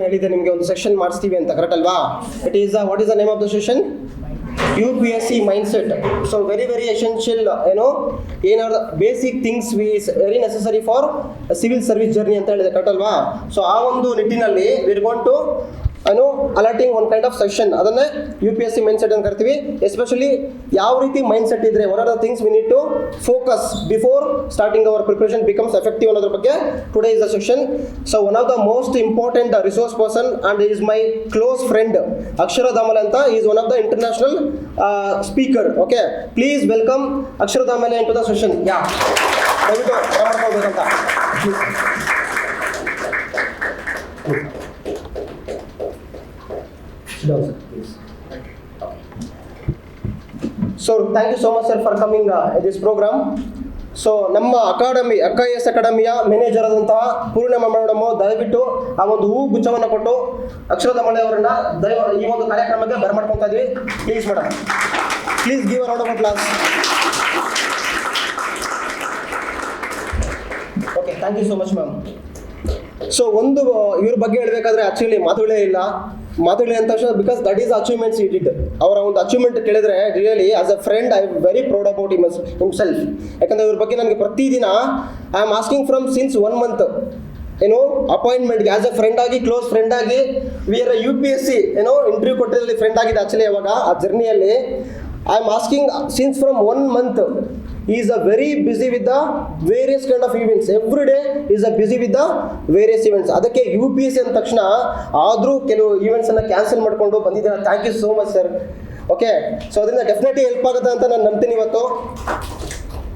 ಹೇಳಿದೆ ನಿಮಗೆ ಒಂದು ಸೆಷನ್ ಮಾಡಿಸ್ತೀವಿ ಅಂತ, ಕರೆಕ್ಟ್ ಅಲ್ವಾ? It is what is the name of the session? UPSC mindset. So very essential, ಏನಾದ್ರು basic things very necessary for civil service journey ಅಂತ ಹೇಳಿದೆ, ಕರೆಕ್ಟ್ ಅಲ್ವಾ? ಸೊ ಆ ಒಂದು ನಿಟ್ಟಿನಲ್ಲಿ we are going to alerting one kind of session, ಅದನ್ನೇ UPSC mindset ಅಂತ ಕರಿತೀವಿ. ಎಸ್ಪೆಷಲಿ ಯಾವ ರೀತಿ ಮೈಂಡ್ಸೆಟ್ ಇದ್ರೆ what are the things we need to focus before starting our preparation becomes effective ಅನ್ನೋದ್ರ ಬಗ್ಗೆ today is the session. So one of the most important resource person and is my close friend Akshara Damle ಅಂತ, is one of the international speaker. Okay, please welcome Akshara Damle into the session. Yeah, ದಯವಿಟ್ಟು ಮಾಡ್ಕೊಳ್ಬೇಕಂತ. So thank you so much sir for coming this program. So ನಮ್ಮ academy AKKA IAS ಅಕಾಡೆಮಿಯ manager ಆದಂತಹ Purnima madam ದಯವಿಟ್ಟು ಆ ಒಂದು ಹೂ ಗುಚ್ಛವನ್ನು ಕೊಟ್ಟು ಅಕ್ಷರ ದಾಮಲೆ ಅವರನ್ನ ಈ ಒಂದು ಕಾರ್ಯಕ್ರಮಕ್ಕೆ ಬರಮಾಡ್ಕೊತಾ ಇದ್ವಿ. Please madam, please give a round of applause. Okay, thank you so much ma'am. So ಒಂದು ಇವ್ರ ಬಗ್ಗೆ ಹೇಳ್ಬೇಕಾದ್ರೆ ಆಕ್ಚುಲಿ ಮಾತುಗಳೇ ಇಲ್ಲ ಅಂತ ತಕ್ಷಣ, because that is achievements it it. ಅವರ ಒಂದು ಅಚೀವ್ಮೆಂಟ್ ಕೇಳಿದ್ರೆ really as a friend I am very proud about himself. ಯಾಕಂದ್ರೆ ಇವ್ರ ಬಗ್ಗೆ ನನಗೆ ಪ್ರತಿದಿನ I am asking from since 1 month ಅಪಾಯಿಂಟ್ಮೆಂಟ್ಗೆ ಆಸ್ ಅ ಫ್ರೆಂಡ್ ಆಗಿ, ಕ್ಲೋಸ್ ಫ್ರೆಂಡ್ ಆಗಿ, ವಿ ಆರ್ UPSC ಇಂಟರ್ವ್ಯೂ ಕೊಟ್ಟಿರಲ್ಲಿ ಫ್ರೆಂಡ್ ಆಗಿದ್ದ ಆಕ್ಚುಲಿ ಅವಾಗ ಆ ಜರ್ನಿಯಲ್ಲಿ. I am asking since from 1 month. He is a very busy with the various kind of events. Every day he is busy with the various events. ಅದಕ್ಕೆ UPSC ಅಂದ ತಕ್ಷಣ ಆದರೂ ಕೆಲವು ಈವೆಂಟ್ಸ್ ಅನ್ನ ಕ್ಯಾನ್ಸಲ್ ಮಾಡ್ಕೊಂಡು ಬಂದಿದ್ದೇನೆ. Thank you so much sir. Okay, so ಅದರಿಂದ definitely help ಆಗುತ್ತೆ ಅಂತ ನಾನು ನಂಬ್ತೀನಿ ಇವತ್ತು.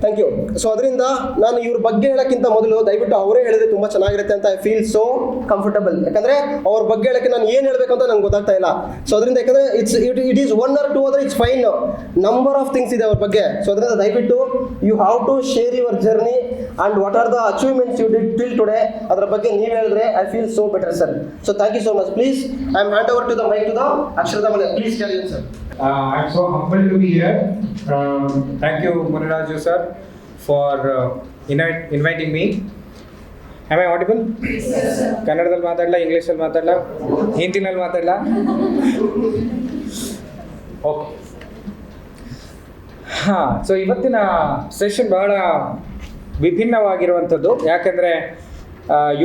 Thank you. ಸೊ ಅದರಿಂದ ನಾನು ಇವ್ರ ಬಗ್ಗೆ ಹೇಳೋಕ್ಕಿಂತ ಮೊದಲು ದಯವಿಟ್ಟು ಅವರೇ ಹೇಳಿದ್ರೆ ತುಂಬ ಚೆನ್ನಾಗಿರುತ್ತೆ ಅಂತ ಐ ಫೀಲ್ ಸೋ ಕಂಫರ್ಟಬಲ್. ಯಾಕಂದರೆ ಅವ್ರ ಬಗ್ಗೆ ಹೇಳೋಕ್ಕೆ ನಾನು ಏನು ಹೇಳಬೇಕು ಅಂತ ನಂಗೆ ಗೊತ್ತಾಗ್ತಾ ಇಲ್ಲ. ಸೊ ಅದರಿಂದ ಯಾಕಂದರೆ ಇಟ್ ಈಸ್ 1 or 2 ಆದರೆ it's fine. Number of things ಇದೆ ಅವ್ರ ಬಗ್ಗೆ. ಸೊ ಅದರಿಂದ ದಯವಿಟ್ಟು you have to share your journey and what are the achievements you did till today. ಅದರ ಬಗ್ಗೆ ನೀವು ಹೇಳಿದ್ರೆ I feel so better sir. So thank you so much. Please I am hand over to the mic to the Akshara Damle. Please carry on sir. I'm so humbled to be here. Thank you, Muniraju sir, for inviting me. Am I audible? Yes, sir. ಕನ್ನಡದಲ್ಲಿ ಮಾತಾಡಲ್ಲ, ಇಂಗ್ಲೀಷಲ್ಲಿ ಮಾತಾಡಲ್ಲ, ಹಿಂದಿನಲ್ಲಿ ಮಾತಾಡಲ್ಲ? Okay. ಹಾಂ, so ಇವತ್ತಿನ session ಬಹಳ ವಿಭಿನ್ನವಾಗಿರುವಂಥದ್ದು. ಯಾಕೆಂದರೆ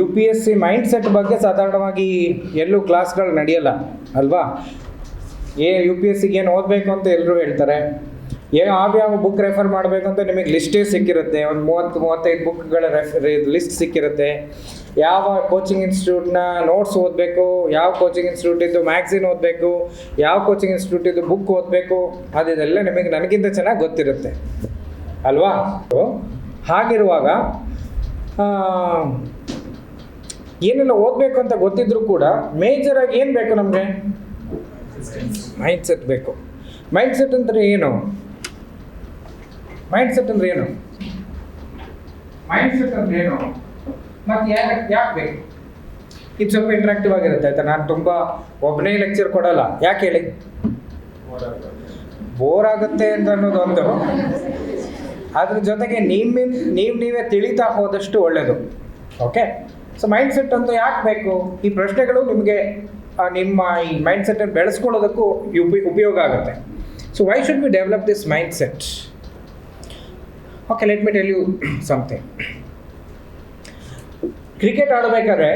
UPSC mindset ಬಗ್ಗೆ ಸಾಧಾರಣವಾಗಿ ಎಲ್ಲೂ ಕ್ಲಾಸ್ಗಳು ನಡೆಯಲ್ಲ ಅಲ್ವಾ? UPSCಗೆ ಏನು ಓದಬೇಕು ಅಂತ ಎಲ್ಲರೂ ಹೇಳ್ತಾರೆ. ಯಾವ್ಯಾವ ಬುಕ್ ರೆಫರ್ ಮಾಡಬೇಕು ಅಂತ ನಿಮಗೆ ಲಿಸ್ಟೇ ಸಿಕ್ಕಿರುತ್ತೆ. ಒಂದು 30-35 ಬುಕ್ಗಳ ಲಿಸ್ಟ್ ಸಿಕ್ಕಿರುತ್ತೆ. ಯಾವ ಕೋಚಿಂಗ್ ಇನ್ಸ್ಟಿಟ್ಯೂಟ್ನ ನೋಟ್ಸ್ ಓದಬೇಕು, ಯಾವ ಕೋಚಿಂಗ್ ಇನ್ಸ್ಟಿಟ್ಯೂಟಿದ್ದು ಮ್ಯಾಗ್ಝಿನ್ ಓದಬೇಕು, ಯಾವ ಕೋಚಿಂಗ್ ಇನ್ಸ್ಟಿಟ್ಯೂಟಿದ್ದು ಬುಕ್ ಓದಬೇಕು, ಅದೆಲ್ಲ ನನಗಿಂತ ಚೆನ್ನಾಗಿ ಗೊತ್ತಿರುತ್ತೆ ಅಲ್ವಾ? ಹಾಗಿರುವಾಗ ಏನೆಲ್ಲ ಓದಬೇಕು ಅಂತ ಗೊತ್ತಿದ್ರೂ ಕೂಡ ಮೇಜರಾಗಿ ಏನು ಬೇಕು ನಮಗೆ? ಮೈಂಡ್ಸೆಟ್ ಬೇಕು. ಮೈಂಡ್ಸೆಟ್ ಅಂದರೆ ಏನು? ಮೈಂಡ್ಸೆಟ್ ಅಂದರೆ ಏನು? ಮೈಂಡ್ಸೆಟ್ ಅಂದರೆ ಏನು ಮತ್ತು ಯಾಕೆ ಬೇಕು? ಇದು ಸ್ವಲ್ಪ ಇಂಟ್ರಾಕ್ಟಿವ್ ಆಗಿರುತ್ತೆ ಆಯ್ತಾ? ನಾನು ತುಂಬ ಒಬ್ಬನೇ ಲೆಕ್ಚರ್ ಕೊಡಲ್ಲ. ಯಾಕೆ ಹೇಳಿ? ಬೋರ್ ಆಗುತ್ತೆ ಅಂತ ಅನ್ನೋದೊಂದು, ಅದ್ರ ಜೊತೆಗೆ ನೀವೇ ತಿಳಿತಾ ಹೋದಷ್ಟು ಒಳ್ಳೆಯದು. ಓಕೆ, ಸೊ ಮೈಂಡ್ಸೆಟ್ ಅಂತ ಯಾಕೆ ಬೇಕು? ಈ ಪ್ರಶ್ನೆಗಳು ನಿಮಗೆ ನಿಮ್ಮ ಈ ಮೈಂಡ್ಸೆಟ್ಟನ್ನು ಬೆಳೆಸ್ಕೊಳ್ಳೋದಕ್ಕೂ ಉಪಯೋಗ ಆಗುತ್ತೆ. So why should we develop this mindset? Okay, let me tell you something. Cricket ಆಡಬೇಕಾದ್ರೆ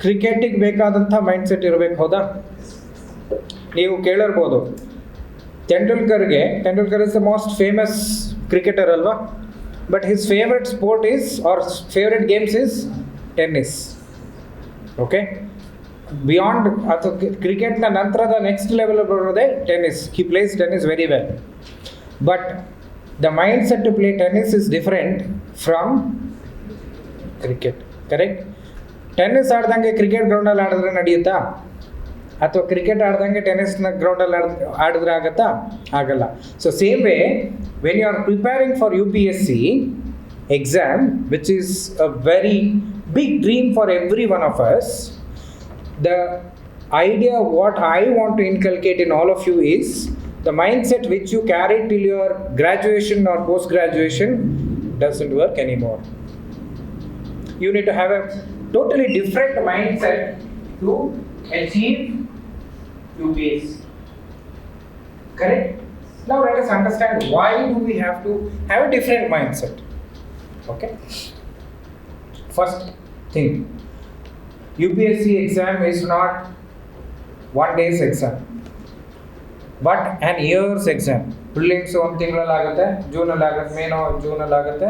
ಕ್ರಿಕೆಟಿಗೆ ಬೇಕಾದಂಥ ಮೈಂಡ್ಸೆಟ್ ಇರಬೇಕು, ಹೌದಾ? ನೀವು ಕೇಳಿರ್ಬೋದು, Tendulkar is the most famous cricketer ಅಲ್ವಾ? But his favourite sport is or favourite games is tennis. Okay, beyond ಅಥವಾ ಕ್ರಿಕೆಟ್ನ ನಂತರದ ನೆಕ್ಸ್ಟ್ ಲೆವೆಲ್ ಬರೋದೇ tennis. He plays tennis very well. But the mind set to play tennis is different from cricket. Correct? Tennis ಆಡ್ದಂಗೆ cricket ಗ್ರೌಂಡಲ್ಲಿ ಆಡಿದ್ರೆ ನಡೆಯುತ್ತಾ? ಅಥವಾ cricket ಆಡ್ದಂಗೆ ಟೆನ್ನಿಸ್ನ ಗ್ರೌಂಡಲ್ಲಿ ಆಡಿದ್ರೆ ಆಗುತ್ತಾ? ಆಗಲ್ಲ. So same way when you are preparing for UPSC exam, which is a very big dream for every one of us, the idea what I want to inculcate in all of you is the mindset which you carry till your graduation or post graduation doesn't work anymore. You need to have a totally different mindset to achieve UPSC. Correct? Now let us understand why do we have to have a different mindset. Okay? First thing, UPSC exam is not one day's exam, but an year's exam. Prelims ಒಂದು ತಿಂಗಳಲ್ಲಿ ಆಗುತ್ತೆ, ಜೂನಲ್ಲಿ ಆಗುತ್ತೆ, ಜೂನಲ್ಲಿ ಆಗುತ್ತೆ,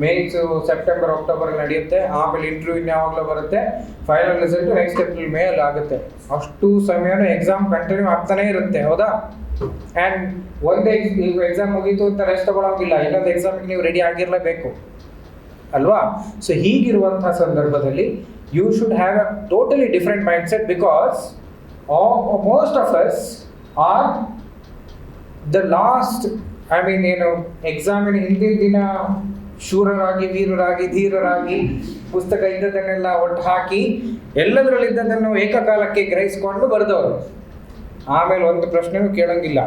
Mains September October ನಡೆಯುತ್ತೆ, ಆಮೇಲೆ interview ಇನ್ಯಾವಾಗಲೂ ಬರುತ್ತೆ, final result next April May ಅಲ್ಲಿ ಆಗುತ್ತೆ. ಅಷ್ಟು ಸಮಯನೂ ಎಕ್ಸಾಮ್ ಕಂಟಿನ್ಯೂ ಆಗ್ತಾನೆ ಇರುತ್ತೆ, ಹೌದಾ? ಆ್ಯಂಡ್ ಒಂದೇ ಈಗ ಎಕ್ಸಾಮ್ ಮುಗೀತು ಅಂತ ರೆಸ್ಟ್ ತಗೊಳ್ಳೋಂಗಿಲ್ಲ, ಇನ್ನೊಂದು ಎಕ್ಸಾಮಿಗೆ ನೀವು ರೆಡಿ ಆಗಿರಲೇಬೇಕು ಅಲ್ವಾ? ಸೊ ಹೀಗಿರುವಂಥ ಸಂದರ್ಭದಲ್ಲಿ you should have a totally different mindset, because most of us are the last, I mean ಏನು ಎಕ್ಸಾಮಿನ ಹಿಂದಿನ ದಿನ ಶೂರರಾಗಿ, ವೀರರಾಗಿ, ಧೀರರಾಗಿ ಪುಸ್ತಕ ಇದ್ದದನ್ನೆಲ್ಲ ಒಟ್ಟು ಹಾಕಿ ಎಲ್ಲದರಲ್ಲಿದ್ದದನ್ನು ಏಕಕಾಲಕ್ಕೆ ಗ್ರಹಿಸಿಕೊಂಡು ಬರೆದವರು. ಆಮೇಲೆ ಒಂದು ಪ್ರಶ್ನೆನೂ ಕೇಳೋಂಗಿಲ್ಲ.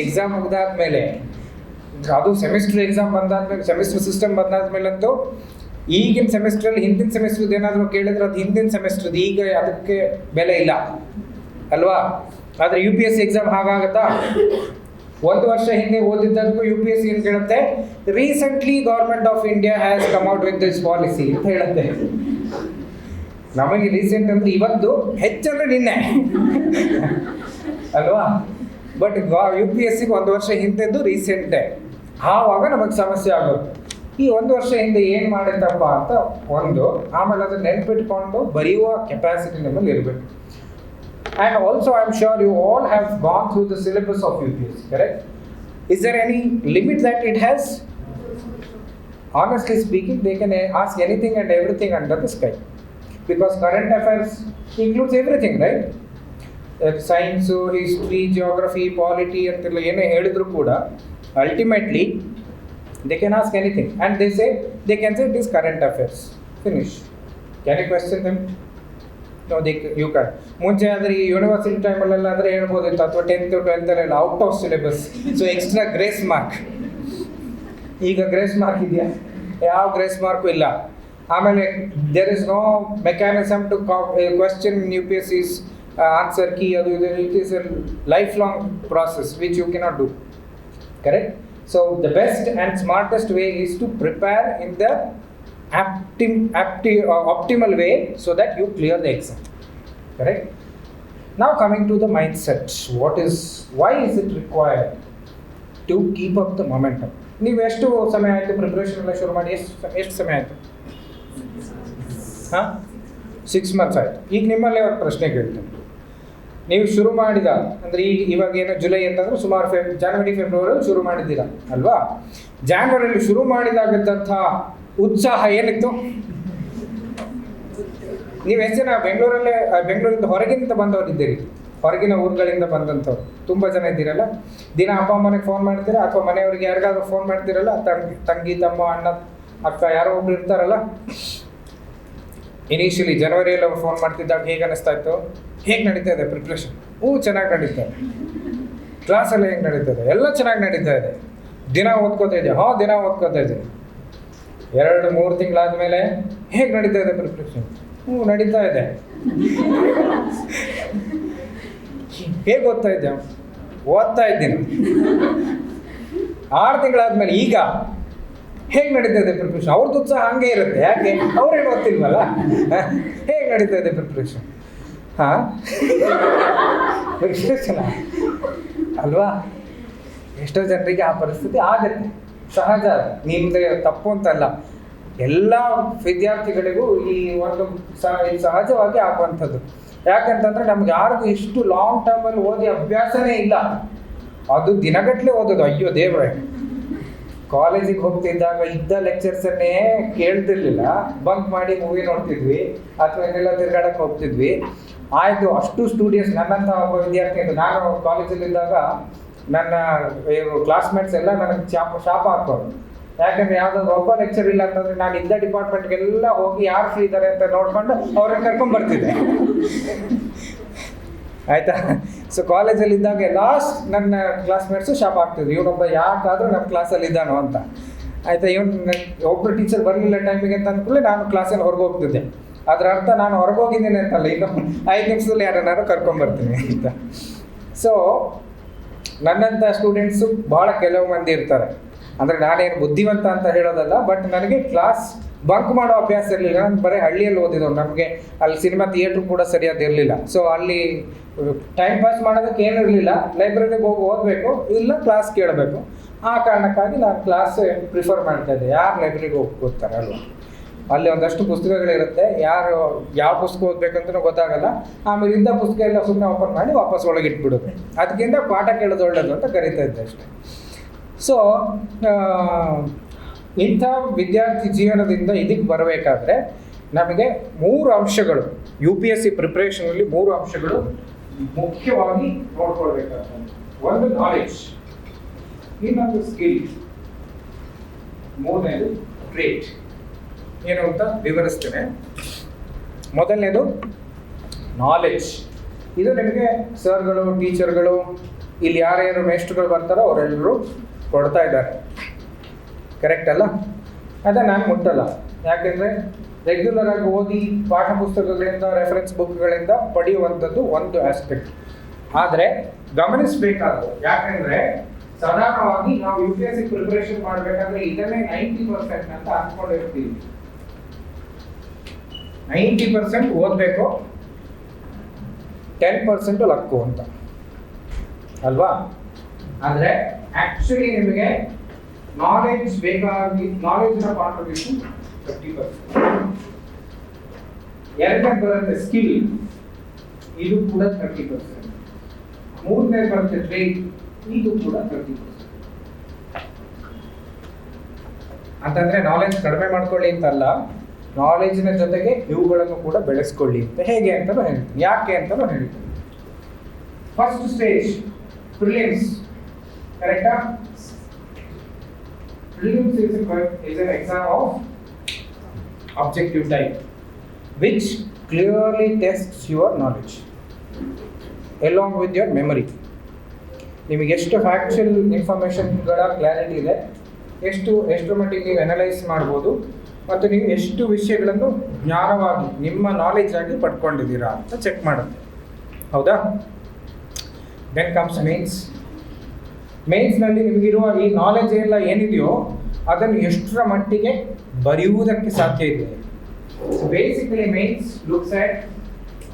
ಎಕ್ಸಾಮ್ ಮುಗ್ದಾದ್ಮೇಲೆ, ಅದು ಸೆಮಿಸ್ಟರ್ ಎಕ್ಸಾಮ್ ಬಂದಾದ್ಮೇಲೆ, ಸೆಮಿಸ್ಟರ್ ಸಿಸ್ಟಮ್ ಬಂದಾದ್ಮೇಲಂತೂ ಈಗಿನ ಸೆಮಿಸ್ಟ್ರಲ್ಲಿ ಹಿಂದಿನ ಸೆಮಿಸ್ಟ್ರದ್ದು ಏನಾದರೂ ಕೇಳಿದ್ರೆ ಅದು ಹಿಂದಿನ ಸೆಮಿಸ್ಟ್ರದ್ದು, ಈಗ ಅದಕ್ಕೆ ಬೆಲೆ ಇಲ್ಲ ಅಲ್ವಾ? ಆದರೆ UPSC ಎಕ್ಸಾಮ್ ಹಾಗಾಗತ್ತಾ? ಒಂದು ವರ್ಷ ಹಿಂದೆ ಓದಿದ್ದಕ್ಕೂ UPSC ಏನು ಕೇಳುತ್ತೆ, recently government of India has come out with this policy ಅಂತ ಹೇಳುತ್ತೆ. ನಮಗೆ ರೀಸೆಂಟ್ ಅಂದರೆ ಇವತ್ತು, ಹೆಚ್ಚಂದ್ರೆ ನಿನ್ನೆ ಅಲ್ವಾ? ಬಟ್ UPSCಗೆ ಒಂದು ವರ್ಷ ಹಿಂದೆದ್ದು ರೀಸೆಂಟೇ, ಆವಾಗ ನಮಗೆ ಸಮಸ್ಯೆ ಆಗೋದು. ಈ ಒಂದು ವರ್ಷ ಹಿಂದೆ ಏನು ಮಾಡಿದ್ದಪ್ಪ ಅಂತ ಒಂದು, ಆಮೇಲೆ ಅದನ್ನು ನೆನ್ಪಿಟ್ಕೊಂಡು ಬರೆಯುವ ಕೆಪಾಸಿಟಿ ನಮ್ಮಲ್ಲಿ ಇರಬೇಕು. And also I am sure you all have gone through the syllabus of UPSC, correct? Is there any limit that it has? Honestly speaking, they can ask anything and everything under the sky, because current affairs includes everything, right? Science, history, geography, polity ಅಂತೆಲ್ಲ ಏನೇ ಹೇಳಿದ್ರು ಕೂಡ ultimately they can ask anything, and they can say it is current affairs, finish. Can you question them? No, you can. ಮುಂಚೆ ಆದರೆ ಈ university ಟೈಮಲ್ಲೆಲ್ಲ ಆದರೆ ಹೇಳ್ಬೋದಿತ್ತು, ಅಥವಾ 10th 12th out of syllabus, so extra grace mark. ಈಗ grace mark ಇದೆಯಾ? ಯಾವ grace mark ಇಲ್ಲ. ಆಮೇಲೆ there is no mechanism to question in UPSC's answer key, ಅದು ಇದು. It is a life long process which you cannot do. Correct? So the best and smartest way is to prepare in the optimal way so that you clear the exam. Correct? Now coming to the mindset, why is it required to keep up the momentum? ನೀವು ಎಷ್ಟು ಸಮಯ ಆಯಿತು preparation ಎಲ್ಲ ಶುರು ಮಾಡಿ? ಎಷ್ಟು ಸಮಯ ಆಯಿತು? 6 months ಆಯಿತು. ಈಗ ನಿಮ್ಮಲ್ಲೇ ಒಂದು ಪ್ರಶ್ನೆ ಕೇಳ್ತೀನಿ. ನೀವು ಶುರು ಮಾಡಿದ ಅಂದರೆ ಇವಾಗ ಏನೋ ಜುಲೈ ಅಂತಂದ್ರೆ ಸುಮಾರು ಜನವರಿ ಫೆಬ್ರವರಿ ಶುರು ಮಾಡಿದ್ದೀರಾ ಅಲ್ವಾ? ಜಾನ್ವರಿಯಲ್ಲಿ ಶುರು ಮಾಡಿದಾಗಂಥ ಉತ್ಸಾಹ ಏನಿತ್ತು? ನೀವು ಎಷ್ಟು ಜನ ಬೆಂಗಳೂರಿಂದ ಹೊರಗಿಂದ ಬಂದವರಿದ್ದೀರಿ? ಹೊರಗಿನ ಊರುಗಳಿಂದ ಬಂದಂಥವ್ರು ತುಂಬ ಜನ ಇದ್ದೀರಲ್ಲ. ದಿನ ಅಪ್ಪ ಅಮ್ಮನಿಗೆ ಫೋನ್ ಮಾಡ್ತೀರಾ, ಅಥವಾ ಮನೆಯವ್ರಿಗೆ ಯಾರಿಗಾದ್ರೂ ಫೋನ್ ಮಾಡ್ತೀರಲ್ಲ, ತಂಗಿ ತಮ್ಮ ಅಣ್ಣ ಅಕ್ಕ ಯಾರೋ ಒಬ್ರು ಇರ್ತಾರಲ್ಲ. ಇನಿಷಿಯಲಿ ಜನವರಿಯಲ್ಲಿ ಅವ್ರು ಫೋನ್ ಮಾಡ್ತಿದ್ದಾಗ ಹೇಗೆ ಅನ್ನಿಸ್ತಾ ಇತ್ತು? ಹೇಗೆ ನಡೀತಾ ಇದೆ ಪ್ರಿಪ್ರೇಷನ್? ಚೆನ್ನಾಗಿ ನಡೀತಾ ಇದೆ. ಕ್ಲಾಸೆಲ್ಲ ಹೇಗೆ ನಡೀತಾ ಇದೆ? ಎಲ್ಲ ಚೆನ್ನಾಗಿ ನಡೀತಾ ಇದೆ. ದಿನ ಓದ್ಕೋತಾ ಇದೆ? ದಿನ ಓದ್ಕೋತಾ ಇದ್ದೀನಿ. 2-3 ತಿಂಗಳಾದಮೇಲೆ ಹೇಗೆ ನಡೀತಾ ಇದೆ ಪ್ರಿಪ್ರೇಷನ್? ನಡೀತಾ ಇದೆ. ಹೇಗೆ ಓದ್ತಾ ಇದ್ದೆ? ಓದ್ತಾ ಇದ್ದೀನಿ. 6 ತಿಂಗಳಾದ್ಮೇಲೆ ಈಗ ಹೇಗೆ ನಡೀತಾ ಇದೆ ಪ್ರಿಪ್ರೇಷನ್? ಅವ್ರದ್ದು ಉತ್ಸಾಹ ಹಂಗೆ ಇರುತ್ತೆ. ಯಾಕೆ? ಅವ್ರೇನು ಓದ್ತಿಲ್ವಲ್ಲ. ಹೇಗೆ ನಡೀತಾ ಇದೆ ಪ್ರಿಪ್ರೇಷನ್? ಪ್ರಿಪ್ರೇಷನ್ ಅಲ್ವಾ? ಎಷ್ಟೋ ಜನರಿಗೆ ಆ ಪರಿಸ್ಥಿತಿ ಆಗುತ್ತೆ, ಸಹಜ. ನಿಮ್ಮದೇ ತಪ್ಪು ಅಂತಲ್ಲ, ಎಲ್ಲ ವಿದ್ಯಾರ್ಥಿಗಳಿಗೂ ಈ ಒಂದು ಸಹಜವಾಗಿ ಆಗುವಂಥದ್ದು. ಯಾಕಂತಂದರೆ ನಮ್ಗೆ ಯಾರಿಗೂ ಇಷ್ಟು ಲಾಂಗ್ ಟರ್ಮಲ್ಲಿ ಓದಿ ಅಭ್ಯಾಸನೇ ಇಲ್ಲ. ಅದು ದಿನಗಟ್ಟಲೆ ಓದೋದು. ಅಯ್ಯೋ ದೇವ್ರೆ, ಕಾಲೇಜಿಗೆ ಹೋಗ್ತಿದ್ದಾಗ ಇದ್ದ ಲೆಕ್ಚರ್ಸನ್ನೇ ಕೇಳ್ತಿರ್ಲಿಲ್ಲ, ಬಂಕ್ ಮಾಡಿ ಮೂವಿ ನೋಡ್ತಿದ್ವಿ ಅಥವಾ ಇನ್ನೆಲ್ಲ ತಿರ್ಗಾಡಕ್ಕೆ ಹೋಗ್ತಿದ್ವಿ. ಆಯಿತು, ಅಷ್ಟು ಸ್ಟೂಡಿಯಸ್. ನನ್ನಂಥ ಒಬ್ಬ ವಿದ್ಯಾರ್ಥಿ ಅಂತ, ನಾನು ಕಾಲೇಜಲ್ಲಿದ್ದಾಗ ನನ್ನ ಕ್ಲಾಸ್ಮೇಟ್ಸ್ ಎಲ್ಲ ನನಗೆ ಶಾಪ ಹಾಕೋರು. ಯಾಕಂದರೆ ಯಾವುದಾದ್ರು ಒಬ್ಬ ಲೆಕ್ಚರ್ ಇಲ್ಲ ಅಂತಂದರೆ ನಾನು ಇದ್ದ ಡಿಪಾರ್ಟ್ಮೆಂಟ್ಗೆಲ್ಲ ಹೋಗಿ ಯಾರು ಫ್ರೀ ಇದ್ದಾರೆ ಅಂತ ನೋಡ್ಕೊಂಡು ಅವ್ರನ್ನ ಕರ್ಕೊಂಡ್ಬರ್ತಿದ್ದೆ. ಆಯಿತಾ? ಸೊ ಕಾಲೇಜಲ್ಲಿದ್ದಾಗ ಲಾಸ್ಟ್ ನನ್ನ ಕ್ಲಾಸ್ಮೇಟ್ಸು ಶಾಪ್ ಆಗ್ತಿದ್ರು, ಇವನೊಬ್ಬ ಯಾಕಾದರೂ ನಮ್ಮ ಕ್ಲಾಸಲ್ಲಿ ಇದ್ದಾನೋ ಅಂತ. ಆಯಿತಾ? ಒಬ್ಬರು ಟೀಚರ್ ಬರಲಿಲ್ಲ ಟೈಮಿಗೆ ಅಂತ ಅಂದ್ಕೊಳ್ಳಿ ನಾನು ಕ್ಲಾಸಲ್ಲಿ ಹೊರಗೆ ಹೋಗ್ತಿದ್ದೆ. ಅದರ ಅರ್ಥ ನಾನು ಹೊರಗೋಗಿದ್ದೀನಿ ಅಂತಲ್ಲ, ಇನ್ನು 5 ನಿಮಿಷದಲ್ಲಿ ಯಾರನ್ನಾರು ಕರ್ಕೊಂಬರ್ತೀನಿ ಅಂತ. ಸೊ ನನ್ನಂಥ ಸ್ಟೂಡೆಂಟ್ಸು ಭಾಳ ಕೆಲವು ಮಂದಿ ಇರ್ತಾರೆ. ಅಂದರೆ ನಾನೇನು ಬುದ್ಧಿವಂತ ಅಂತ ಹೇಳೋದಲ್ಲ, ಬಟ್ ನನಗೆ ಕ್ಲಾಸ್ ಬಂಕ್ ಮಾಡೋ ಅಭ್ಯಾಸ ಇರಲಿಲ್ಲ. ನಾನು ಬರೀ ಹಳ್ಳಿಯಲ್ಲಿ ಓದಿದವು, ನಮಗೆ ಅಲ್ಲಿ ಸಿನಿಮಾ ಥಿಯೇಟ್ರ್ ಕೂಡ ಸರಿಯಾದ ಇರಲಿಲ್ಲ. ಸೊ ಅಲ್ಲಿ ಟೈಮ್ ಪಾಸ್ ಮಾಡೋದಕ್ಕೆ ಏನೂ ಇರಲಿಲ್ಲ, ಲೈಬ್ರರಿಗೆ ಹೋಗಿ ಓದಬೇಕು ಇಲ್ಲ ಕ್ಲಾಸ್ ಕೇಳಬೇಕು. ಆ ಕಾರಣಕ್ಕಾಗಿ ನಾನು ಕ್ಲಾಸ್ ಪ್ರಿಫರ್ ಮಾಡ್ತಾಯಿದ್ದೆ. ಯಾರು ಲೈಬ್ರರಿಗೆ ಹೋಗಿ ಓದ್ತಾರೆ ಅಲ್ವಾ, ಅಲ್ಲಿ ಒಂದಷ್ಟು ಪುಸ್ತಕಗಳಿರುತ್ತೆ, ಯಾರು ಯಾವ ಪುಸ್ತಕ ಓದಬೇಕಂತಲೂ ಗೊತ್ತಾಗಲ್ಲ. ಆಮೇಲೆ ಇಂಥ ಪುಸ್ತಕ ಎಲ್ಲ ಸುಮ್ಮನೆ ಓಪನ್ ಮಾಡಿ ವಾಪಸ್ ಒಳಗೆ ಇಟ್ಬಿಡೋದು. ಅದಕ್ಕಿಂತ ಪಾಠ ಕೇಳೋದು ಒಳ್ಳೆಯದು ಅಂತ ಕರಿತಾ ಇದ್ದೆ ಅಷ್ಟೇ. ಸೊ ಇಂಥ ವಿದ್ಯಾರ್ಥಿ ಜೀವನದಿಂದ ಇದಕ್ಕೆ ಬರಬೇಕಾದ್ರೆ ನಮಗೆ 3 ಅಂಶಗಳು, UPSC ಪ್ರಿಪ್ರೇಷನಲ್ಲಿ 3 ಅಂಶಗಳು ಮುಖ್ಯವಾಗಿ ನೋಡ್ಕೊಳ್ಬೇಕಾಗ್ತದೆ. ಒಂದು ನಾಲೆಡ್ಜ್, ಇನ್ನೊಂದು ಸ್ಕಿಲ್, ಮೂರನೇದು ಟ್ರೇಟ್. ಏನು ಅಂತ ವಿವರಿಸ್ತೇನೆ. ಮೊದಲನೇದು ನಾಲೆಡ್ಜ್. ಇದು ನಿಮಗೆ ಸರ್ಗಳು, ಟೀಚರ್ಗಳು, ಇಲ್ಲಿ ಯಾರ್ಯಾರು ಮೇಸ್ಟ್ರುಗಳು ಬರ್ತಾರೋ ಅವರೆಲ್ಲರೂ ಕೊಡ್ತಾ ಇದ್ದಾರೆ, ಕರೆಕ್ಟ್ ಅಲ್ಲ? ಅದೇ ನಾನು ಮುಟ್ಟಲ್ಲ. ಯಾಕೆಂದರೆ ರೆಗ್ಯುಲರ್ ಆಗಿ ಓದಿ ಪಾಠ ಪುಸ್ತಕಗಳಿಂದ, ರೆಫರೆನ್ಸ್ ಬುಕ್ಗಳಿಂದ ಪಡೆಯುವಂಥದ್ದು ಒಂದು ಆಸ್ಪೆಕ್ಟ್. ಆದರೆ ಗಮನಿಸಬೇಕಾದ್ರು, ಯಾಕೆಂದರೆ ಸಾಧಾರಣವಾಗಿ ನಾವು UPSC ಪ್ರಿಪರೇಷನ್ ಮಾಡಬೇಕಾದ್ರೆ ಇದನ್ನೇ 90% ಅಂತ ಅಂದ್ಕೊಂಡಿರ್ತೀವಿ. 90% ಓದಬೇಕು, 10% ಲಕ್ಕು ಅಂತ ಅಲ್ವಾ? ಆದರೆ ಆ್ಯಕ್ಚುಲಿ ನಿಮಗೆ ನಾಲೆಡ್ಜ್ ಬೇಕಾಗಿ, ನಾಲೆಡ್ಜ್ನ ಕಾಂಟ್ರಿಬ್ಯೂಷನ್ 30%. ಎರಡನೇ ಬರುತ್ತೆ ಸ್ಕಿಲ್, ಇದು ಕೂಡ 30%. ಮೂರನೇ ಬರುತ್ತೆ ಟ್ರೇಡ್, ಇದು ಕೂಡ 30%. ಅಂತಂದ್ರೆ ನಾಲೆಡ್ಜ್ ಕಡಿಮೆ ಮಾಡ್ಕೊಳ್ಳಿ ಅಂತಲ್ಲ, ನಾಲೆಡ್ಜ್ನ ಜೊತೆಗೆ ಇವುಗಳನ್ನು ಕೂಡ ಬೆಳೆಸ್ಕೊಳ್ಳಿ ಅಂತ. ಹೇಗೆ ಅಂತಲೂ ಹೇಳ್ತೀನಿ, ಯಾಕೆ ಅಂತಲೂ ಹೇಳ್ತೀನಿ. ಫಸ್ಟ್ ಸ್ಟೇಜ್ ಪ್ರಿಲಿಮ್ಸ್, ಕರೆಕ್ಟಾ? Prelims is an exam of objective type which clearly tests your knowledge along with your memory. ನಿಮಗೆ ಎಷ್ಟು ಫ್ಯಾಕ್ಚುಯಲ್ ಇನ್ಫಾರ್ಮೇಷನ್ಗಳ ಕ್ಲಾರಿಟಿ ಇದೆ, ಎಷ್ಟು ಮಟ್ಟಿಗೆ ನೀವು ಅನಲೈಸ್ ಮಾಡ್ಬೋದು, ಮತ್ತು ನೀವು ಎಷ್ಟು ವಿಷಯಗಳನ್ನು ಜ್ಞಾನವಾಗಿ ನಿಮ್ಮ ನಾಲೆಜ್ ಆಗಿ ಪಡ್ಕೊಂಡಿದ್ದೀರಾ ಅಂತ ಚೆಕ್ ಮಾಡುತ್ತೆ. ಹೌದಾ? Then comes mains. ಮೇನ್ಸ್ನಲ್ಲಿ ನಿಮಗಿರುವ ಈ ನಾಲೆಜ್ ಎಲ್ಲ ಏನಿದೆಯೋ ಅದನ್ನು ಎಷ್ಟರ ಮಟ್ಟಿಗೆ ಬರೆಯುವುದಕ್ಕೆ ಸಾಧ್ಯ ಇದೆ. Basically mains looks at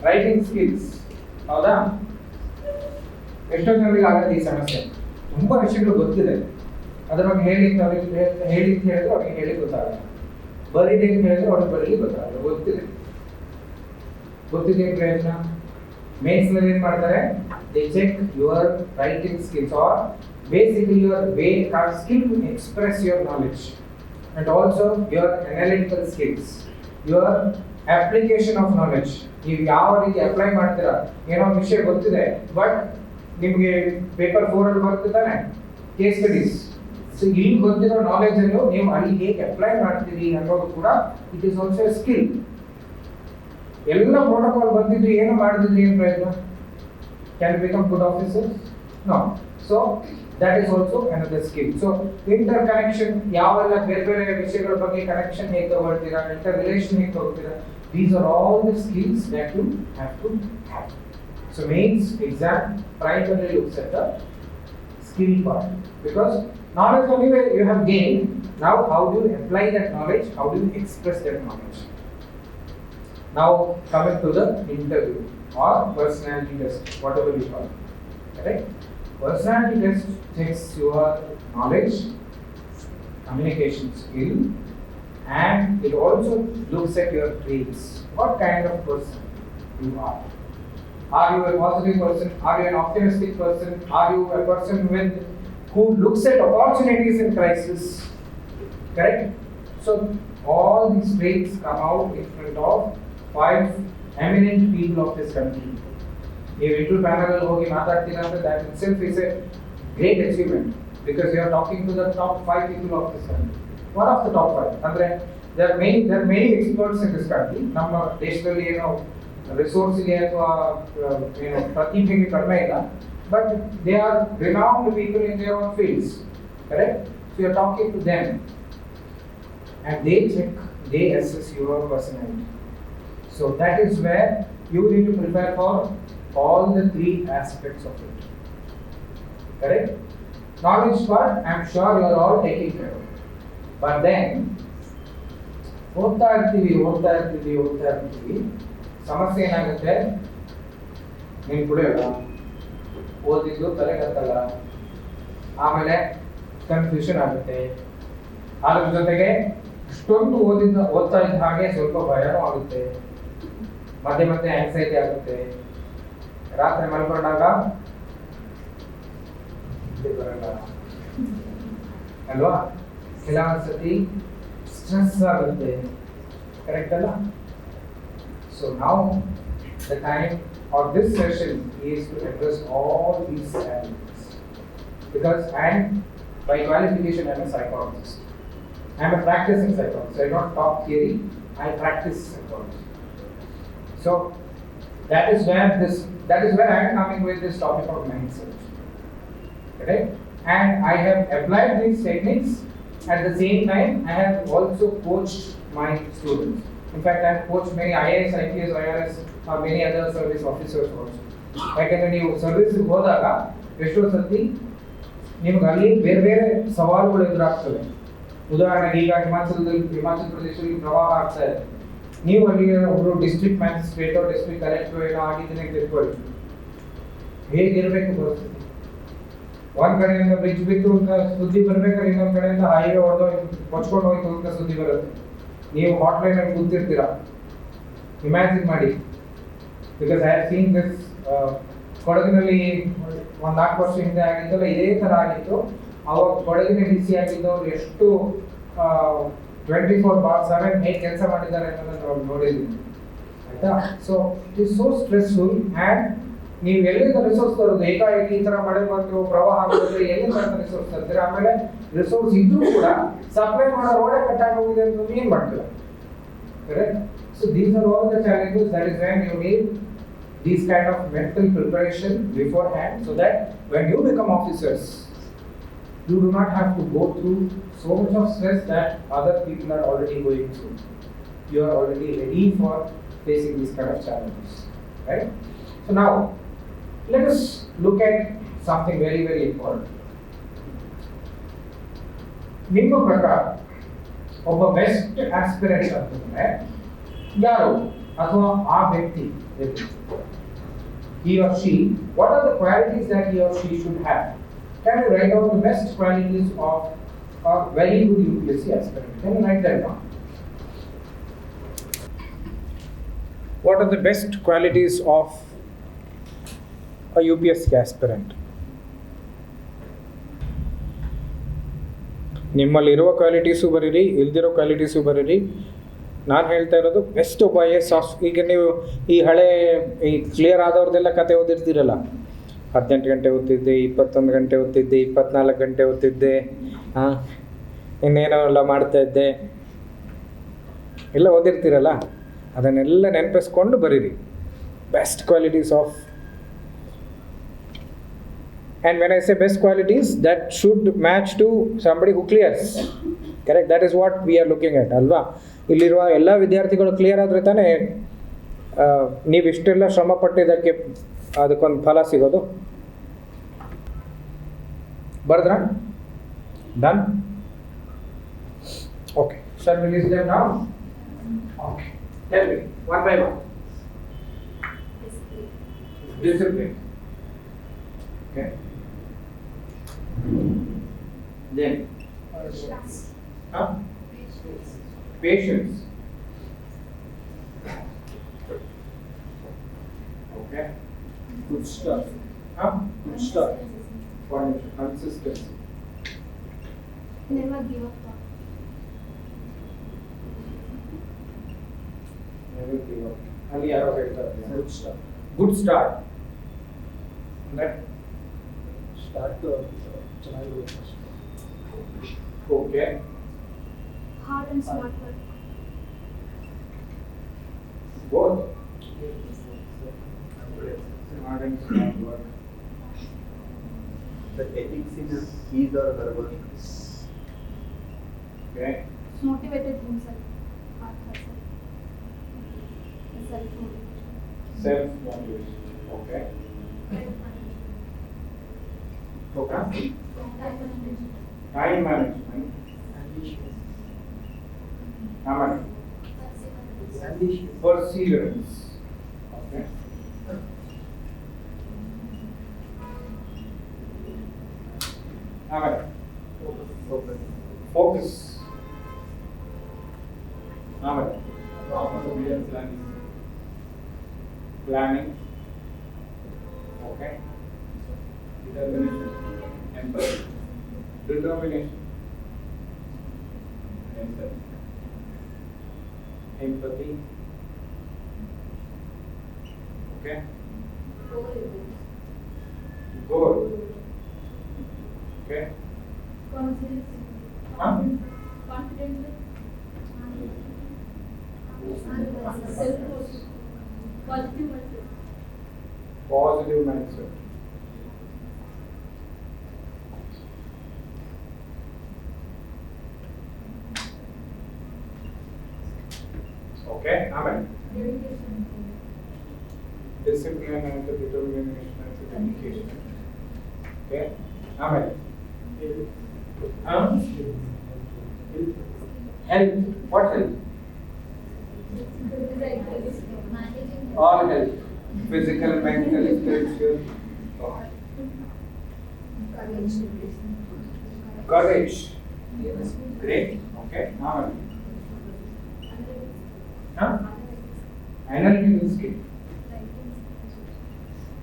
writing skills. ಹೌದಾ? ಎಷ್ಟೋ ಜನರಿಗೆ ಆಗುತ್ತೆ ಈ ಸಮಸ್ಯೆ. ತುಂಬ ವಿಷಯಗಳು ಗೊತ್ತಿದೆ, ಅದರ ಬಗ್ಗೆ ಹೇಳಿ ಅಂತ ಹೇಳಿದ್ರೆ ಅವ್ರಿಗೆ ಹೇಳಿ ಗೊತ್ತಾಗಲ್ಲ, ಬರೀಲಿ ಅಂತ ಹೇಳಿದ್ರೆ ಅವ್ರಿಗೆ ಬರೀಲಿ ಗೊತ್ತಾಗಲ್ಲ. ಗೊತ್ತಿದೆ ಪ್ರಯತ್ನ. ಮೇನ್ಸ್ನಲ್ಲಿ ಏನು ಮಾಡ್ತಾರೆ? They check your writing skills are basically your way or skill to express your knowledge, and also your analytical skills, your application of knowledge. ನೀವು ಯಾವ ರೀತಿ ಅಪ್ಲೈ ಮಾಡ್ತೀರಾ, ಏನೋ ವಿಷಯ ಗೊತ್ತಿದೆ ಬಟ್ ನಿಮಗೆ ಪೇಪರ್ 4 ಅಲ್ಲಿ ಬರ್ತಿದ್ದಾನೆ ಕೇಸ್ ಸ್ಟಡೀಸ್. ಸೊ ಇಲ್ಲಿ ಗೊತ್ತಿರೋ ನಾಲೆಜ್ ಅನ್ನು ನೀವು ಅಲ್ಲಿ ಹೇಗೆ ಅಪ್ಲೈ ಮಾಡ್ತೀರಿ ಅನ್ನೋದು ಕೂಡ ಇಟ್ ಈಸ್ ಆಲ್ಸೋ ಸ್ಕಿಲ್. ಎಲ್ಲ ಪ್ರೋಟೋಕಾಲ್ ಬಂದಿದ್ದು ಏನು ಮಾಡಿದ್ರಿ ಏನು ಪ್ರಯತ್ನ? Can become good officers? No. So that is also another skill. So interconnection, ಯಾವೆಲ್ಲ ಬೇರೆ ಬೇರೆ ವಿಷಯಗಳ ಬಗ್ಗೆ ಕನೆಕ್ಷನ್ ಹೇಗೆ ತಗೊಳ್ತೀರಾ, ಇಂಟರ್ ರಿಲೇಷನ್ ಹೇಗೆ ತಗೊಳ್ತೀರಾ, these are all the skills that you have to have. So mains exam primarily looks at the skill part, because knowledge only you have gained. Now how do you apply that knowledge, how do you express that knowledge? Now coming to the interview or personality test, whatever you call it, correct? Personality test checks your knowledge, communication skill, and it also looks at your traits. What kind of person you are. Are you a positive person? Are you an optimistic person? Are you a person who looks at opportunities in crisis? Correct? So all these traits come out in front of 5 eminent people of this country. ನೀವು interview panel ಹೋಗಿ ಮಾತಾಡ್ತೀರಾ ಅಂದ್ರೆ that itself is a great achievement, because you are talking to the top 5 people of this country. One of the top 5. ಅಂದ್ರೆ there are many experts in this country. ನಮ್ಮ ದೇಶದಲ್ಲಿ ಏನೋ ರಿಸೋರ್ಸ್ಗೆ ಅಥವಾ ಏನೋ ಪ್ರತಿಭೆಗೆ ಕಡಿಮೆ ಇಲ್ಲ, but they are renowned people in their own fields. Correct? So you are talking to them and they check, they assess your personality. So that is where you need to prepare for all the three aspects of it. Correct? Knowledge part, I am sure you are all taking care of. But then, ಓದ್ತಾ ಇರ್ತೀವಿ ಸಮಸ್ಯೆ ಏನಾಗುತ್ತೆ, ನೀನು ಕುಡಿಯೋಲ್ಲ, ಓದಿದ್ದು ತಲೆಗೆ ಹತ್ತಲ್ಲ, ಆಮೇಲೆ confusion ಆಗುತ್ತೆ. ಅದ್ರ ಜೊತೆಗೆ ಇಷ್ಟೊಂದು ಓದ್ತಾ ಇದ್ದ ಹಾಗೆ ಸ್ವಲ್ಪ ಭಯನೂ ಆಗುತ್ತೆ, ಮತ್ತೆ ಆಂಗ್ಸೈಟಿ ಆಗುತ್ತೆ. ರಾತ್ರಿ ಮಲ್ಕೊಂಡಾಗ ಬರಲ್ಲ ಅಲ್ವಾ, ಕೆಲವೊಂದು ಸತಿ ಸ್ಟ್ರೆಸ್ ಆಗುತ್ತೆ. ಕರೆಕ್ಟ್ ಅಲ್ಲ? ಸೊ ನಾವು the time of this session is to address all these challenges, because I am by qualification I am a psychologist. I am a practicing psychologist. I don't talk theory, I practice psychology. So that is where I am coming with this topic of mindset. Correct? And I have applied these techniques. At the same time, I have also coached my students. In fact, I have coached many IAS, IPS, IRS, or many other service officers also. ಯಾಕೆಂದರೆ ನೀವು ಸರ್ವಿಸ್ಗೆ ಹೋದಾಗ ಎಷ್ಟೋ ಸತಿ ನಿಮ್ಗೆ ಅಲ್ಲಿ ಬೇರೆ ಬೇರೆ ಸವಾಲುಗಳು ಎದುರಾಗ್ತವೆ. ಉದಾಹರಣೆಗೆ ಈಗ ಹಿಮಾಚಲ ಪ್ರದೇಶದಲ್ಲಿ ಪ್ರವಾಹ ಆಗ್ತಾ ಇದೆ. ನೀವು ಅಲ್ಲಿ ಒಬ್ಬರು ಡಿಸ್ಟ್ರಿಕ್ಟ್ ಮ್ಯಾಜಿಸ್ಟ್ರೇಟೋ ಡಿಸ್ಟ್ರಿಕ್ಟ್ ಕಲೆಕ್ಟರ್ ಏನೋ ಆಗಿದ್ದೀನಿ ಅಂತ ತಿಳ್ಕೊಳ್ಳಿ, ಹೇಗಿರಬೇಕು ಪರಿಸ್ಥಿತಿ? ಒಂದ್ ಕಡೆಯಿಂದ ಬ್ರಿಡ್ಜ್ ಬಿತ್ತು ಅಂತ ಸುದ್ದಿ ಬರ್ಬೇಕಾದ್ರೆ ಇನ್ನೊಂದ್ ಕಡೆಯಿಂದ ಹೈವೇ ಹೊಚ್ಕೊಂಡು ಹೋಯ್ತು ಅಂತ ಸುದ್ದಿ ಬರುತ್ತೆ. ನೀವು ಹಾಟ್ಲೈನ್ ಅಲ್ಲಿ ಕೂತಿರ್ತೀರಾ. ಇಮ್ಯಾಜಿನ್ ಮಾಡಿ, because I have seen this. ಕೊಡಗಿನಲ್ಲಿ ಒಂದ್ 4 ವರ್ಷ ಹಿಂದೆ ಆಗಿತ್ತಲ್ಲ, ಇದೇ ತರ ಆಗಿತ್ತು. ಅವಾಗ ಕೊಡಗಿನ DC ಆಗಿದ್ದವ್ರು ಎಷ್ಟು 24/7 ಹೇಗೆ ಕೆಲಸ ಮಾಡಿದ್ದಾರೆ ಅನ್ನೋದನ್ನ ನಾವು ನೋಡಿದ್ದೀವಿ. ಆಯ್ತಾ? So it is so stressful. And ನೀವು ಎಲ್ಲಿಂದ ರಿಸೋರ್ಸ್ ತರೋದು? ಏಕಾಏಕಿ ಈ ತರ ಮಳೆ ಬಂತು, ಪ್ರವಾಹ ಆಗಿದ್ರೆ ಎಲ್ಲಿಂದ ರಿಸೋರ್ಸ್ ತರ್ತೀರಾ? ಆಮೇಲೆ ರಿಸೋರ್ಸ್ ಇದ್ರೂ ಕೂಡ ಸಪ್ಲೈ ಮಾಡೋ ರೋಡೇ ಕಟ್ಟಾಗಿ ಹೋಗಿದೆ ಅಂತ ಏನ್ ಮಾಡ್ತೀರಾ? Correct? So these are all the challenges. That is when you need these kind of mental preparation beforehand, so that when you become officers, you do not have to go through so much of stress that other people are already going through. You are already ready for facing these kind of challenges, right? So now, let us look at something very, very important. ನಿಮ್ಮ ಪ್ರಕಾರ ಒಬ್ಬ best aspirant ಅಂತಂದ್ರೆ ಯಾರು, ಅಥವಾ ಆ ವ್ಯಕ್ತಿ, he or she, what are the qualities that he or she should have? Can you write down the best qualities of a very good UPSC aspirant? Can you write that down? What are the best qualities of a UPSC aspirant? ನಿಮ್ಮಲ್ಲಿರುವ qualities ಬರೀರಿ, ಇಲ್ದಿರೋ qualities ಬರೀರಿ. ನಾನು ಹೇಳ್ತಾ ಇರೋದು best ಒಬ್ಬ IAS. ಈಗ ನೀವು ಈ ಕ್ಲಿಯರ್ ಆದವ್ರದ್ದೆಲ್ಲ ಕತೆ ಓದಿರ್ತೀರಲ್ಲ, 18 ಗಂಟೆ ಓದ್ತಿದ್ದೆ, 21 ಗಂಟೆ ಓದ್ತಿದ್ದೆ, 24 ಗಂಟೆ ಓದ್ತಿದ್ದೆ, ಇನ್ನೇನೋ ಎಲ್ಲ ಮಾಡ್ತಾಯಿದ್ದೆ, ಎಲ್ಲ ಓದಿರ್ತೀರಲ್ಲ, ಅದನ್ನೆಲ್ಲ ನೆನಪಿಸ್ಕೊಂಡು ಬರೀರಿ. Best qualities of, and when I say best qualities, that should match to somebody who clears. Correct? That is what we are looking at, ಅಲ್ವಾ? ಇಲ್ಲಿರುವ ಎಲ್ಲ ವಿದ್ಯಾರ್ಥಿಗಳು ಕ್ಲಿಯರ್ ಆದರೆ ತಾನೇ ನೀವು ಇಷ್ಟೆಲ್ಲ ಶ್ರಮ ಪಟ್ಟಿದ್ದಕ್ಕೆ ಅದಕ್ಕೊಂದು ಫಲ ಸಿಗೋದು. ಬರ್ದ್ರಾ? Done? Okay. Shall we list them now? Okay. Tell me, one by one. Discipline. Okay. Then patience. Okay. Good stuff. Good stuff. Consistency. Never give up. Never give up. Ali yaro ಹೇಳ್ತಾರೆ. Good stuff. Good start. That start ಚೆನ್ನಾಗಿರುತ್ತೆ. Okay. Hard and smart work. Both. Hard and smart work. The ethics in his or her work. Okay. Motivated himself. Hard hustle. Self-motivation. Okay. Focus. Time management. Amen. Perseverance. Okay. Amen. Focus. Amen. Planning. Okay. Determination. Empathy. Determination. Empathy. Empathy. Okay. Goal. Okay. Confidence. Huh? Confidence. Positive mindset. Positive mindset. Okay. Amen. Dedication. Discipline and the determination and the dedication. Okay. Amen. Huh? Health. What health? All health. Physical, mental, spiritual. Okay. Courage. Great. Okay. Amen. Huh? Analytical skill.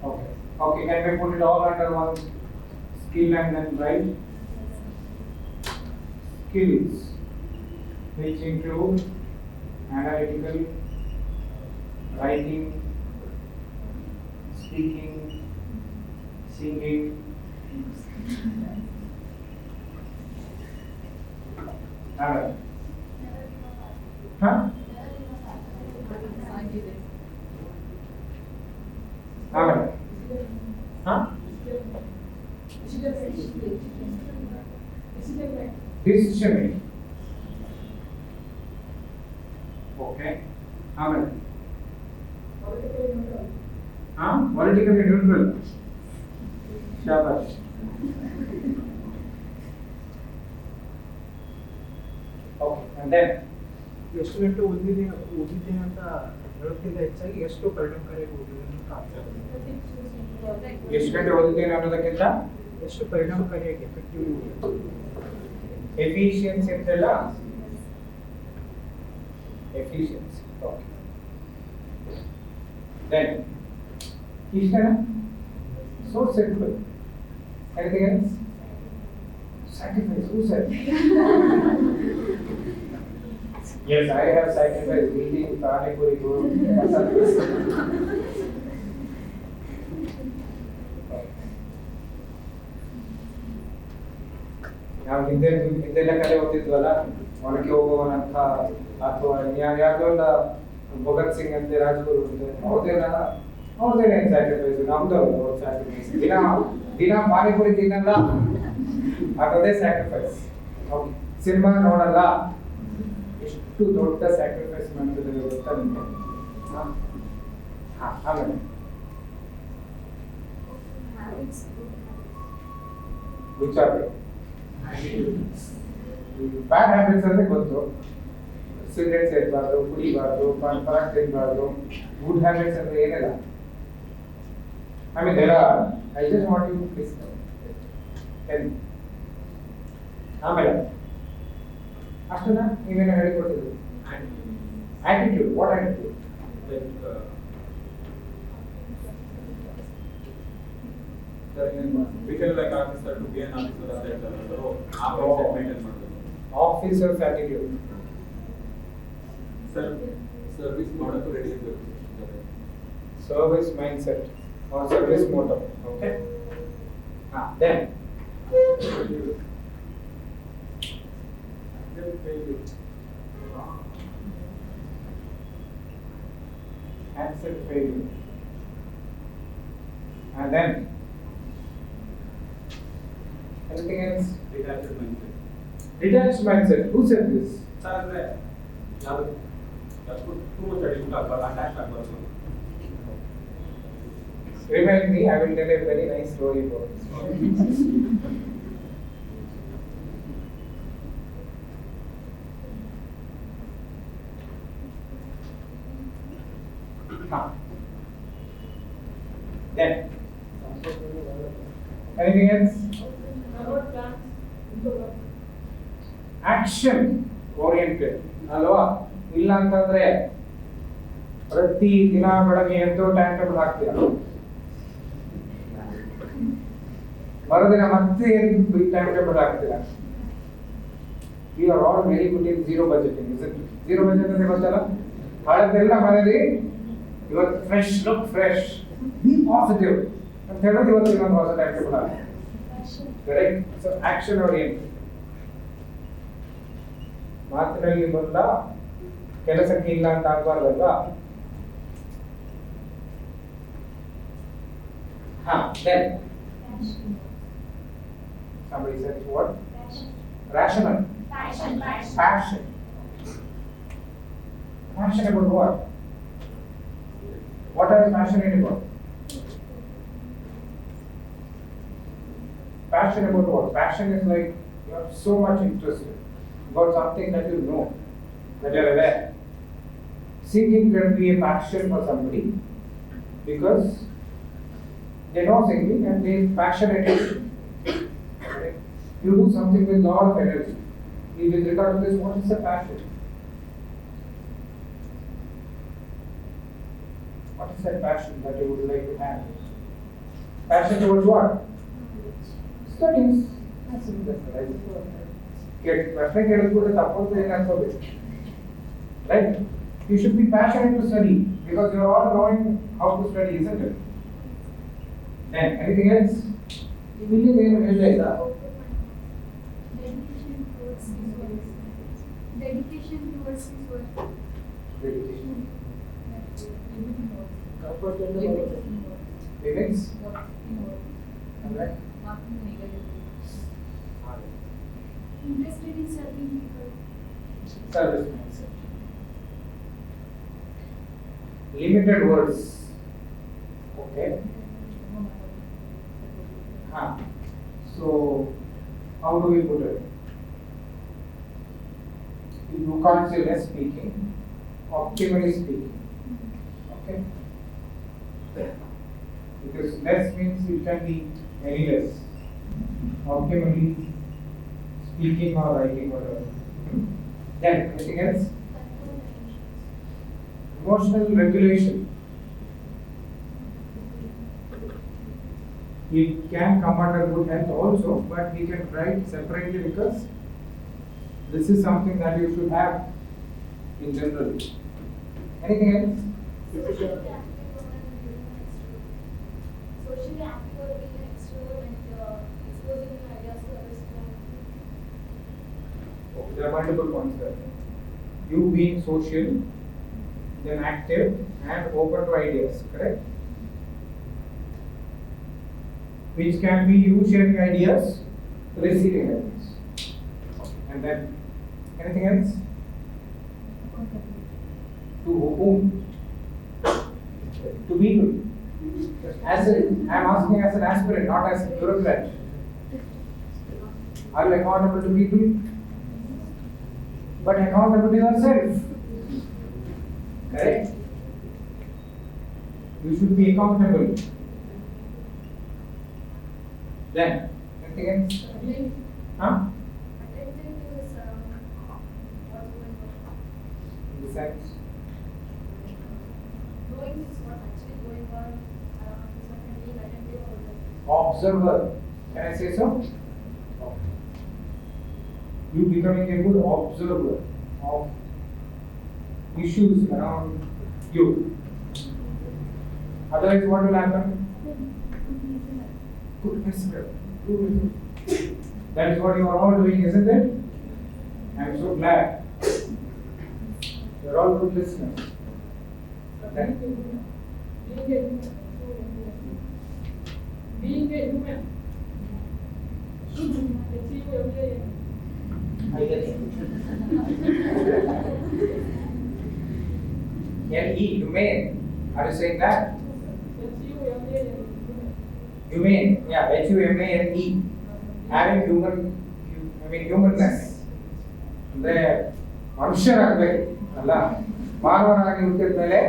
Okay. Okay. Can we put it all under one skill and then write? Skills, which include analytical, writing, speaking, singing. Amen. Huh? Amen. Huh? Decision making. Okay. Amen. Huh? Politically neutral. Shabash. Okay. And then ಎಷ್ಟು ಗಂಟೆ ಓದಿದ್ದೀನಿ ಅಂತ ಹೇಳೋದಕ್ಕಿಂತ ಹೆಚ್ಚಾಗಿ ಎಷ್ಟು ಪರಿಣಾಮಕಾರಿಯಾಗಿ ಓದಿದ್ದೀನಿ ಅಂತ ಅರ್ಥ ಆಗುತ್ತೆ. ಎಷ್ಟು ಗಂಟೆ ಓದಿದ್ದೇನೆ ಅನ್ನೋದಕ್ಕಿಂತ ಎಷ್ಟು ಪರಿಣಾಮಕಾರಿಯಾಗಿ ಎಫೆಕ್ಟಿವ್ ಎಫಿಷಿಯನ್ಸಿ ಅಂತೆಲ್ಲ ಎಫಿಷಿಯನ್ಸಿ. ಓಕೆ. ದೆನ್ ಇಷ್ಟೇನಾ? So simple. Anything else? Sacrifice. Who said? Yes, I have sacrificed eating Pani Puri Guru. ನಾವು ಹಿಂದೆಲ್ಲ ಕಲೆ ಓದ್ತಿದ್ವಲ್ಲ, ಒಳಗೆ ಹೋಗುವವನಂತ ಅಥವಾ ಯಾವ್ದೋ ಒಂದು ಭಗತ್ ಸಿಂಗ್ ಅಂತೆ, ರಾಜ್ಗುರು ಅಂತೆ, ಅವ್ರದ್ದೇನೆ ಸ್ಯಾಕ್ರಿಫೈಸ್, ನಮ್ದು ಅವ್ರ ಸ್ಯಾಕ್ರಿಫೈಸ್. ದಿನ ಪಾನಿಪುರಿ ತಿನ್ನಲ್ಲ ಅನ್ನೋದೇ ಸ್ಯಾಕ್ರಿಫೈಸ್. ಸಿನಿಮಾ ನೋಡಲ್ಲ, ಎಷ್ಟು ದೊಡ್ಡ ಸ್ಯಾಕ್ರಿಫೈಸ್ ಮಾಡ್ತಿದ್ದಾರೆ ಗೊತ್ತಾ ನಿಮಗೆ? ಆಮೇಲೆ ವಿಚಾರ ಬ್ಯಾಡ್ ಹ್ಯಾಬಿಟ್ಸ್ ಅಂದ್ರೆ ಗೊತ್ತು. ಸಿಗರೇಟ್ ಸೇದಬಾರ್ದು, ಕುಡಿಬಾರ್ದು, ಪರಾಕ್ ತಿನ್ನಬಾರ್ದು. ಗುಡ್ ಹ್ಯಾಬಿಟ್ಸ್ ಅಂದ್ರೆ ಏನಿಲ್ಲ. I mean, there are. I just want you to please tell me. ಆಮೇಲೆ ಅಷ್ಟನ್ನ ನೀವೇನೋ ಹೇಳಿಕೊಟ್ಟಿದ್ರು. Attitude. What attitude? Become like officer to be an officer of that level. So, mindset maintain ಮಾಡಬೇಕು. Officer's attitude. Service ಮಾಡೋಕೆ ready ಇರಬೇಕು. Service mindset or service motto. Okay. Then. Accept failure. And then. Anything else? Detached mindset. Detached mindset. Who said this? Sir ಅಂದ್ರೆ ಯಾವುದು Just put too much additional attached agbaradu. Remind me, I will tell a very nice story about this. Then, anything else? About plans. Action oriented ಅಲ್ವಾ? ಇಲ್ಲ ಅಂತಂದ್ರೆ ಪ್ರತಿ ದಿನ ಬೆಳಗ್ಗೆ ಎದ್ದು time table ಹಾಕ್ತೀರಾ, ಮರುದಿನ ಮತ್ತೆ ಎದ್ದು ಟೈಮ್ ಟೇಬಲ್ ಹಾಕ್ತೀರಾ. We are all very good in zero budgeting, isn't it? Zero budget ಅಂದ್ರೆ ಗೊತ್ತಲ್ಲ, ಹಳದೆಲ್ಲ ಮನೇಲಿ ಇವತ್ತು fresh look fresh, B positive ಅಂತ ಹೇಳೋದು ಇವತ್ತು ಇನ್ನೊಂದು ಹೊಸ ಟೈಮ್ ಟೇಬಲ್ ಹಾಕಿ. ಕರೆಕ್ಟ್. So action oriented. ಮಾತಿನಲ್ಲಿ ಬಂದ ಕೆಲಸಕ್ಕೆ ಇಲ್ಲ ಅಂತ ಆಗ್ಬಾರ್ದಲ್ವಾ? Then somebody says what? Rational. Passion. Passion about what? What are you passionate about? Passion about what? Passion is like you are so much interested about something that you know, that you are aware. Singing can be a passion for somebody because they know singing and they are passionate. Right? You do something with a lot of energy. With regard to this, what is the passion? What is that passion that you would like to have? Passion towards what? Studies. That's it. That's right. Right? You should be passionate to study because you are all knowing how to study, isn't it? Then anything else? Dedication towards his work. Dedication. Dedication. Limits. Alright. Interested in serving people. Service mindset. Limited words. Okay. So, how do we put it? You can't say less speaking, optimally speaking. Okay? Because less means it can be any less. Optimally speaking or writing, whatever. Then, anything else? Emotional regulation. It can come under good health also, but we can write separately because this is something that you should have in general. Anything else? Socially active or being an extrovert and exposing your ideas to others. Okay, there are multiple points there. You being social, then active and open to ideas, correct? Which can be you sharing ideas, receiving ideas. And then, anything else? To whom? To people. I am asking as an aspirant, not as a bureaucrat. Are you accountable to people? But accountable to yourself. Correct? You should be accountable. Then, anything else? Huh? Attentive to his surroundings. What's going on. Besides, Knowing what's actually going on around his and being attentive to that. observer. Can I say so? You becoming a good observer of issues around you. Otherwise, what will happen? Good listener. That is what you are all doing, isn't it? I am so glad. You are all good listeners. Then, Being a human should achieve every I guess. N-E, humane. Are you saying that? Humane, yeah, H-U-M-A-N-E. Having humanness. ಅಂದರೆ ಮನುಷ್ಯರಾಗಬೇಕು ಅಲ್ಲ, ಮಾನವನಾಗಿ ಹುಟ್ಟಿದ ಮೇಲೆ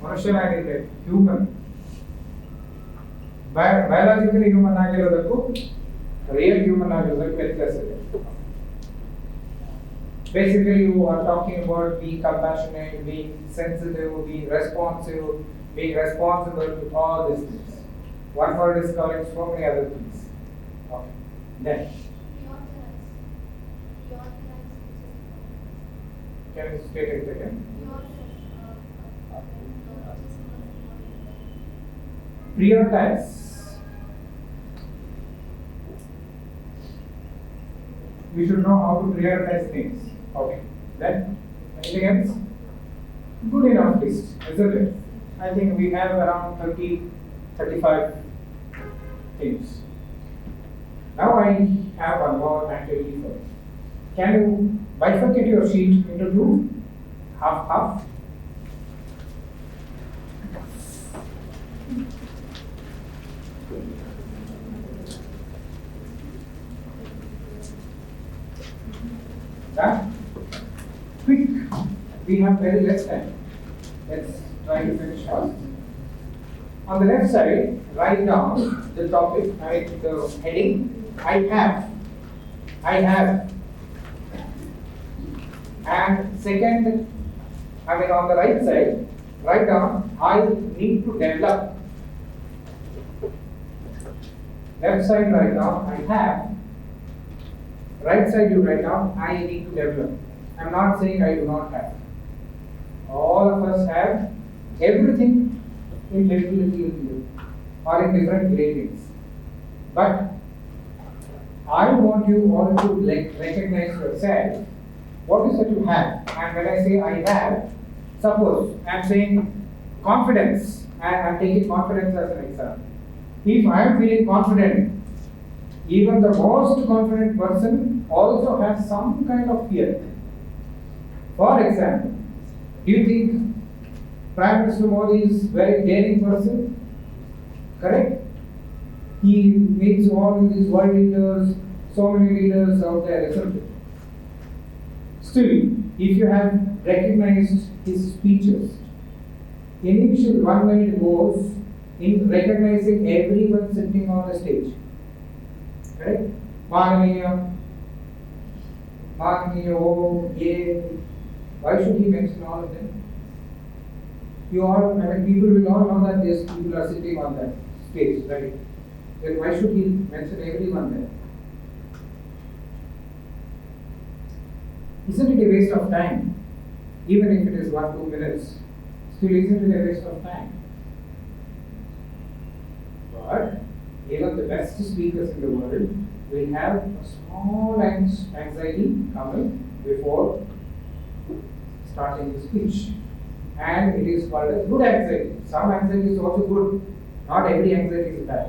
ಮನುಷ್ಯನಾಗಿರ್ಬೇಕು, human. Biologically human ಆಗಿರೋದಕ್ಕೂ real human ಆಗಿರೋದಕ್ಕೂ ವ್ಯತ್ಯಾಸ ಇದೆ. Basically, you are talking about being compassionate, being sensitive, being responsive, being responsible to all these things. One word is covering so many other things. Okay. Then, can you state it again? Prioritize. We should know how to prioritize things. Okay. Then, anything else? Good enough list, isn't it? I think we have around 30, 35 things. Now I have one more activity for you. Can you bifurcate your sheet into two? Half. Done? Quick. We have very less time. Let's try to finish fast. On the left side, write down the topic, the heading. I have. And second, on the right side, write down I need to develop. Left side, write down I have. Right side, you write down I need to develop. I'm not saying I do not have. All of us have everything in little or in different gradings. But I want you all to recognize yourself. What is that you have? And when I say I have, suppose I'm saying confidence, and I'm taking confidence as an example. If I am feeling confident, even the most confident person also has some kind of fear. For example, do you think Prime Minister Modi is a very daring person? Correct? He meets all these world leaders, so many leaders out there, isn't it? Still, if you have recognized his speeches, initial 1 minute goes in recognizing everyone sitting on the stage. Correct? Mananiya, why should he mention all of them? People will all know that these people are sitting on that stage, right? Then why should he mention everyone there? Isn't it a waste of time? Even if it is 1-2 minutes, still isn't it a waste of time? But even the best speakers in the world will have a small anxiety coming before starting the speech. And it is called as good anxiety. Some anxiety is also good. Not every anxiety is bad.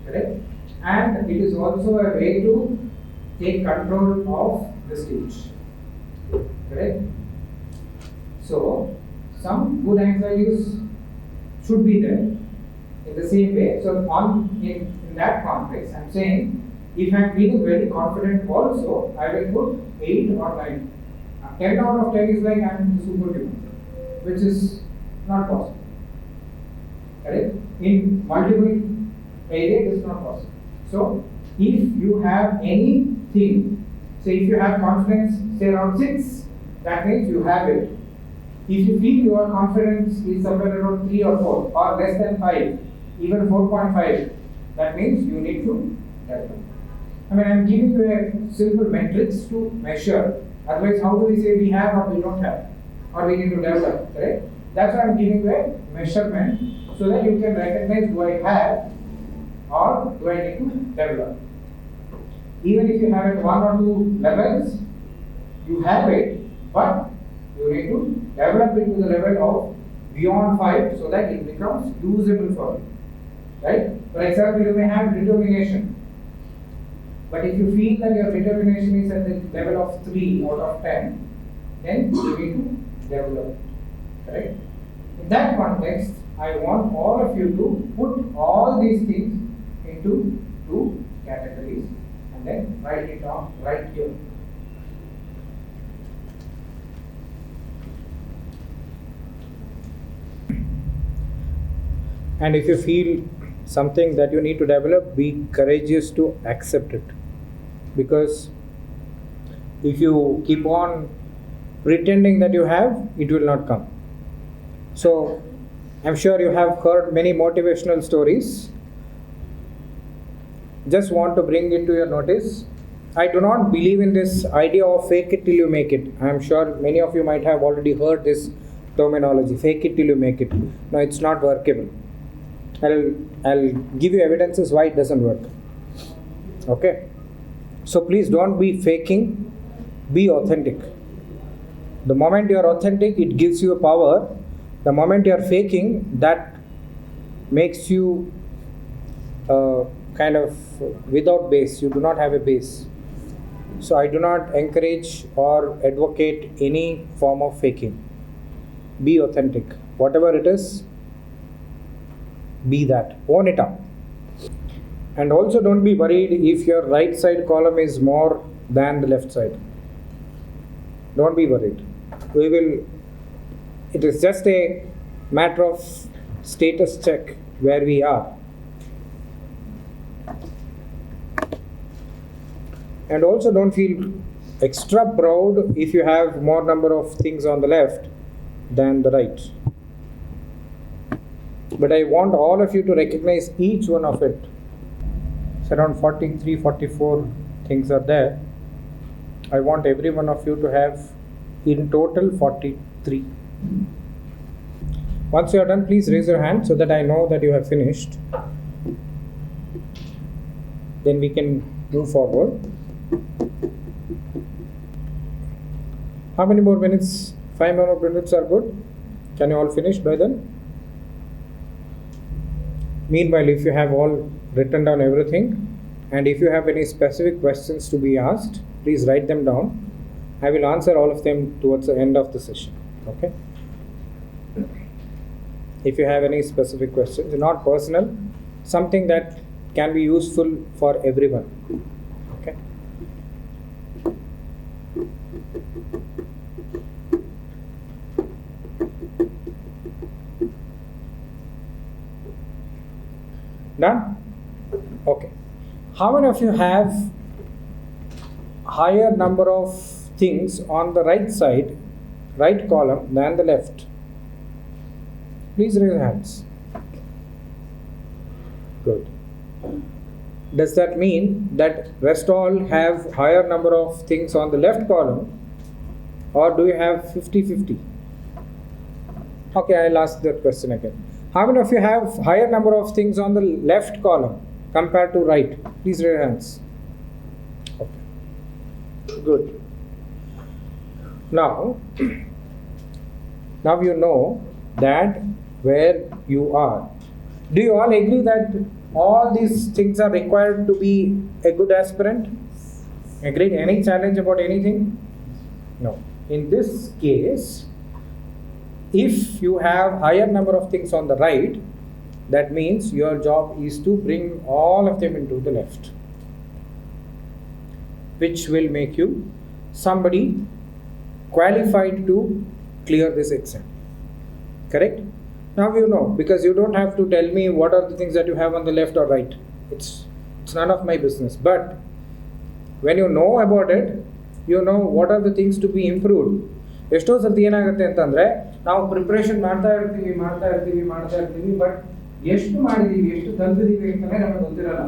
Correct? And it is also a way to take control of the speech. Correct? So, some good anxieties should be there in the same way. So, in that context, I am saying if I am feeling very confident also, I will put 8 or 9. 10 out of 10 is like I am superhuman, which is not possible. Correct? In multiple areas, it is not possible. So, if you have anything, say if you have confidence, say around 6, that means you have it. If you feel your confidence is somewhere around 3 or 4 or less than 5, even 4.5, that means you need to develop. I am giving you a simple metrics to measure. Otherwise, how do we say we have or we don't have? Or we need to develop, correct? That's why I'm giving you a measurement so that you can recognize do I have or do I need to develop. Even if you have it 1 or 2 levels, you have it, but you need to develop it to the level of beyond 5 so that it becomes usable for you. Right? For example, you may have determination. But if you feel that your determination is at the level of 3 out of 10, then you need to development. Correct? In that context, I want all of you to put all these things into two categories and then write it down right here. And if you feel something that you need to develop, be courageous to accept it. Because if you keep on pretending that you have, it will not come. So, I'm sure you have heard many motivational stories. Just want to bring it to your notice. I do not believe in this idea of fake it till you make it. I am sure many of you might have already heard this terminology, fake it till you make it. No, it's not workable. I'll give you evidences why it doesn't work. Okay? So please don't be faking, be authentic. The moment you are authentic, it gives you a power. The moment you are faking, that makes you kind of without base. You do not have a base. So I do not encourage or advocate any form of faking. Be authentic. Whatever it is, be that. Own it up. And also don't be worried if your right side column is more than the left side. Don't be worried. It is just a matter of status check where we are. And also don't feel extra proud if you have more number of things on the left than the right. But I want all of you to recognize each one of it. So around 43, 44 things are there. I want every one of you to have in total 43. Once you are done, please raise your hand so that I know that you have finished. Then we can move forward. How many more minutes? 5 more minutes are good. Can you all finish by then? Meanwhile, if you have all written down everything, and if you have any specific questions to be asked, please write them down. I will answer all of them towards the end of the session. Okay? If you have any specific questions, not personal, something that can be useful for everyone. Okay? Done? Okay. How many of you have higher number of things on the right side, right column than the left? Please raise your hands. Good. Does that mean that rest all have higher number of things on the left column, or do you have 50-50? Okay, I'll ask that question again. How many of you have higher number of things on the left column compared to right? Please raise your hands. Okay. Good. Now you know that where you are. Do you all agree that all these things are required to be a good aspirant? Agreed? Any challenge about anything? No. In this case, if you have higher number of things on the right, that means your job is to bring all of them into the left, which will make you somebody qualified to clear this exam. Correct? Now you know, because you don't have to tell me what are the things that you have on the left or right. It's none of my business. But when you know about it, you know what are the things to be improved. ಎಷ್ಟೋ ಸರ್ತಿ ಏನಾಗುತ್ತೆ ಅಂತಂದರೆ ನಾವು preparation ಮಾಡ್ತಾ ಇರ್ತೀವಿ but ಎಷ್ಟು ಮಾಡಿದ್ದೀವಿ ಎಷ್ಟು ತಲುಪಿದ್ದೀವಿ ಅಂತಲೇ ನಮಗೆ ಗೊತ್ತಿರಲ್ಲ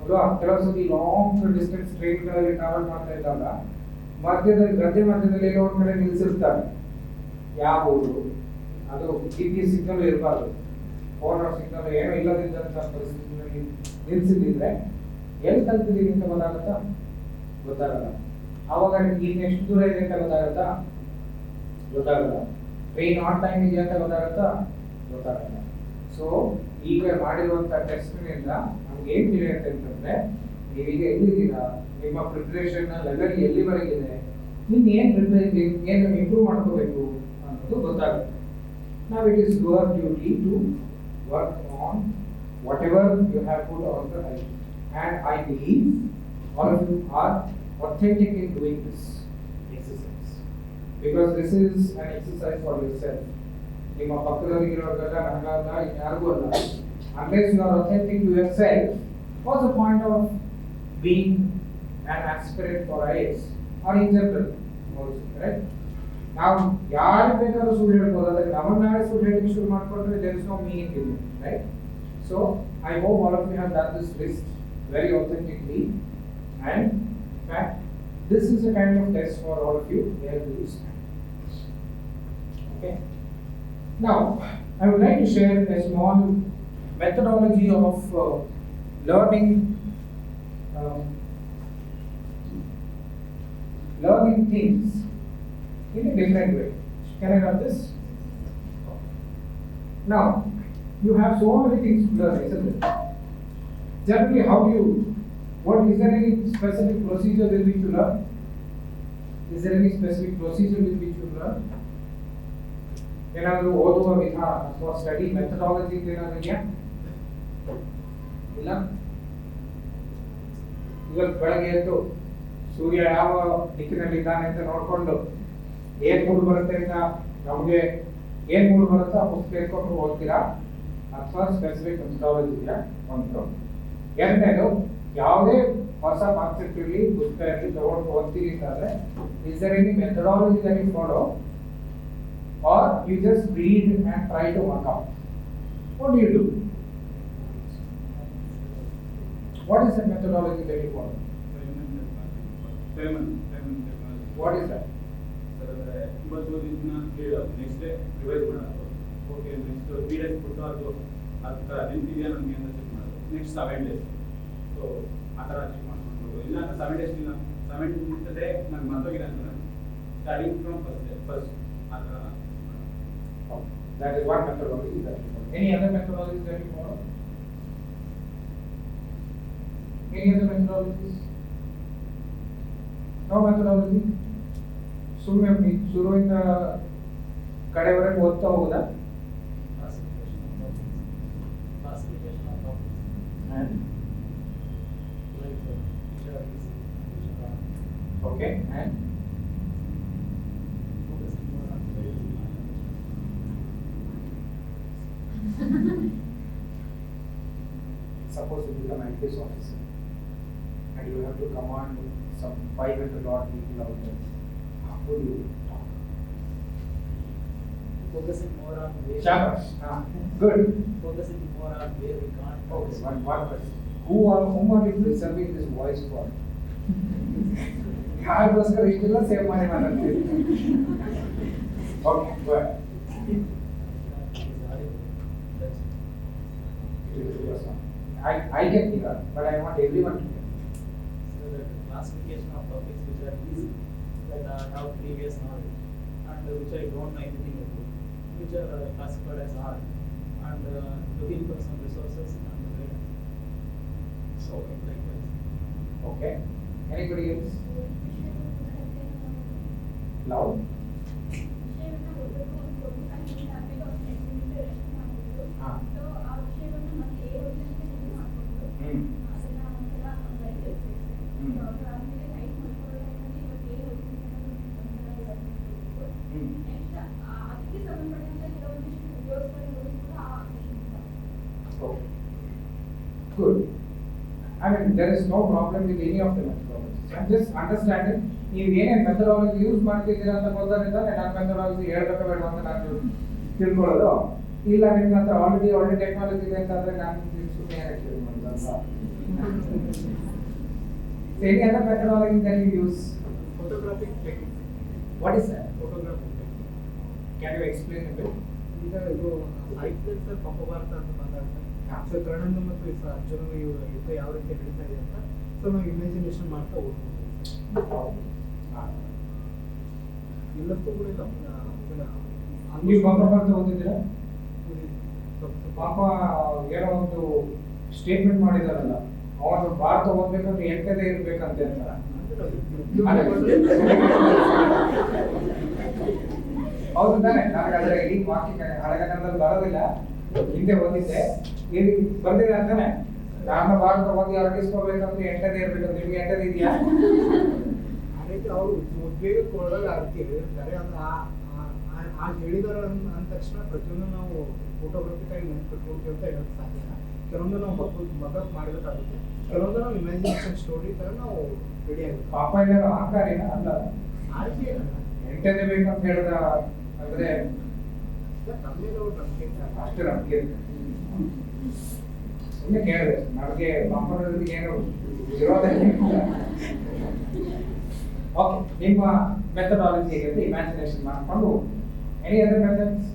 ಅಲ್ವಾ. ಕೆಲವು ಸರ್ತಿ ಲಾಂಗ್ ಡಿಸ್ಟೆನ್ಸ್ ಟ್ರೈನ್ಗಳಲ್ಲಿ ಟ್ರಾವೆಲ್ ಮಾಡ್ತಾ ಇದ್ದಾಗ ಮಧ್ಯದಲ್ಲಿ ಏನೋ ಒಂದು ಕಡೆ ನಿಲ್ಲಿಸಿರ್ತಾರೆ. ಯಾವ ಊರು ಅದು GPS ಸಿಗ್ನಲ್ ಇರಬಾರ್ದು, ಫೋನ್ ಸಿಗ್ನಲ್ ಏನೋ ಇಲ್ಲದಿದ್ದಂಥ ಪರಿಸ್ಥಿತಿಯಲ್ಲಿ ನಿಲ್ಲಿಸಿದ್ರೆ ಎಲ್ಲಿ ತಲುಪಿದ್ದೀವಿ ಅಂತ ಗೊತ್ತಾಗಲ್ಲ. ಆವಾಗ ಈಗ ಎಷ್ಟು ದೂರ ಇದೆ ಅಂತ ಗೊತ್ತಾಗಲ್ಲ. ಟ್ರೈನ್ ಆನ್ ಟೈಮ್ ಇದೆಯಾ ಅಂತ ಗೊತ್ತಾಗಲ್ಲ. ಸೊ ಈಗ ಮಾಡಿರುವಂಥ ಟೆಸ್ಟ್ನಿಂದ ನಮ್ಗೆ ಏನು ತಿಳಿಯುತ್ತೆ ಅಂತಂದ್ರೆ ನೀವೀಗ ಎಲ್ಲಿದ್ದೀರಾ, ನಿಮ್ಮ ಪ್ರಿಪ್ರೇಷನ್ ಲೆವೆಲ್ ಎಲ್ಲಿವರೆಗಿದೆ, ಇನ್ನೇನು ಇಂಪ್ರೂವ್ ಮಾಡ್ಕೋಬೇಕು ಅನ್ನೋದು ಗೊತ್ತಾಗುತ್ತೆ. Now it is your duty to work on whatever you have put on the right. And I believe all of you are authentic in doing this exercise. Because this is an exercise for yourself. ನಿಮ್ಮ ಪಕ್ಕದಲ್ಲಿರೋರ್ಗಲ್ಲ ನನಗಲ್ಲ ಯಾರಿಗೂ ಅಲ್ಲ. Unless you are authentic to yourself, what's the point of being an aspirant for IAS or in general also, right? ನಾವು ಯಾರು ಬೇಕಾದ್ರೂ ಸುಳ್ಳು ಹೇಳ್ಬೋದು, ಅದಕ್ಕೆ ನಮ್ಮ ನಾಳೆ ಸುಳ್ಳು ಹೇಳಿ ಶುರು ಮಾಡ್ಕೊಂಡ್ರೆ there is no meaning in it, right? So I hope all of you have done this list very authentically, and in fact this is a kind of test for all of you where do you stand. Okay. Now I would like to share a small methodology of learning things in a different way. Can I have this? Now, you have so many things to learn, isn't it? Generally, is there any specific procedure with which you learn? Is there any specific procedure with which you learn? ಏನಾದರೂ ಓದುವ ವಿಧಾನ ಅಥವಾ study methodology ಏನಾದರೂ ಇದೆಯಾ? ಇಲ್ಲ. ಇವತ್ತು ಬೆಳಗ್ಗೆ ಎದ್ದು ಸೂರ್ಯ ಯಾವ ದಿಕ್ಕಿನಲ್ಲಿದ್ದಾನೆ ಅಂತ ನೋಡಿಕೊಂಡು ಏನ್ ಮೂಡ್ ಬರುತ್ತೆ ಅಂತ ನಮಗೆ ಏನ್ ಮೂಡ್ ಬರುತ್ತೋ ಆ ಪುಸ್ತಕ ಎತ್ಕೊಂಡು ಓದ್ತೀರಾ ಅಥವಾ ಸ್ಪೆಸಿಫಿಕ್ ಮೆಥಡಾಲಜಿ ಇದೆಯಾ? ಒಂದು. ಎರಡನೇದು, ಯಾವುದೇ ಹೊಸ ಕಾನ್ಸೆಪ್ಟ್ ಇರಲಿ ಪುಸ್ತಕ ಇರಲಿ ತಗೊಂಡು ಓದ್ತೀರಿ ಅಂತಂದ್ರೆ is there any methodology that you follow or you just read and try to work out? What do you do? What is the methodology that you follow? What is that? ಇವತ್ತು ಇದನ್ನ next day revise ಮಾಡೋದು. Okay, next 3 days ಬಿಟ್ಟು ಅದು ಅದಕ್ಕೆ ನೆನಪಿದೆಯಾ ನನಗೆ ಅಂತ check ಮಾಡೋದು. Next 7 days. ಸೊ ಆ ಥರ ಚೆಕ್ ಮಾಡ್ಕೊಂಡು ಇಲ್ಲ ಅಂತ 7 days ಇಲ್ಲ 7th ಡೇ ನಂಗೆ ಮರ್ತೋಗಿದೆ ಅಂತಂದ್ರೆ ಸ್ಟಾರ್ಟಿಂಗ್ ಫ್ರಮ್ ಫಸ್ಟ್ ಆ ಥರ. That is one methodology that you follow. Any other methodologies that you follow? Any other methodologies? No methodology? ಸುಮ್ಮನೆ ಶುರುವಿಂದ ಕಡೆವರೆಗೆ ಓದ್ತಾ ಹೋಗುದಾ? Okay, and suppose you become an IPS officer and you have to command some 500 odd people out there. How would you talk? Focusing more on where. Shabash. Good. Focusing more on where we can't. Okay, one question. Whom are you preserving this voice for? ಯಾರಿಗೋಸ್ಕರ ಇಷ್ಟೆಲ್ಲ save ಮಾಡಿ ಮಾತಾಡ್ತೀವಿ? Okay, go ahead. I can hear, but I want everyone to hear. So the classification of topics which are easy, that I have previous knowledge, and which I don't know anything about, which are classified as hard, and looking for some resources and guidance. So like that. Okay. Anybody else? Loud. Ah. Okay. Good. I mean, there is no problem with any of the methodologies. I'm just understanding. ನೀವು ಏನೇನು methodology use ಮಾಡ್ತಿದ್ದೀರಾ ಅಂತ ಗೊತ್ತಾಗಿದ್ದರೆ ನನ್ನ methodology ಹೇಳ್ಬೇಕಾ ಬೇಡ ಅಂತ ನಾನು ತಿಳ್ಕೊಳ್ಳೋದು. ಇಲ್ಲ ನಿಮ್ಮ ಹತ್ರ ಆಲ್ರೆಡಿ ಒಳ್ಳೆ ಟೆಕ್ನಾಲಜಿ ಇದೆ ಅಂತಂದ್ರೆ ನಾನು ಸುಮ್ಮನೆ ಏನಕ್ಕೆ ಯೂಸ್ ಮಾಡೋದು? Any other methodology that you use? Photographic technique. What is that? Photographic technique. Can you explain a bit? ಈಗ ಇದು ಸಾಹಿತ್ಯ ಸರ್ ಪಂಪಭಾರತ ಅಂತ ಬಂದಾಗ ಸರ್ ಕರ್ಣನ ಮತ್ತು ಅರ್ಜುನ ಯುದ್ಧ ಯಾವ ರೀತಿ ನಡೀತಾ ಇದೆ ಅಂತ ಸೊ ನಾವು ಇಮ್ಯಾಜಿನೇಷನ್ ಮಾಡ್ತಾ ಹೋಗ್ಬೋದು. ಎಲ್ಲಕ್ಕೂ ಕೂಡ ಇಲ್ಲ. ನೀವು ಪಂಪಭಾರತ ಓದಿದ್ದೀರಾ? ಪಾಪ ಏನೋ ಒಂದು ಸ್ಟೇಟ್ಮೆಂಟ್ ಮಾಡಿದಾರಲ್ಲ, ಅವನು ಭಾರತ ಓದ್ಬೇಕಂದ್ರೆ ಎಂಟದೇ ಇರ್ಬೇಕಂತೆ ಅಂತ. ಹೌದು ತಾನೆ, ನನಗೆ ಅದರ ಇಡೀ ವಾಕ್ಯ ಹಳೆಗನ್ನಡದಲ್ಲಿ ಬರೋದಿಲ್ಲ, ಹಿಂದೆ ಓದಿದ್ದೆ, ಇಲ್ಲಿ ಬಂದಿದೆ ಅಂತಾನೆ. ನಾನು ಭಾರತ ಓದಿ ಅರಗಿಸ್ಕೋಬೇಕಂದ್ರೆ 8ನೇ ಇರ್ಬೇಕು, ನಿಮ್ಗೆ 8ನೇ ಇದೆಯಾ? ಅದಕ್ಕೆ ಅವರು ಉದ್ವೇಗ ಕೊಡೋದು ಅದಕ್ಕೆ ಹೇಳಿರ್ತಾರೆ. ಅಂದ್ರೆ ಆ ಹೇಳಿದಾರ ಅಂದ ತಕ್ಷಣ ಪ್ರತಿಯೊಂದು ನಾವು ಫೋಟೋಗ್ರಫಿಕಾಗಿ ನೆನ್ಪಿಟ್ಕೊಳ್ತೀವಿ ಅಂತ ಹೇಳಕ್ ಸಾಧ್ಯ. ಕೆಲವೊಂದು ನಾವು ಮಗಪ್ ಮಾಡಬೇಕಾಗುತ್ತೆ, ಕೆಲವೊಂದು ನಾವು ಇಮ್ಯಾಜಿನೇಷನ್ ಸ್ಟೋರಿ ತರ ನಾವು ರೆಡಿ ಆಗುತ್ತೆ. ಪಾಪ ಎಲ್ಲರೂ ಅಹಂಕಾರಿನ ಅಲ್ಲ, ಆಯ್ಕೆ 8ನೇ ಬೇಕಂತ ಹೇಳಿದ ಅಂದ್ರೆ ನಮ್ಮೇಲೆ ಅವ್ರು ನಂಬಿಕೆ ಇದ್ದಾರೆ. ಅಷ್ಟು ನಂಬಿಕೆ ಸುಮ್ಮನೆ ಕೇಳಿದೆ, ನನಗೆ ಪಾಪದಲ್ಲಿ ಏನು ವಿರೋಧ ಇಲ್ಲ. ಓಕೆ, ನಿಮ್ಮ ಮೆಥಡಾಲಜಿ ಹೇಗೆ ಇಮ್ಯಾಜಿನೇಷನ್ ಮಾಡ್ಕೊಂಡು any other methods?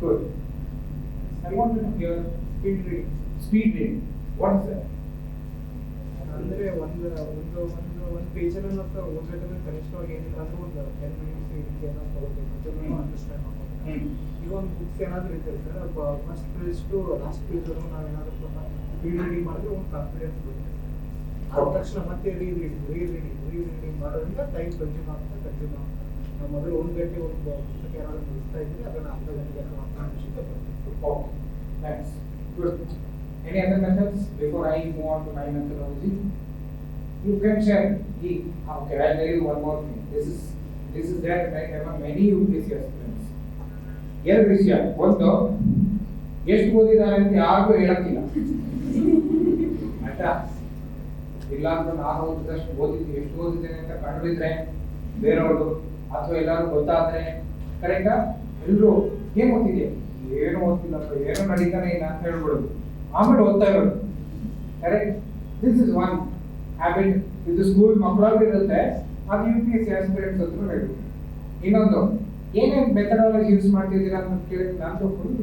Good. I want to hear Speed reading. speed reading. What is that? ಅಂದ್ರೆ ಒಂದು ಪೇಜನ್ನು ನಾವು ಓದ್ಬೇಕಂದ್ರೆ ಕನಿಷ್ಠವಾಗಿ ಏನಿಲ್ಲ ಅಂದ್ರೆ ಒಂದು 10 ಮಿನಿಟ್ಸ್ ಇದಕ್ಕೆ ನಾವು ತಗೋಬೇಕು, ಅದನ್ನು ಅಂಡರ್ಸ್ಟ್ಯಾಂಡ್ ಮಾಡ್ಬೇಕು. ಈಗ ಒಂದು ಬುಕ್ಸ್ ಏನಾದರೂ ಇರ್ತದೆ sir, first page to last ಪೇಜ್ವರೆಗೂ ನಾವು ಏನಾದರೂ ಸ್ಪೀಡ್ ರೀಡಿಂಗ್ ಮಾಡಿದ್ರೆ ಒಂದು ಕಾನ್ಫಿಡೆನ್ಸ್ ಬರುತ್ತೆ. ಆದ ತಕ್ಷಣ ಮತ್ತೆ ರೀಡಿಂಗ್ ಮಾಡೋದ್ರಿಂದ ಟೈಮ್ ಕನ್ಸ್ಯೂಮ್ ಆಗುತ್ತೆ. ನಾವು ಮೊದಲು 1 ಗಂಟೆ ಒಂದು ಪುಸ್ತಕ ಏನಾದರೂ ಮುಗಿಸ್ತಾ ಇದ್ರೆ ಅದನ್ನು ಅರ್ಧ ಗಂಟೆಗೆ ಅಥವಾ 10 ನಿಮಿಷಕ್ಕೆ ಬರುತ್ತೆ. Okay, nice. Good. Any other methods before I move on to my methodology? You can share. Okay, I'll tell you one more thing. This is there among many UPSC aspirants. ಎರಡು ವಿಷಯ, ಒಂದು ಎಷ್ಟು ಓದಿದ್ದಾರೆ ಅಂತ ಯಾರಿಗೂ ಹೇಳಕ್ಕಿಲ್ಲ, ಆಯ್ತಾ? ಇಲ್ಲ ಅಂತ ನಾನು ಓದಿದಷ್ಟು ಓದಿದ್ದೆ, ಎಷ್ಟು ಓದಿದ್ದೇನೆ ಅಂತ ಕಂಡುಬಿಟ್ರೆ ಬೇರೆಯವರು ಅಥವಾ ಎಲ್ಲರೂ ಗೊತ್ತಾದ್ರೆ ಕರೆಕ್ಟಾ? ಎಲ್ಲರೂ ಏನು ಓದ್ತಿದ್ಯಾ? ಏನು ಓದ್ತಿಲ್ಲಪ್ಪ, ಏನು ನಡೀತಾನೆ ಇಲ್ಲ ಅಂತ ಹೇಳ್ಬಿಡೋದು, ಆಮೇಲೆ ಓದ್ತಾ ಇರೋದು. Correct? This is one habit. ಇದು ಸ್ಕೂಲ್ ಮಕ್ಕಳಲ್ಲಿ ಇರುತ್ತೆ, ಅದು UPSC ಆಸ್ಪಿರೆಂಟ್ಸ್ ಹತ್ರ ಹೇಳಿ. ಇನ್ನೊಂದು, ಏನೇನು ಮೆಥಡಾಲಜಿ ಯೂಸ್ ಮಾಡ್ತಿದ್ದೀರಾ ಅಂತ ಕೇಳಿದ್ರೆ ನಾನು ಫುಲ್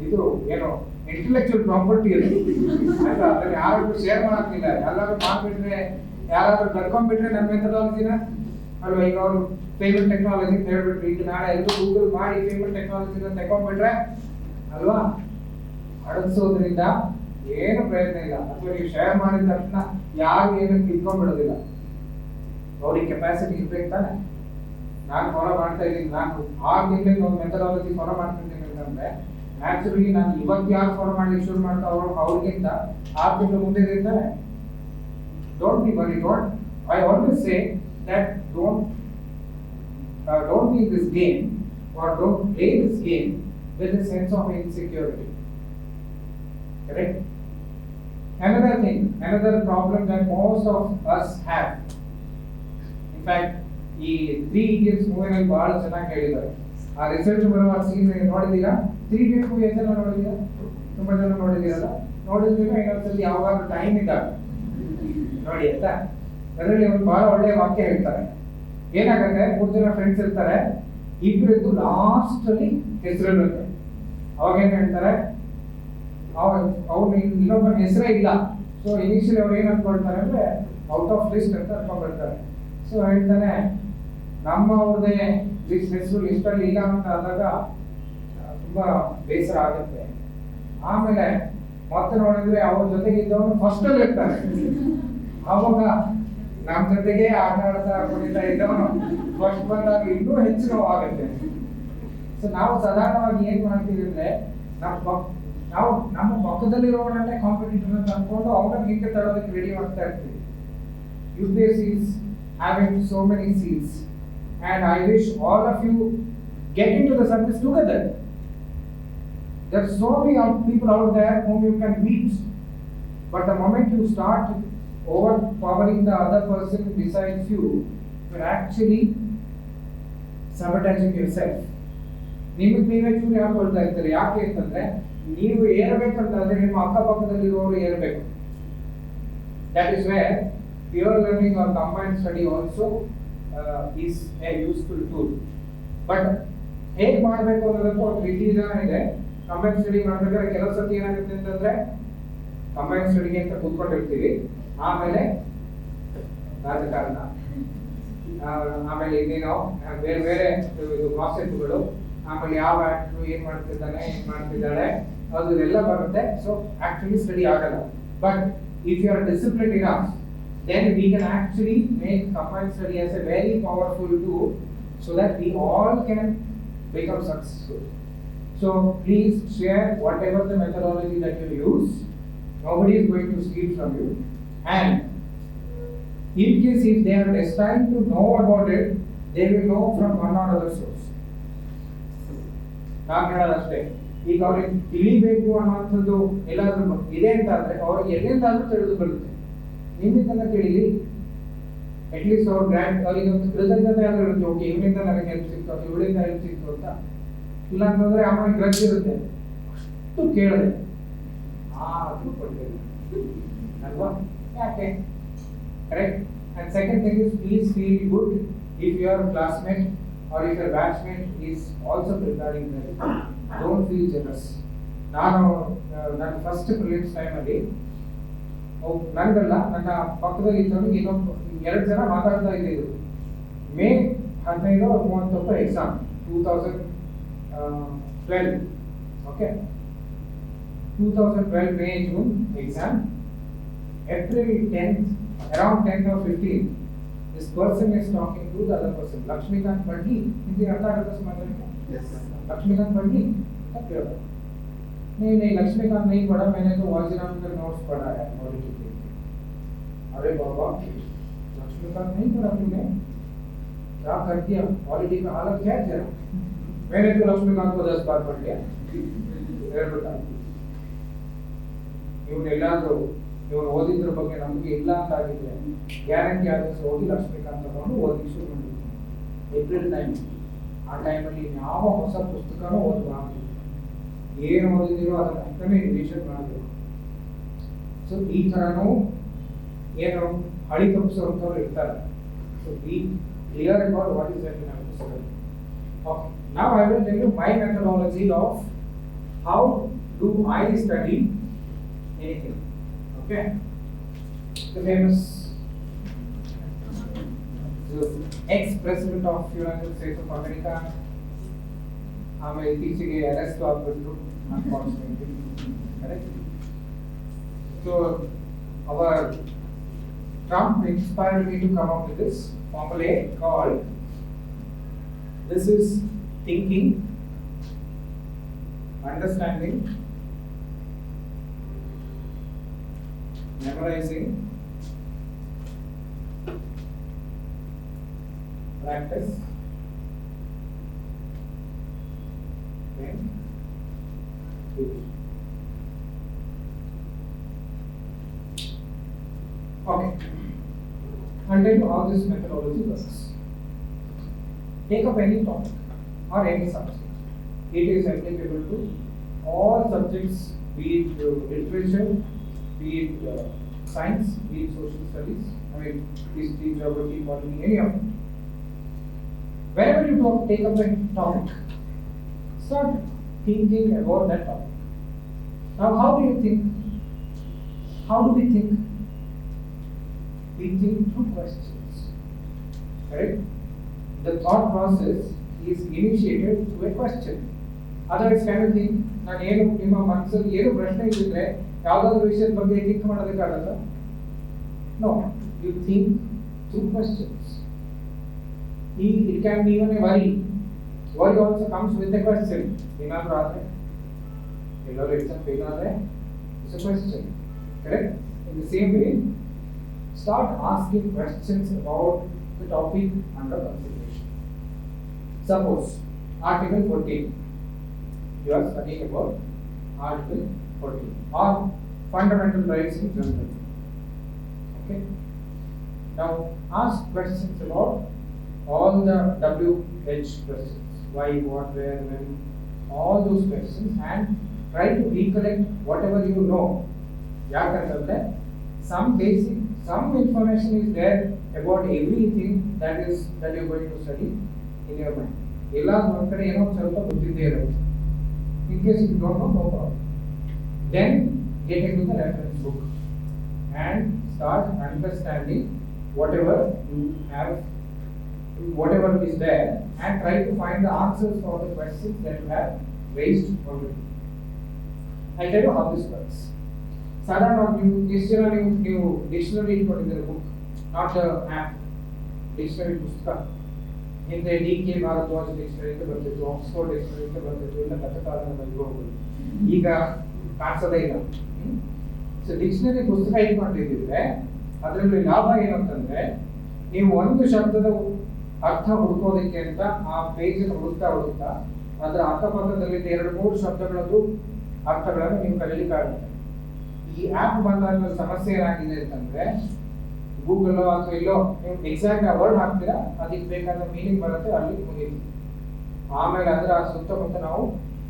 ಇದು ಏನೋ ಇಂಟೆಲೆಕ್ಚುಯಲ್ ಪ್ರಾಪರ್ಟಿ ಅದು, ಆಯ್ತಾ? ಅದನ್ನು ಯಾರಾದ್ರೂ ಶೇರ್ ಮಾಡೋಕ್ಕಿಲ್ಲ, ಎಲ್ಲರೂ ಮಾಡ್ಬಿಟ್ರೆ ಯಾರಾದ್ರೂ ಕರ್ಕೊಂಡ್ಬಿಟ್ರೆ ನನ್ನ ಮೆಥಡಾಲಜಿನ ಅಲ್ವಾ? ಈಗ ಅವರು ಫೇಮಸ್ ಟೆಕ್ನಾಲಜಿ ಅಂತ ಹೇಳ್ಬಿಟ್ರು, ಈಗ ನಾಳೆ ಎಲ್ಲರೂ ಗೂಗಲ್ ಮಾಡಿ ಫೇಮಸ್ ಟೆಕ್ನಾಲಜಿನ ತಗೊಂಡ್ಬಿಟ್ರೆ ಅಲ್ವಾ, ಅಡಗಿಸೋದ್ರಿಂದ ಏನು ಪ್ರಯತ್ನ ಇಲ್ಲ. ಅಥವಾ ನೀವು ಶೇರ್ ಮಾಡಿದ ತಕ್ಷಣ ಯಾರು ಏನಕ್ಕೆ ಇಟ್ಕೊಂಡ್ಬಿಡೋದಿಲ್ಲ, ಅವ್ರಿಗೆ ಕೆಪಾಸಿಟಿ ಇರ್ಬೇಕು ತಾನೆ. ನಾನು ಫಾಲೋ ಮಾಡ್ತಾ ಇದ್ದೀನಿ, ನಾನು 6 ತಿಂಗಳಿಗೆ ಒಂದು ಮೆಥಡಾಲಜಿ ಫಾಲೋ ಮಾಡ್ತಿದ್ದೀನಿ ಅಂತಂದ್ರೆ ನ್ಯಾಚುರಲಿ ನಾನು ಇವತ್ತು ಯಾರು ಫಾಲೋ ಮಾಡ್ಲಿಕ್ಕೆ ಶುರು ಮಾಡ್ತಾ ಅವ್ರಿಗಿಂತ 6 ತಿಂಗಳು ಮುಂದೆ ಇರ್ತಾರೆ. Don't be worry, I always say that don't be in this game or don't play this game with a sense of insecurity. Correct? Another problem that most of us have. In fact, ಈ 3 Idiots ಮೂವಿನಲ್ಲಿ ಬಹಳ ಚೆನ್ನಾಗಿ ಹೇಳಿದ್ದಾರೆ. ಆ result ಬರುವ scene ನೋಡಿದ್ದೀರಾ? 3 Idiots movie ಎಷ್ಟು ಜನ ನೋಡಿದ್ದೀರಾ? ತುಂಬಾ ಜನ ನೋಡಿದ್ದೀರಲ್ಲ? ನೋಡಿದ್ರೆ ಇನ್ನೊಂದ್ಸತಿ ಯಾವಾಗ ಟೈಮ್ ಇದ್ದಾಗ ನೋಡಿ ಆಯ್ತಾ. ಅದರಲ್ಲಿ ಒಂದು ಬಹಳ ಒಳ್ಳೆಯ ವಾಕ್ಯ ಹೇಳ್ತಾರೆ. ಏನಾಗುತ್ತೆ, 3 ಜನ ಫ್ರೆಂಡ್ಸ್ ಇರ್ತಾರೆ, ಇಬ್ಬರಿದ್ದು ಲಾಸ್ಟ್ ಅಲ್ಲಿ ಹೆಸರು ಇರುತ್ತೆ. ಅವಾಗ ಏನ್ ಹೇಳ್ತಾರೆ, ಅವ್ರು ಇನ್ನೊಬ್ಬನ ಹೆಸರೇ ಇಲ್ಲ. ಸೊ ಇನಿಷಿಯಲಿ ಅವ್ರು ಏನ್ ಅನ್ಕೊಳ್ತಾರೆ ಅಂದ್ರೆ ಔಟ್ ಆಫ್ ಲಿಸ್ಟ್ ಅಂತ ಅನ್ಕೊಂಡ್ಬಿಡ್ತಾರೆ. ಸೊ ಹೇಳ್ತಾನೆ, ನಮ್ಮ ಅವ್ರದೇ ಹೆಸರು ಲಿಸ್ಟ್ ಅಲ್ಲಿ ಇಲ್ಲ ಅಂತ ಆದಾಗ ತುಂಬಾ ಬೇಸರ ಆಗುತ್ತೆ. ಆಮೇಲೆ ಮತ್ತೆ ನೋಡಿದ್ರೆ ಅವ್ರ ಜೊತೆಗೆ ಇದ್ದವನು ಫಸ್ಟ್ ಅಲ್ಲಿ ಇರ್ತಾನೆ. ಅವಾಗ ನಮ್ಮ ಜೊತೆಗೆ ಆಟ ಆಡ್ತಾ ಕುಣಿತಾ ಇದ್ದವನು ಫಸ್ಟ್ ಬಂದಾಗ ಇನ್ನೂ ಹೆಚ್ಚು ನೋವಾಗುತ್ತೆ. ಸೊ ನಾವು ಸಾಧಾರಣವಾಗಿ ಏನ್ ಮಾಡ್ತೀವಿ ಅಂದ್ರೆ ನಾವು ನಮ್ಮ ಪಕ್ಕದಲ್ಲಿರೋವನ್ನೇ ಕಾಂಪಿಟೇಟರ್ ಅಂತ ಅನ್ಕೊಂಡು ಅವ್ರನ್ನ ಹಿಂದೆ ತಳ್ಳೋದಕ್ಕೆ ರೆಡಿ ಮಾಡ್ತಾ ಇರ್ತೀವಿ. UPSC is having so many seats and I wish all of you get into the service together. There are so many people out there whom you can meet, but the moment you start overpowering the other person besides you, you're actually sabotaging yourself. ನೀವೇ ಚೂರಿ ಹಾಕೊಳ್ತಾ ಇರ್ತಾರೆ. ಯಾಕೆ ಅಂತಂದ್ರೆ ನೀವು ಏರ್ಬೇಕಂತಂದ್ರೆ ನಿಮ್ಮ ಅಕ್ಕಪಕ್ಕದಲ್ಲಿರುವವರು ಏರ್ಬೇಕು. That is where peer learning or combined study also is a useful tool. But ಹೇಗೆ ಮಾಡಬೇಕು ಅನ್ನೋದಕ್ಕೂ ಒಂದು ವಿಧಾನ ಇದೆ. ಕಂಬೈನ್ ಸ್ಟಡಿ ಮಾಡ್ಬೇಕಾದ್ರೆ ಕೆಲವು ಸತಿ ಏನಾಗುತ್ತೆ ಅಂತಂದ್ರೆ ಕಂಬೈನ್ ಸ್ಟಡಿಗೆ ಅಂತ ಕೂತ್ಕೊಂಡಿರ್ತೀವಿ, ಆಮೇಲೆ ರಾಜಕಾರಣ, ಆಮೇಲೆ ಇನ್ನೇನೋ ಬೇರೆ ಬೇರೆ ಗಾಸಿಪ್ಗಳು, ಆಮೇಲೆ ಯಾವ ಆಕ್ಟರ್ ಏನ್ ಮಾಡ್ತಿದ್ದಾನೆ ಏನ್ ಮಾಡ್ತಿದ್ದಾಳೆ ಅದು ಇದೆಲ್ಲ ಬರುತ್ತೆ. ಸೊ ಆಕ್ಚುಲಿ ಸ್ಟಡಿ ಆಗಲ್ಲ. But if you are discipline enough, then we can actually make combined study as a very powerful tool so that we all can become successful. So please share whatever the methodology that you use. Nobody is going to steal from you. And in case if they are destined to know about it, they will know from one or other source. ನಾನು ಹೇಳೋದಷ್ಟೇ, ಈಗ ಅವ್ರಿಗೆ ತಿಳಿಬೇಕು ಅನ್ನೋಂಥದ್ದು ಎಲ್ಲಾದ್ರೂ ಇದೆ ಅಂತ ಅಂದ್ರೆ ಅವ್ರಿಗೆ ಎಲ್ಲಿಂದಾದ್ರೂ ತಿಳಿದು ಬರುತ್ತೆ. ನಿಮ್ಮಿಂದ ಕೇಳಿಲಿ, ಅಟ್ಲೀಸ್ಟ್ ಅವ್ರ ಗ್ರ್ಯಾಂಡ್ ಅವರಿಗೆ ಒಂದು ಕೃತಜ್ಞತೆ ಆದ್ರೂ ಇರುತ್ತೆ. ಓಕೆ, ಇವನಿಂದ ನನಗೆ ಹೆಲ್ಪ್ ಸಿಕ್ತು, ಇವಳಿಂದ ಹೆಲ್ಪ್ ಸಿಕ್ತು ಅಂತ. ಇಲ್ಲ ಅಂತಂದ್ರೆ ಆಮೇಲೆ ಗ್ರಜ್ ಇರುತ್ತೆ, ಅಷ್ಟು ಕೇಳಿದೆ ಅದು ಕೊಡ್ತೇನೆ ಅಲ್ವಾ? ಯಾಕೆ? Correct. And second thing is, please feel good if your classmate or if your batchmate is also preparing well. Don't feel jealous. ನಾನು ನನ್ನ ಫಸ್ಟ್ ಪ್ರಿಲಿಮ್ಸ್ ಟೈಮಲ್ಲಿ ನನಗಲ್ಲ, ನನ್ನ ಪಕ್ಕದಲ್ಲಿ ಇದ್ದವನಿಗೆ ಇನ್ನೊಬ್ಬ 2 ಜನ ಮಾತಾಡ್ತಾ ಇದ್ದಿದ್ದು. May 15 or 30 exam 2012. Okay, 2012 May June exam. April 10th, around 10th or 15th, this person is talking to the other person. Lakshmikant Padhi, Hindi आता है तो समझ रहे हैं? Yes. लक्ष्मीकांत पढ़ी? तब क्या होगा? नहीं लक्ष्मीकांत नहीं पढ़ा, मैंने तो वाजीराम का नोट्स पढ़ा है पॉलिटी के। अरे बाबा, लक्ष्मीकांत नहीं पढ़ा तूने? क्या कर दिया? पॉलिटी का हालत क्या है तेरा? मैंने तो लक्ष्मीकांत को 10 बार पढ़ लिया। फिर बता, ಇವನೆಲ್ಲಾದ್ರೂ ಇವನು ಓದಿದ್ರ ಬಗ್ಗೆ ನಮಗೆ ಇಲ್ಲ ಅಂತ ಆಗಿದ್ರೆ ಗ್ಯಾರಂಟಿ ಆದಷ್ಟು ಹೋಗಿ ಲಕ್ಷ್ಮೀಕಾಂತ್ ತಗೊಂಡು ಓದಿಗೆ ಶುರು ಮಾಡಿರ್ತೀನಿ. ಏಪ್ರಿಲ್ ಟೈಮ್, ಆ ಟೈಮಲ್ಲಿ ಯಾವ ಹೊಸ ಪುಸ್ತಕನೂ ಓದಬಾರ್ದು. ಏನು ಓದಿದಿರೋ ಅದನ್ನ ಅಷ್ಟೇ ರಿವಿಷನ್ ಮಾಡಬೇಕು. ಸೊ ಈ ಥರನೂ ಏನು ಹಳಿ ತಪ್ಪಿಸುವಂಥವ್ರು ಇರ್ತಾರೆ. So be clear about what is that in our ಪುಸ್ತಕ. Okay, now I will tell you my methodology of how do I study anything. Okay, the famous ex-president of United States of America, ಆಮೇಲೆ ಇತ್ತೀಚೆಗೆ arrest ಆಗ್ಬಿಟ್ರು, unfortunately. Correct? So our Trump inspired me to come up with this formula called, this is thinking, understanding, memorizing, practice, then do. Okay, I'll tell you how this methodology works. Take up any topic or any subject. It is applicable to all subjects, be it literature, be it science, be it social studies, I mean history, geography, botany, any of it. Wherever you take up a topic, start thinking about that topic. Now, how do you think? How do we think? We think through questions. Correct? The thought process is initiated through a question. Otherwise, kind of think, ನಾನು ಏನು ನಿಮ್ಮ ಮನಸ್ಸಲ್ಲಿ ಏನು ಪ್ರಶ್ನೆ ಇದ್ದಿದ್ರೆ ಯಾವುದಾದ್ರೂ ವಿಷಯದ ಬಗ್ಗೆ think ಮಾಡೋದಕ್ಕಾಗಲ್ಲ. No, you think through questions. It can be even a worry. Worry also comes with a question. ಏನಾದರೂ ಆದರೆ, ಎಲ್ಲರೂ ಎಕ್ಸಾಮ್ ಫೇಲ್ ಆದರೆ, it's a question. Correct? In the same way, start asking questions about the topic under consideration. Suppose Article 14. You are studying about Article 14 or fundamental rights in general. Okay. Now ask questions about all the WH questions: why, what, where, when, all those questions, and try to recollect whatever you know. Yakantandre some information is there about everything that you're going to study in your mind. Ella one kade eno ಸ್ವಲ್ಪ ಗೊತ್ತಿದೆ ಇರುತ್ತೆ. In case you don't know, no problem. Then get into the reference book and start understanding whatever you have, whatever is there, and try to find the answers for the questions that you have raised already. I tell you how this works. ಸಾಧಾರಣವಾಗಿ ಎಷ್ಟು ಜನ ನೀವು dictionary ಇಟ್ಕೊಂಡಿದ್ದೀರ book, not app, dictionary ಪುಸ್ತಕ. ಹಿಂದೆ DK Bharadwaj dictionary ಅಂತ ಬರ್ತಿತ್ತು, Oxford dictionary ಅಂತ ಬರ್ತಿತ್ತು, ಇಲ್ಲ ಕಥಕಾಲದಲ್ಲಿ ಹೋಗ್ಬೋದು. ಈಗ ಕಾಣಿಸೋದೇ ಇಲ್ಲ. ಸೊ ಡಿಕ್ಷನರಿ ಪುಸ್ತಕ ಇಟ್ಕೊಂಡಿದ್ದಿದ್ರೆ ಅದರಲ್ಲಿ ಲಾಭ ಏನು ಅಂತಂದ್ರೆ, ನೀವು ಒಂದು ಶಬ್ದದ ಅರ್ಥ ಹುಡುಕೋದಕ್ಕೆ ಅಂತ ಆ ಪೇಜ್ ಹುಡುಕ್ತಾ ಅದರ ಅಕ್ಕಪಕ್ಕದಲ್ಲಿ 2-3 ಶಬ್ದಗಳದ್ದು ಅರ್ಥಗಳನ್ನು ನೀವು ಕಲೀಲಿಕ್ಕಾಗುತ್ತೆ. ಈ ಆ್ಯಪ್ ಬಂದಾಗ ಸಮಸ್ಯೆ ಏನಾಗಿದೆ ಅಂತಂದ್ರೆ, ಗೂಗಲ್ ಅಥವಾ ಎಲ್ಲೋ ನೀವು ಎಕ್ಸಾಕ್ಟ್ ಆ ವರ್ಡ್ ಹಾಕ್ತೀರಾ, ಅದಕ್ಕೆ ಬೇಕಾದ ಮೀನಿಂಗ್ ಬರುತ್ತೆ, ಅಲ್ಲಿ ಮುಗೀತು. ಆಮೇಲೆ ಅದರ ಸುತ್ತಮುತ್ತ ನಾವು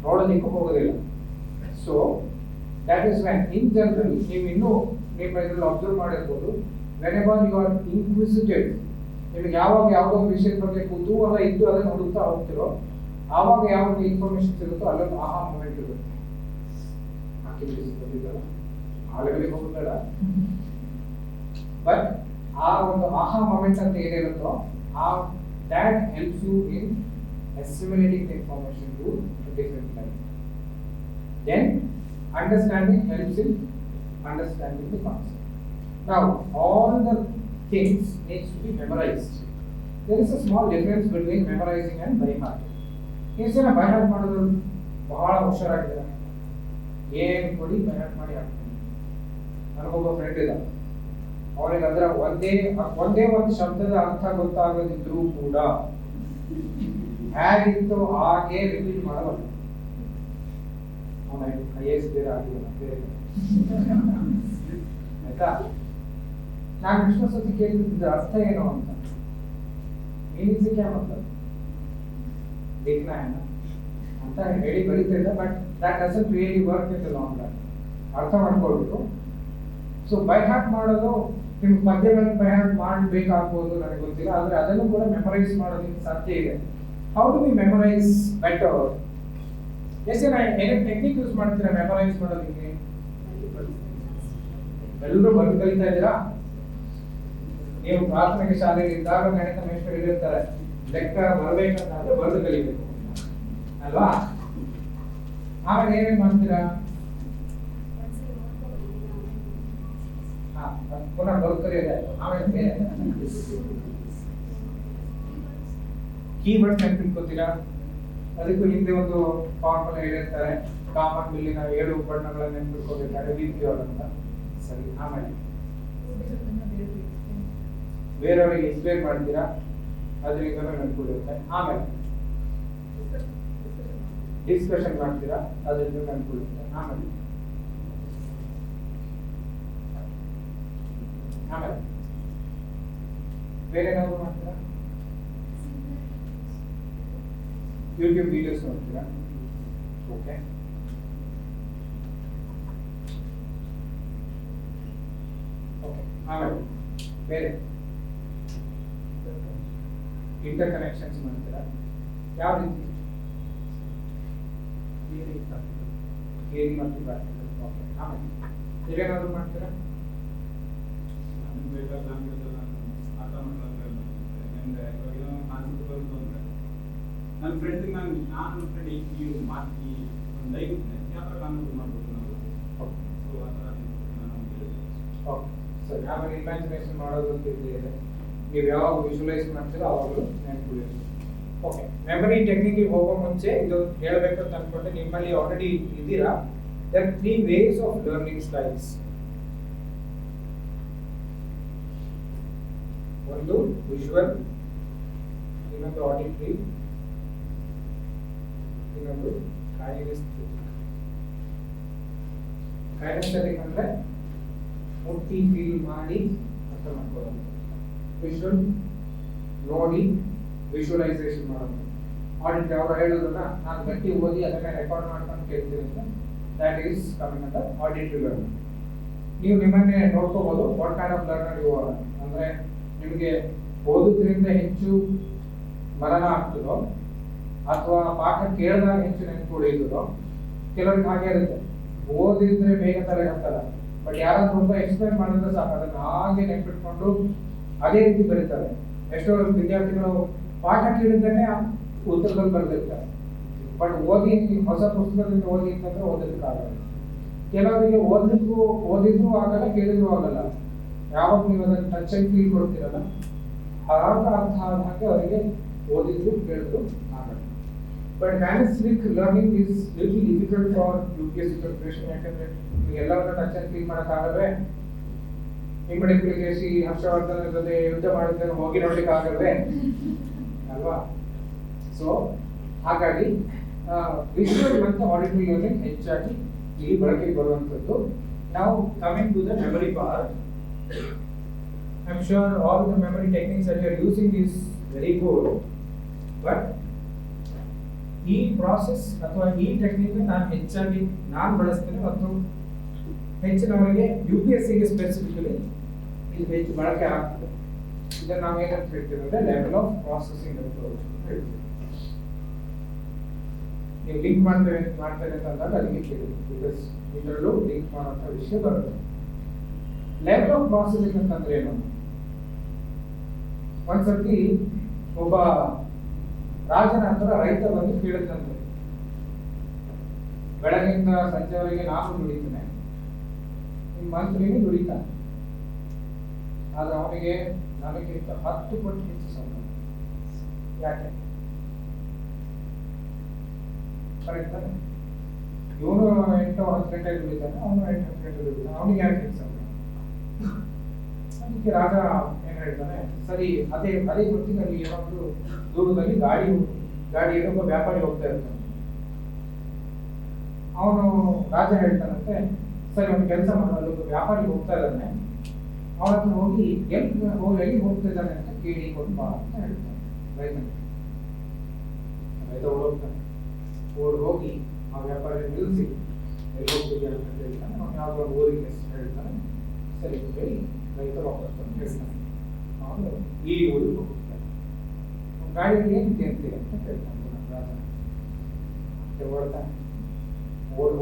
ನೋಡೋದಕ್ಕೆ ಹೋಗೋದಿಲ್ಲ. So that is van in general ನೀವು ಇನ್ನೂ ನಿಮ್ಮ ಇದರಲ್ಲಿ ಅಬ್ಸರ್ವ್ ಮಾಡಿರ್ಬೋದು, when ever you are inquisitive, ನಿಮಗೆ ಯಾವಾಗ ಯಾವುದೋ ವಿಷಯದ ಬಗ್ಗೆ ಕುತೂಹಲ ಇದ್ದು ಅದನ್ನು ಹುಡುಕ್ತಾ ಹೋಗ್ತಿರೋ, ಆವಾಗ ಯಾವಾಗ ಇನ್ಫಾರ್ಮೇಶನ್ ಸಿಗುತ್ತೋ ಅಲ್ಲೊಂದು ಆಹಾ ಮೂಮೆಂಟ್ ಇರುತ್ತೆ. ಆಳಗಳಿಗೆ ಹೋಗುತ್ತಲ್ಲ, ಬಟ್ ಆ ಒಂದು ಆಹಾ ಮೂಮೆಂಟ್ ಅಂತ ಏನಿರುತ್ತೋ, ಆ that helps you in assimilating the information to different life. Then understanding helps in understanding the concept. Now, all the things needs to be memorized. There is a small difference between memorizing and by heart. ಎಷ್ಟು ಜನ by heart ಮಾಡೋದು ಬಹಳ ಹುಷಾರಾಗಿದ್ದಾರೆ, ಏನು ಕೊಡಿ by heart ಮಾಡಿ ಹಾಕ್ತೀನಿ. ನನಗೊಬ್ಬ friend ಇದ್ದ, ಅವನಿಗೆ ಅದರ ಒಂದೇ ಒಂದು ಶಬ್ದದ ಅರ್ಥ ಗೊತ್ತಾಗದಿದ್ರೂ ಕೂಡ ಹೇಗಿತ್ತು ಹಾಗೆ ರಿಪೀಟ್ ಮಾಡಬಲ್ಲ. IAS ಬೇರೆ ಆಗಿಲ್ಲ ಬೇರೆ ಆಯ್ತಾ. ನಾನು ಕೃಷ್ಣ ಸತಿ ಕೇಳಿದ ಅರ್ಥ ಏನು ಅಂತ, मीनिंग से क्या मतलब देखना है ना ಅಂತ ಹೇಳಿ ಬರೀತಿದ್ದ. But that doesn't really work in the long run. ಅರ್ಥ ಮಾಡ್ಕೊಳ್ಬೇಕು. ಸೊ ಬೈ ಹಾರ್ಟ್ ಮಾಡೋದು, ನಿಮ್ಮ ಪದ್ಯಗಳನ್ನು ಬೈ ಹಾರ್ಟ್ ಮಾಡಬೇಕಾಗ್ಬೋದು, ನನಗೆ ಗೊತ್ತಿಲ್ಲ, ಆದರೆ ಅದನ್ನು ಕೂಡ ಮೆಮೊರೈಸ್ ಮಾಡೋದಕ್ಕೆ ಸಾಧ್ಯ ಇದೆ. How do we memorise better? ಎಷ್ಟು ಜನ ಏನೇನು ಟೆಕ್ನಿಕ್ ಯೂಸ್ ಮಾಡ್ತೀರಾ ಮೆಮೊರೈಸ್ ಮಾಡೋದಕ್ಕೆ? ಎಲ್ಲರೂ ಬರೆದು ಕಲಿತಾ ಇದ್ದೀರಾ? ನೀವು ಪ್ರಾಥಮಿಕ ಶಾಲೆಯಲ್ಲಿ ಇದ್ದಾಗ ಗಣಿತ ಮೇಷ್ಟ್ರು ಹೇಳಿರ್ತಾರೆ, ಲೆಕ್ಕ ಬರಬೇಕಂತಾದ್ರೆ ಬರೆದು ಕಲಿಬೇಕು ಅಲ್ವಾ? ಆಮೇಲೆ ಏನೇನು ಮಾಡ್ತೀರಾ? ಪುನಃ ಬರೆದು ಕಲಿಯೋದೆ. ಆಮೇಲೆ ಬೇರೆ ಕೀವರ್ಡ್ಸ್ ನೆನಪಿಟ್ಕೋತೀರಾ? ಅದಕ್ಕೂ ಹಿಂದೆ ಒಂದು ಫಾರ್ಮುಲಾ ಹೇಳಿರ್ತಾರೆ, ಕಾಮನ್ ಬಿಲ್ಲಿನ 7 ಬಣ್ಣಗಳನ್ನು ನೆನಪಿಟ್ಕೋಬೇಕಾದ್ರೆ VPR ಅಂತ. ಸರಿ, ಆಮೇಲೆ ಬೇರೆಯವರಿಗೆ ಎಕ್ಸ್ಪ್ಲೇನ್ ಮಾಡ್ತೀರಾ, ಅದರಿಂದ ನೆನಪಿಡುತ್ತೆ. ಆಮೇಲೆ ಡಿಸ್ಕಷನ್ ಮಾಡ್ತೀರಾ, ಅದರಿಂದ ನೆನಪಿಡುತ್ತೆ. ಆಮೇಲೆ ಬೇರೆ ಏನಾದ್ರು ಮಾಡ್ತೀರಾ? ಯೂಟ್ಯೂಬ್ ವಿಡಿಯೋಸ್ ನೋಡ್ತೀರಾ? ಓಕೆ. ಆಮೇಲೆ ಬೇರೆ ಇಂಟರ್ ಕನೆಕ್ಷನ್ಸ್ ಮಾಡ್ತೀರಾ? ಯಾವ ರೀತಿ? ಥಿಯರಿ ಮತ್ತು ಪ್ರಾಕ್ಟಿಕಲ್. ಓಕೆ. ಆಮೇಲೆ ನೀವೇನಾದ್ರು ಮಾಡ್ತೀರಾ? ನನ್ನ ಫ್ರೆಂಡ್ ನಾನು ಫ್ರೆಂಡ್ ಈ ಮಾತಿ ಒಂದು ಲೈಗುತ್ತೆ ಯಾವ ಥರ ಕಾನ್ಸೆಪ್ಟ್ ಮಾಡ್ಬೋದು ನಾವು. ಸೊ ಆ ಥರ ಓಕೆ. ಸರಿ, ಆಮೇಲೆ ಇಮ್ಯಾಜಿನೇಷನ್ ಮಾಡೋದು ಅಂತ ಇದೆ. ನೀವು ಯಾವಾಗ ವಿಜುವಲೈಸ್ ಮಾಡ್ತೀರೋ ಅವಾಗಲೂ ನೆನಪಿಡಬೇಕು. ಓಕೆ. ಮೆಮರಿ ಟೆಕ್ನಿಕ್ಗೆ ಹೋಗೋ ಮುಂಚೆ ಇದು ಹೇಳಬೇಕು ಅಂತ ಅನ್ಕೊಂಡೆ, ನಿಮ್ಮಲ್ಲಿ ಆಲ್ರೆಡಿ ಇದ್ದೀರಾ. there are 3 ways of learning styles. ಒಂದು ವಿಜುವಲ್, ಇನ್ನೊಂದು ಆಡಿಟರಿ, ಇನ್ನೊಂದು ಕೈನೆಸ್ಥೆಟಿಕ್. ಕೈನೆಸ್ಥೆಟಿಕ್ ಅಂದ್ರೆ ಮುಟ್ಟಿ ಫೀಲ್ ಮಾಡಿ ಅರ್ಥ ಮಾಡ್ಕೊಳ್ಳೋದು. ವಿಜುವಲ್ ನೋಡಿ ವಿಜುವಲೈಸೇಷನ್ ಮಾಡೋದು. ಆಡಿಟರಿ ಅವರು ಹೇಳೋದನ್ನ ನಾನು ಗಟ್ಟಿ ಓದಿ ಅದನ್ನ ರೆಕಾರ್ಡ್ ಮಾಡ್ಕೊಂಡು ಕೇಳ್ತೀನಿ ಅಂತ, that is coming under auditory learning. ನೀವು ನಿಮ್ಮನ್ನೇ ನೋಡ್ಕೋಬಹುದು, what kind of learner you are. ಅಂದ್ರೆ ನಿಮಗೆ ಓದುವುದರಿಂದ ಹೆಚ್ಚು ಮನನ ಆಗ್ತದೋ ಅಥವಾ ಪಾಠ ಕೇಳಿದಾಗ ಹೆಚ್ಚು ನೆನಪು ಉಳಿಯುತ್ತದೋ? ಕೆಲವರಿಗೆ ಹಾಗೆ ಇರುತ್ತೆ, ಓದಿದ್ರೆ ಬೇಗ ತಲೆಗೆ ಹತ್ತಲ್ಲ, ಬಟ್ ಯಾರಾದ್ರೂ ತುಂಬ ಎಕ್ಸ್ಪ್ಲೈನ್ ಮಾಡಿದ್ರೆ ಸಾಕು ಅದನ್ನು ಹಾಗೆ ನೆನಪಿಟ್ಕೊಂಡು ಅದೇ ರೀತಿ ಬರೀತಾರೆ. ಎಷ್ಟೋ ವಿದ್ಯಾರ್ಥಿಗಳು ಪಾಠ ಕೇಳಿದ್ದೇನೆ ಉತ್ತರದಲ್ಲಿ ಬರೆದಿರ್ತಾರೆ, ಬಟ್ ಓದಿ ಹೊಸ ಪುಸ್ತಕದಿಂದ ಓದಿ ಅಂತಂದ್ರೆ ಓದೋದಕ್ಕಾಗಲ್ಲ. ಕೆಲವರಿಗೆ ಓದಿದ್ರು ಆಗಲ್ಲ, ಕೇಳಿದ್ರು ಆಗಲ್ಲ. ಯಾವಾಗ ನೀವು ಅದನ್ನು ಟಚ್ ಆಗಿ ಫೀಲ್ ಕೊಡ್ತೀರಲ್ಲ, ಆಗ ಅರ್ಥ ಆದ ಹಾಗೆ ಅವರಿಗೆ ಓದಿದ್ರು ಕೇಳಿದ್ರು ಆಗಲ್ಲ. But management learning is little difficult for UPSC preparation. ಯಾಕಂದ್ರೆ ನೀವು ಎಲ್ಲವನ್ನ ಟಚ್ ಆಗಿ ಫೀಲ್ ಮಾಡೋಕ್ಕಾಗಲ್ವೇ? ಇಮ್ಮಡಿ ಪುಲಿಕೇಶಿ ಹರ್ಷವರ್ಧನ ಜೊತೆ ಯುದ್ಧ ಮಾಡಿದ್ದನ್ನು ಹೋಗಿ ನೋಡ್ಲಿಕ್ಕೆ ಆಗಲ್ವೇ ಅಲ್ವಾ? ಸೊ ಹಾಗಾಗಿ ವಿಜುವಲ್ ಮತ್ತು ಆಡಿಟರಿ ಲರ್ನಿಂಗ್ ಹೆಚ್ಚಾಗಿ ಇಲ್ಲಿ ಬಳಕೆಗೆ ಬರುವಂಥದ್ದು. ನಾವು coming to the memory part, I am sure all the memory techniques that you are using is very good, but ಈ ಪ್ರಾಸೆಸ್ ಅಥವಾ ಈ ಟೆಕ್ನಿಕ್ ನಾನು ಬಳಸ್ತೇನೆ ಮತ್ತು ಹೆಚ್ಚಿನವರಿಗೆ UPSCಗೆ ಸ್ಪೆಸಿಫಿಕಲಿ ಇದು ಹೆಚ್ಚು ಬಳಕೆ ಆಗ್ತದೆ. ಇದನ್ನು ನಾವು ಏನಂತ ಹೇಳ್ತೀವಿ ಅಂದ್ರೆ ಲೆವೆಲ್ ಆಫ್ ಪ್ರಾಸೆಸಿಂಗ್ ಅಪ್ರೋಚ್ ಹೇಳ್ತೀವಿ. ನೀವು ಲಿಂಕ್ ಮಾಡ್ತೇವೆ ಅಂತ ಅಂದಾಗ ಅದಕ್ಕೆ ಕೇಳಿ, ಬಿಕಾಸ್ ಇದರಲ್ಲೂ ಲಿಂಕ್ ಮಾಡುವಂಥ ವಿಷಯ ಬರುತ್ತೆ. ಲೆವೆಲ್ ಆಫ್ ಪ್ರಾಸೆಸಿಂಗ್ ಅಂತಂದ್ರೆ ಏನು? ಒಂದ್ಸತಿ ಒಬ್ಬ ರಾಜನ ಹತ್ರ ರೈತ ಬಂದು ಕೇಳಿದಂತೆ, ಬೆಳಗಿಂದ ಸಂಜೆವರೆಗೆ ನಾನು ದುಡಿತೇನೆ, ನಿಮ್ಮ ಮಂತ್ರಿಗೂ ದುಡಿತಾನೆ, ಆದ್ರೆ ಅವನಿಗೆ ನನಗಿಂತ 10 ಪಟ್ಟು ಹೆಚ್ಚು ಸಂಬಳ. ಯಾಕೆ? ಕರೆಕ್ಟ್ ತಾನೆ? ಇವನು 8-10 ಗಂಟೆಗೆ ದುಡಿತಾನೆ, ಅವನು 8-10 ಗಂಟೆಗೆ ದುಡಿತಾನೆ, ಅವನಿಗೆ ಯಾಕೆ ಹೆಚ್ಚು ಸಂಬಳ? ಅದಕ್ಕೆ ರಾಜ ಏನ್ ಹೇಳ್ತಾನೆ, ಸರಿ ಅದೇ ಗೊತ್ತಿನಲ್ಲಿ ಯಾವಾಗಲೂ ದೂರದಲ್ಲಿ ಗಾಡಿಯಲ್ಲಿ ಒಬ್ಬ ವ್ಯಾಪಾರಿ ಹೋಗ್ತಾ ಇರ್ತಾನೆ. ಅವನು ರಾಜ ಹೇಳ್ತಾನಂತೆ, ಸರಿ ಒಂದು ಕೆಲಸ ಮಾಡಲು ಒಬ್ಬ ವ್ಯಾಪಾರಿ ಹೋಗ್ತಾ ಇದ್ದಾನೆ, ಅವನ ಹತ್ರ ಹೋಗಿ ಎಲ್ಲಿ ಹೋಗ್ತಾ ಇದ್ದಾನೆ ಅಂತ ಕೇಳಿ ಕೊಟ್ಟು ಬಾ ಅಂತ ಹೇಳ್ತಾನೆ ರೈತ ಓಡೋಗ್ತಾನೆ. ಹೋಗಿ ಆ ವ್ಯಾಪಾರಿ ನಿಲ್ಲಿಸಿ ಎಲ್ಲಿ ಹೋಗ್ತಿದ್ಯಾ ಅಂತ ಹೇಳ್ತಾನೆ. ಅವ್ನು ಯಾವುದೋ ಒಂದು ಊರಿಗೆ ಹೇಳ್ತಾನೆ, ಸರಿ ಹೇಳಿ ರೈತ ವಾಪಸ್ ಅಂತ ಹೇಳ್ತಾನೆ. ಅವನು ಈ ಊರಿಗೆ ಹೋಗ್ತಾನೆ. ಗಾಡಿಯಲ್ಲಿ ಏನು ತಿಂತೀರ ಅಂತ ಕೇಳ್ತಾನೆ ರಾಜ. ಓಡ್ತಾನೆ,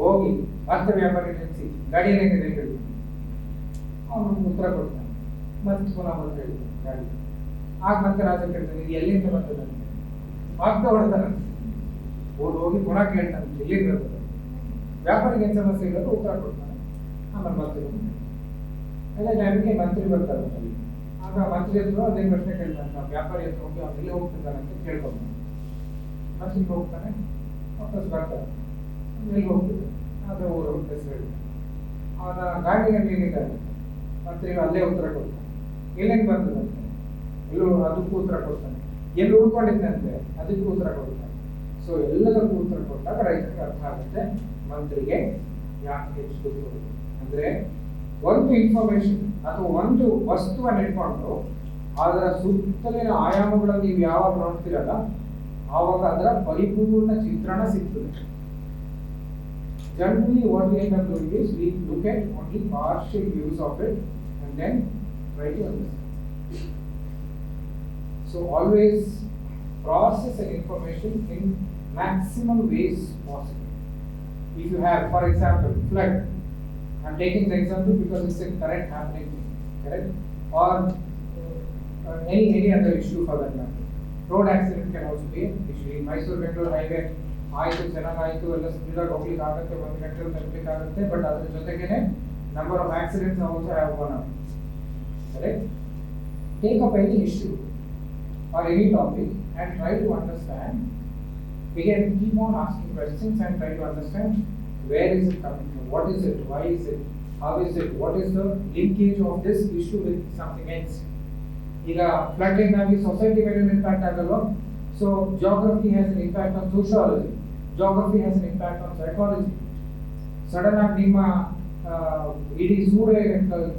ಹೋಗಿ ಮತ್ತೆ ವ್ಯಾಪಾರಿ ನಿಲ್ಲಿಸಿ ಗಾಡಿಯಲ್ಲಿ ಏನಿದೆ ಹೇಳ್ತಾನೆ. ಅವನು ಉತ್ತರ ಕೊಡ್ತಾನೆ, ಮತ್ತೆ ಪುನಃ ಬಂದು ಹೇಳ್ತಾನೆ ಗಾಡಿ. ಆಗ ಮತ್ತೆ ರಾಜ ಕೇಳ್ತಾನೆ, ಇದು ಎಲ್ಲಿಂದ ಬಂದದಂತೆ? ಮತ್ತೆ ಹೊಡ್ತಾನಂತೆ. ಹೋಗಿ ಪುನಃ ಕೇಳ್ತಾನೆ, ಎಲ್ಲಿಂದ ಬರ್ತದೆ? ವ್ಯಾಪಾರಿಗೆ ಏನು ಸಮಸ್ಯೆ ಇರೋದು ಉತ್ತರ ಕೊಡ್ತಾನೆ. ಆಮೇಲೆ ಮತ್ತೆ ಅದೇ ಟೈಮಿಗೆ ಮಂತ್ರಿ ಬರ್ತಾರೆ. ಆಗ ಮಂತ್ರಿ ಹತ್ರ ಅದೇ ಪ್ರಶ್ನೆ ಕೇಳ್ತಾನೆ, ನಾವು ವ್ಯಾಪಾರಿ ಹತ್ರ ಹೋಗಿ ಅವ್ನು ಎಲ್ಲಿ ಹೋಗ್ತಿದ್ದಾನೆ ಅಂತ ಕೇಳ್ಕೊತಾನೆ. ಮಂತ್ರಿ ಹೋಗ್ತಾನೆ, ವಾಪಸ್ ಬರ್ತಾರೆ, ಎಲ್ಲಿ ಹೋಗ್ತಿದ್ದೆ ಆದರೆ ಊರು ಹೆಸರು ಹೇಳ್ತಾನೆ. ಅವನ ಗಾಡಿಯಲ್ಲಿ ಏನಿದ್ದಾರೆ ಮಂತ್ರಿಗಳು ಅಲ್ಲೇ ಉತ್ತರ ಕೊಡ್ತಾನೆ. ಎಲ್ಲಿಂದ ಬಂದದಂತೆ? ಎಲ್ಲೂ ಅದಕ್ಕೂ ಉತ್ತರ ಕೊಡ್ತಾನೆ. ಎಲ್ಲಿ ಉಳ್ಕೊಂಡಿದ್ದಂತೆ ಅದಕ್ಕೂ ಉತ್ತರ ಕೊಡ್ತಾನೆ. ಸೊ ಎಲ್ಲದಕ್ಕೂ ಉತ್ತರ ಕೊಟ್ಟಾಗ ರೈತರಿಗೆ ಅರ್ಥ ಆಗುತ್ತೆ ಮಂತ್ರಿಗೆ ಯಾಕೆ ಹೆಚ್ಚು ದುಡ್ಡು. ಅಂದ್ರೆ ಒಂದು ಇನ್ಫಾರ್ಮೇಶನ್ ಅಥವಾ ಒಂದು ವಸ್ತುವನ್ನು ಇಟ್ಕೊಂಡು ಅದರ ಸುತ್ತಲಿನ ಆಯಾಮಗಳನ್ನು ನೀವು ಯಾವಾಗ ನೋಡ್ತೀರಲ್ಲ, ಆವಾಗ ಅದರ ಪರಿಪೂರ್ಣ ಚಿತ್ರಣ ಸಿಗ್ತದೆ. Generally, what we end up doing is we look at only partial views of it and then try to understand. So always process an information in maximum ways possible. If you have, for example, flood, I'm taking the example because it's a current happening thing, correct? Or any other issue for that matter. Road accident can also be an issue. In Mysore-Bengaluru highway, ಆಯಿತು ಚೆನ್ನಾಗಾಯಿತು, ಎಲ್ಲ ಸ್ಪೀಡಾಗಿ ಹೋಗ್ಲಿಕ್ಕೆ ಆಗುತ್ತೆ, 1 ಗಂಟೆಯಲ್ಲಿ ತಲುಪಲಿಕ್ಕೆ ಆಗುತ್ತೆ. But ಅದ್ರ ಜೊತೆಗೇನೆ number of accidents also have gone up. Correct? Take up any issue R any topic and try to understand. Again, keep on asking questions and try to understand where is it coming from, what is it, why is it, how is it, what is the linkage of this issue with something else. ಈಗ flood ಇಂದಾಗಿ society ಮೇಲೆ impact ಆಗಲ್ವಾ? So geography has an impact on sociology. Geography has an impact on psychology. Sudden ಆಗಿ ನಿಮ್ಮ ಇಡೀ ಸೂರ್ಯ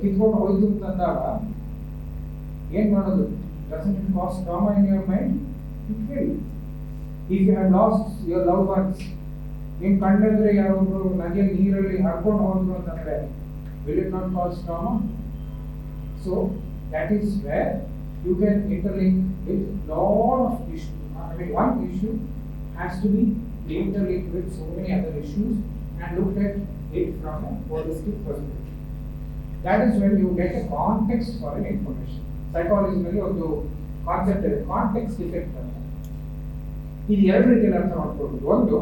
ಕಿತ್ಕೊಂಡು ಹೋಯ್ತು ಅಂತಂದಾಗ ಏನ್ ಮಾಡೋದು? Doesn't it cause trauma in your mind? It will. If you have lost your loved ones, ನಿಮ್ ಕಂಡ್ರೆ ಯಾರೊಬ್ರು ನದಿಯಲ್ಲಿ ನೀರಲ್ಲಿ ಹರ್ಕೊಂಡು ಹೋದ್ರು ಅಂತಂದ್ರೆ will it not cause trauma? So that is where you can interlink with lot of issues. I mean, one issue has to be interlinked with so many other issues and looked at it from a holistic perspective. That is when you get a context for an information. Psychology ನಲ್ಲಿ ಒಂದು concept ಇದೆ, context effect ಅಂತ. ಇದು ಎರಡು ರೀತಿಯಲ್ಲಿ ಅರ್ಥ ಮಾಡ್ಕೊಳ್ಬೋದು. ಒಂದು,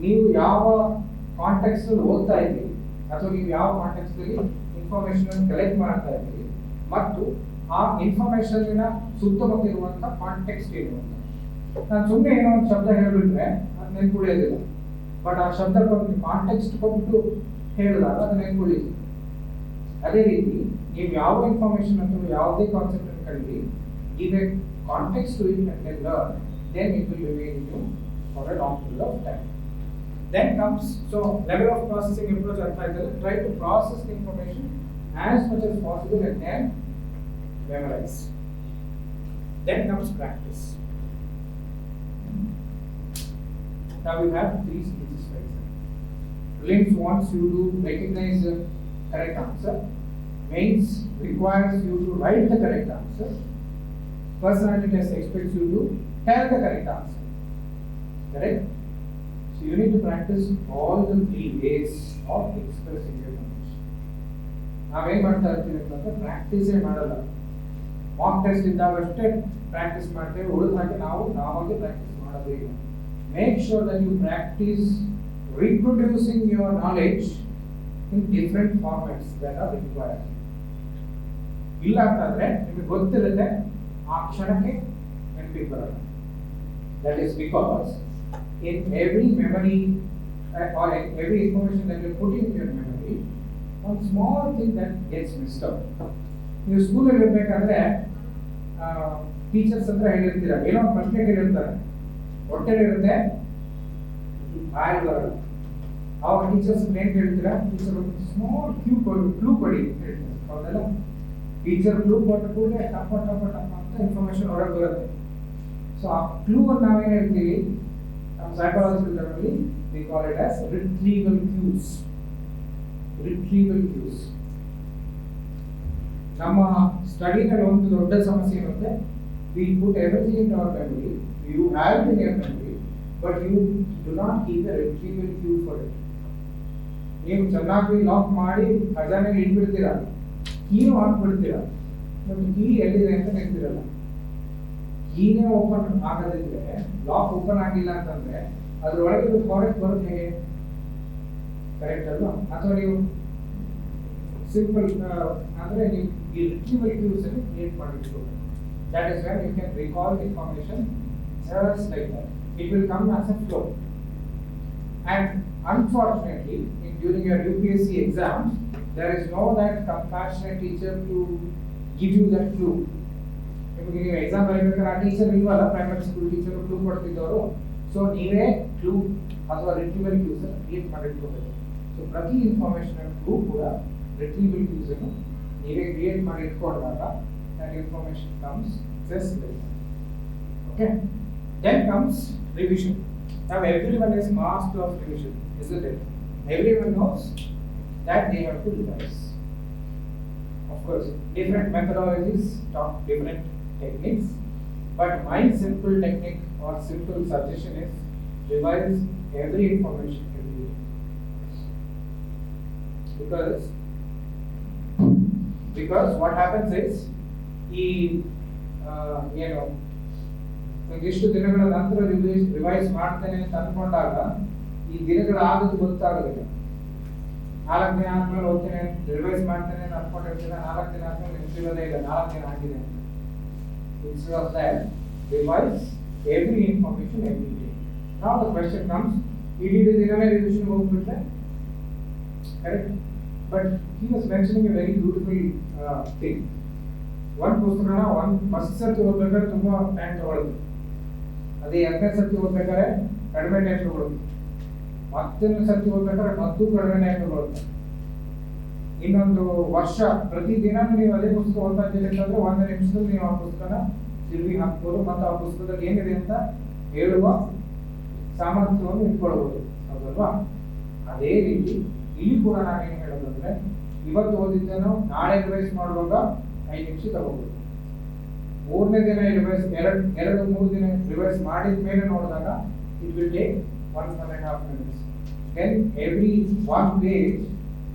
ನೀವು ಯಾವ ಕಾಂಟೆಕ್ಸ್ಟ್ ಅಲ್ಲಿ ಓದ್ತಾ ಇದ್ದೀರಿ ಅಥವಾ ನೀವು ಯಾವ ಕಾಂಟೆಕ್ಸ್ಟಲ್ಲಿ ಇನ್ಫಾರ್ಮೇಷನ್ ಕಲೆಕ್ಟ್ ಮಾಡ್ತಾ ಇದ್ದೀರಿ ಮತ್ತು ಆ ಇನ್ಫಾರ್ಮೇಷನ್ನ ಸುತ್ತಮುತ್ತ ಇರುವಂಥ ಕಾಂಟೆಕ್ಸ್ಟ್ ಏನು ಅಂತ. ನಾನು ಸುಮ್ಮನೆ ಏನೋ ಒಂದು ಶಬ್ದ ಹೇಳಿಬಿಟ್ರೆ ಅದು ನೆನ್ಕೊಳ್ಳೋದಿಲ್ಲ, ಬಟ್ ಆ ಶಬ್ದಕ್ಕೊಂದು ಕಾಂಟೆಕ್ಸ್ಟ್ ಕೊಟ್ಟು ಹೇಳಿದಾಗ ಅದು ನೆನ್ಕೊಳ್ಳಿದೆ. ಅದೇ ರೀತಿ ನೀವು ಯಾವ ಇನ್ಫಾರ್ಮೇಷನ್ ಅಥವಾ ಯಾವುದೇ ಕಾನ್ಸೆಪ್ಟ್ ಅನ್ನು ಕಲಿಲಿ, give a context to it and then learn, then it will remain in you for a long period of time. Then comes, so level of processing approach artha aitala, try to process the information as much as possible and then memorize. Then comes practice. Now we have 3 stages for example. Prelims wants you to recognize the correct answer. Mains requires you to write the correct answer. Personality test expects you to tell the correct answer. Correct? So you need to practice all the 3 ways of expressing your knowledge. ನಾವೇನ್ ಮಾಡ್ತಾ ಇರ್ತೀವಿ ಅಂತಂದ್ರೆ ಪ್ರಾಕ್ಟೀಸೇ ಮಾಡಲ್ಲ. Mock test ಇದ್ದಾಗಷ್ಟೇ practice ಮಾಡ್ತೇವೆ, ಉಳಿದ ಹಾಗೆ ನಾವಾಗೆ practice ಮಾಡೋದೇ ಇಲ್ಲ. Make sure that you practice reproducing your knowledge in different formats that are required. ಇಲ್ಲ ಅಂತಂದ್ರೆ ನಿಮಗೆ ಗೊತ್ತಿರುತ್ತೆ, ಆ ಕ್ಷಣಕ್ಕೆ ನೆನಪಿಗೆ ಬರಲ್ಲ. That is because in every memory or in every information that you put in your memory, one small thing that gets missed out. ನೀವು ಸ್ಕೂಲಲ್ಲಿ ಇರಬೇಕಾದ್ರೆ ಟೀಚರ್ಸ್ ಹತ್ರ ಹೇಳಿರ್ತೀರ, ಏನೋ ಒಂದು ಪ್ರಶ್ನೆ ಕೇಳಿರ್ತಾರೆ, ಹೊಟ್ಟೆಲಿ ಇರುತ್ತೆ, ಬಾಯಲ್ಲಿ ಬರಲ್ಲ. ಅವಾಗ ಟೀಚರ್ಸ್ ಏನ್ ಕೇಳ್ತೀರಾ, ಟೀಚರ್ ಸ್ಮಾಲ್ ಕ್ಲೂ ಕೊಡಿ ಅಂತ ಹೇಳ್ತಾರೆ. ಹೌದಲ್ಲ? ಟೀಚರ್ ಕ್ಲೂ ಕೊಟ್ಟ ಕೂಡಲೇ ಟಪ ಟಪ ಟಪ ಅಂತ ಇನ್ಫಾರ್ಮೇಶನ್ ಹೊರಗೆ ಬರುತ್ತೆ. ಸೊ ಆ ಕ್ಲೂ ಅನ್ನು ನಾವೇನು ಹೇಳ್ತೀವಿ, ನಮ್ಮ ಸೈಕಾಲಜಿಕಲ್ ಟರ್ಮಲ್ಲಿ we call it as retrieval cues. Retrieval cues. ನಮ್ಮ ಸ್ಟಡಿನಲ್ಲಿ ಒಂದು ದೊಡ್ಡ ಸಮಸ್ಯೆ ಇರುತ್ತೆ, we put everything in our memory, you have it in your memory, but you do not keep a retrieval cue for it. ನೀವು ಚೆನ್ನಾಗಿ lock ಮಾಡಿ ಖಜಾನೆಗೆ ಇಟ್ಬಿಡ್ತೀರಾ, ಕೀನು ಹಾಕ್ಬಿಡ್ತೀರಾ, ಬಟ್ ಕೀ ಎಲ್ಲಿದೆ ಅಂತ ನೆನಪಿರಲ್ಲ. ಕೀನೇ ಓಪನ್ ಆಗದಿದ್ರೆ, ಲಾಕ್ ಓಪನ್ ಆಗಿಲ್ಲ ಅಂತಂದ್ರೆ ಅದ್ರೊಳಗೆ ಫಾರೆಸ್ಟ್ ಬರೋದು ಹೇಗೆ? ಕರೆಕ್ಟ್ ಅಲ್ವಾ? ಅಥವಾ ನೀವು ಸಿಂಪಲ್ ಅಂದ್ರೆ ನೀವು ಈ ರಿಟ್ರೀವಲ್ ಕ್ಯೂಸ್ ಅನ್ನು create ಮಾಡಿಟ್ಕೋಬೇಕು. That is where you can recall information just like that. It will come as a flow. And unfortunately, during your UPSC exams, there is no that compassionate teacher to give you that clue. ನಿಮಗೆ ನೀವು exam ಬರೀಬೇಕಾದ್ರೆ ಆ teacher ಇಲ್ವಲ್ಲ, primary school teacher clue ಕೊಡ್ತಿದ್ದವರು. So ನೀವೇ clue ಅಥವಾ retrieval cues ಅನ್ನು create ಮಾಡಿಟ್ಕೋಬೇಕು. So ಪ್ರತಿ ಇನ್ಫಾರ್ಮೇಶನ್ ಕ್ಲೂ ಕೂಡ ರಿಟ್ರೀವಲ್ ಕ್ಯೂಸ್ ಅನ್ನು ನೀವೇ ಕ್ರಿಯೇಟ್ ಮಾಡಿ ಇಟ್ಕೊಂಡಾಗ that information comes just like that. Okay? Then comes revision. Now everyone is master of revision, isn't it? Everyone knows that they have to revise. Of course, different methodologies talk different techniques, but my simple technique or simple suggestion is revise every information every day. Because what happens is, ಈ ಏನು ಇಷ್ಟು ದಿನಗಳ ನಂತರ revise ಮಾಡ್ತೇನೆ ಅಂತ ಅನ್ಕೊಂಡಾಗ ಈ ದಿನಗಳಾಗೋದು ಗೊತ್ತಾಗೋದಿಲ್ಲ. 4 ದಿನ ಆದ್ಮೇಲೆ ಹೋಗ್ತೇನೆ ರಿವೈಸ್ ಮಾಡ್ತೇನೆ ಅಂತ ಅನ್ಕೊಂಡಿರ್ತೀನಿ, 4 ದಿನ ಆದ್ಮೇಲೆ ನೆನಪಿರೋದೇ ಇಲ್ಲ 4 ದಿನ ಆಗಿದೆ ಅಂತ. Instead of that, revise every information every day. Now the question comes, ಇಡೀ ದಿನವೇ ರಿವಿಷನ್ ಹೋಗ್ಬಿಟ್ರೆ correct? But he was mentioning a very beautiful thing. ಒಂದು ಪುಸ್ತಕನ ಫಸ್ಟ್ ಸರ್ತಿ ಓದ್ಬೇಕಾದ್ರೆ ತುಂಬಾ ಟೈಮ್ ತಗೊಳುತ್ತೆ, ಅದೇ 2ನೇ ಸರ್ತಿ ಓದ್ಬೇಕಾದ್ರೆ ಕಡಿಮೆ ಟೈಮ್ ತಗೊಳುತ್ತೆ, ಮತ್ತೊಂದು ಸರ್ತಿ ಓದ್ಬೇಕಾದ್ರೆ ಮತ್ತೂ ಕಡಿಮೆ ಟೈಮ್ ತಗೊಳುತ್ತೆ. ಇನ್ನೊಂದು ವರ್ಷ ಪ್ರತಿದಿನ ನೀವು ಅದೇ ಪುಸ್ತಕ ಓದ್ತಾ ಇದ್ದೀರಿ ಅಂತಂದ್ರೆ 1 ನಿಮಿಷದಲ್ಲಿ ನೀವು ಆ ಪುಸ್ತಕನ ತಿರುಗಿ ಹಾಕ್ಬೋದು ಮತ್ತು ಆ ಪುಸ್ತಕದಲ್ಲಿ ಏನಿದೆ ಅಂತ ಹೇಳುವ ಸಾಮರ್ಥ್ಯವನ್ನು ಇಟ್ಕೊಳ್ಬೋದು. ಹೌದಲ್ವಾ? ಅದೇ ರೀತಿ ಇಲ್ಲಿ ಕೂಡ ನಾನೇನು ಹೇಳೋದಂದ್ರೆ, ಇವತ್ತು ಓದಿದ್ದೇನೋ ನಾಳೆ ರಿವೈಸ್ ಮಾಡುವಾಗ 5 ನಿಮಿಷ ತಗೋಬೋದು. 3ನೇ ದಿನ ರಿವೈಸ್ 2-3 ದಿನ ರಿವೈಸ್ ಮಾಡಿದ ಮೇಲೆ ನೋಡಿದಾಗ it will take 1.5 minutes. Then every 1 page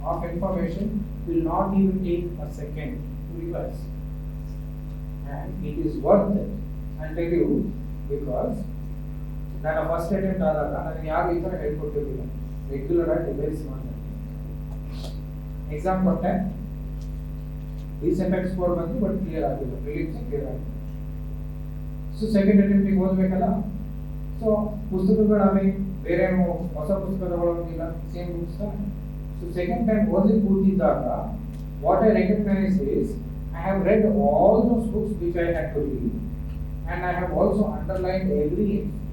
of information will not even take a second to revise. And it is worth it. I'll tell you, because ನಾನು ಫಸ್ಟ್ ಅಟೆಂಪ್ಟ್ ಆದಾಗ ನನಗೆ ಯಾರು ಈ ಥರ ಹೇಳ್ಕೊಟ್ಟಿರಲಿಲ್ಲ, ರೆಗ್ಯುಲರ್ ಆಗಿ ರಿವೈಸ್ ಮಾಡ್ತಾರೆ. ಎಕ್ಸಾಮ್ ಕೊಟ್ಟೆ, ಈ ಸೆಕೆಂಡ್ ಸ್ಕೋರ್ ಬಂತು ಬಟ್ ಕ್ಲಿಯರ್ ಆಗಿಲ್ಲ, ಪ್ರಿಲಿಮ್ಸ್ ಕ್ಲಿಯರ್ ಆಗಿಲ್ಲ. ಸೊ ಸೆಕೆಂಡ್ ಅಟೆಂಪ್ಟಿಗೆ ಓದಬೇಕಲ್ಲ. ಸೊ ಪುಸ್ತಕಗಳಾಗಲಿ ಬೇರೇನು ಹೊಸ ಪುಸ್ತಕ ತಗೊಳ್ಳೋದಿಲ್ಲ, same books. So second time ಓದಲಿಕ್ಕೆ ಕೂತಿದ್ದಾಗ what I recognise is I have read all those books which I had to read, and I have also underlined every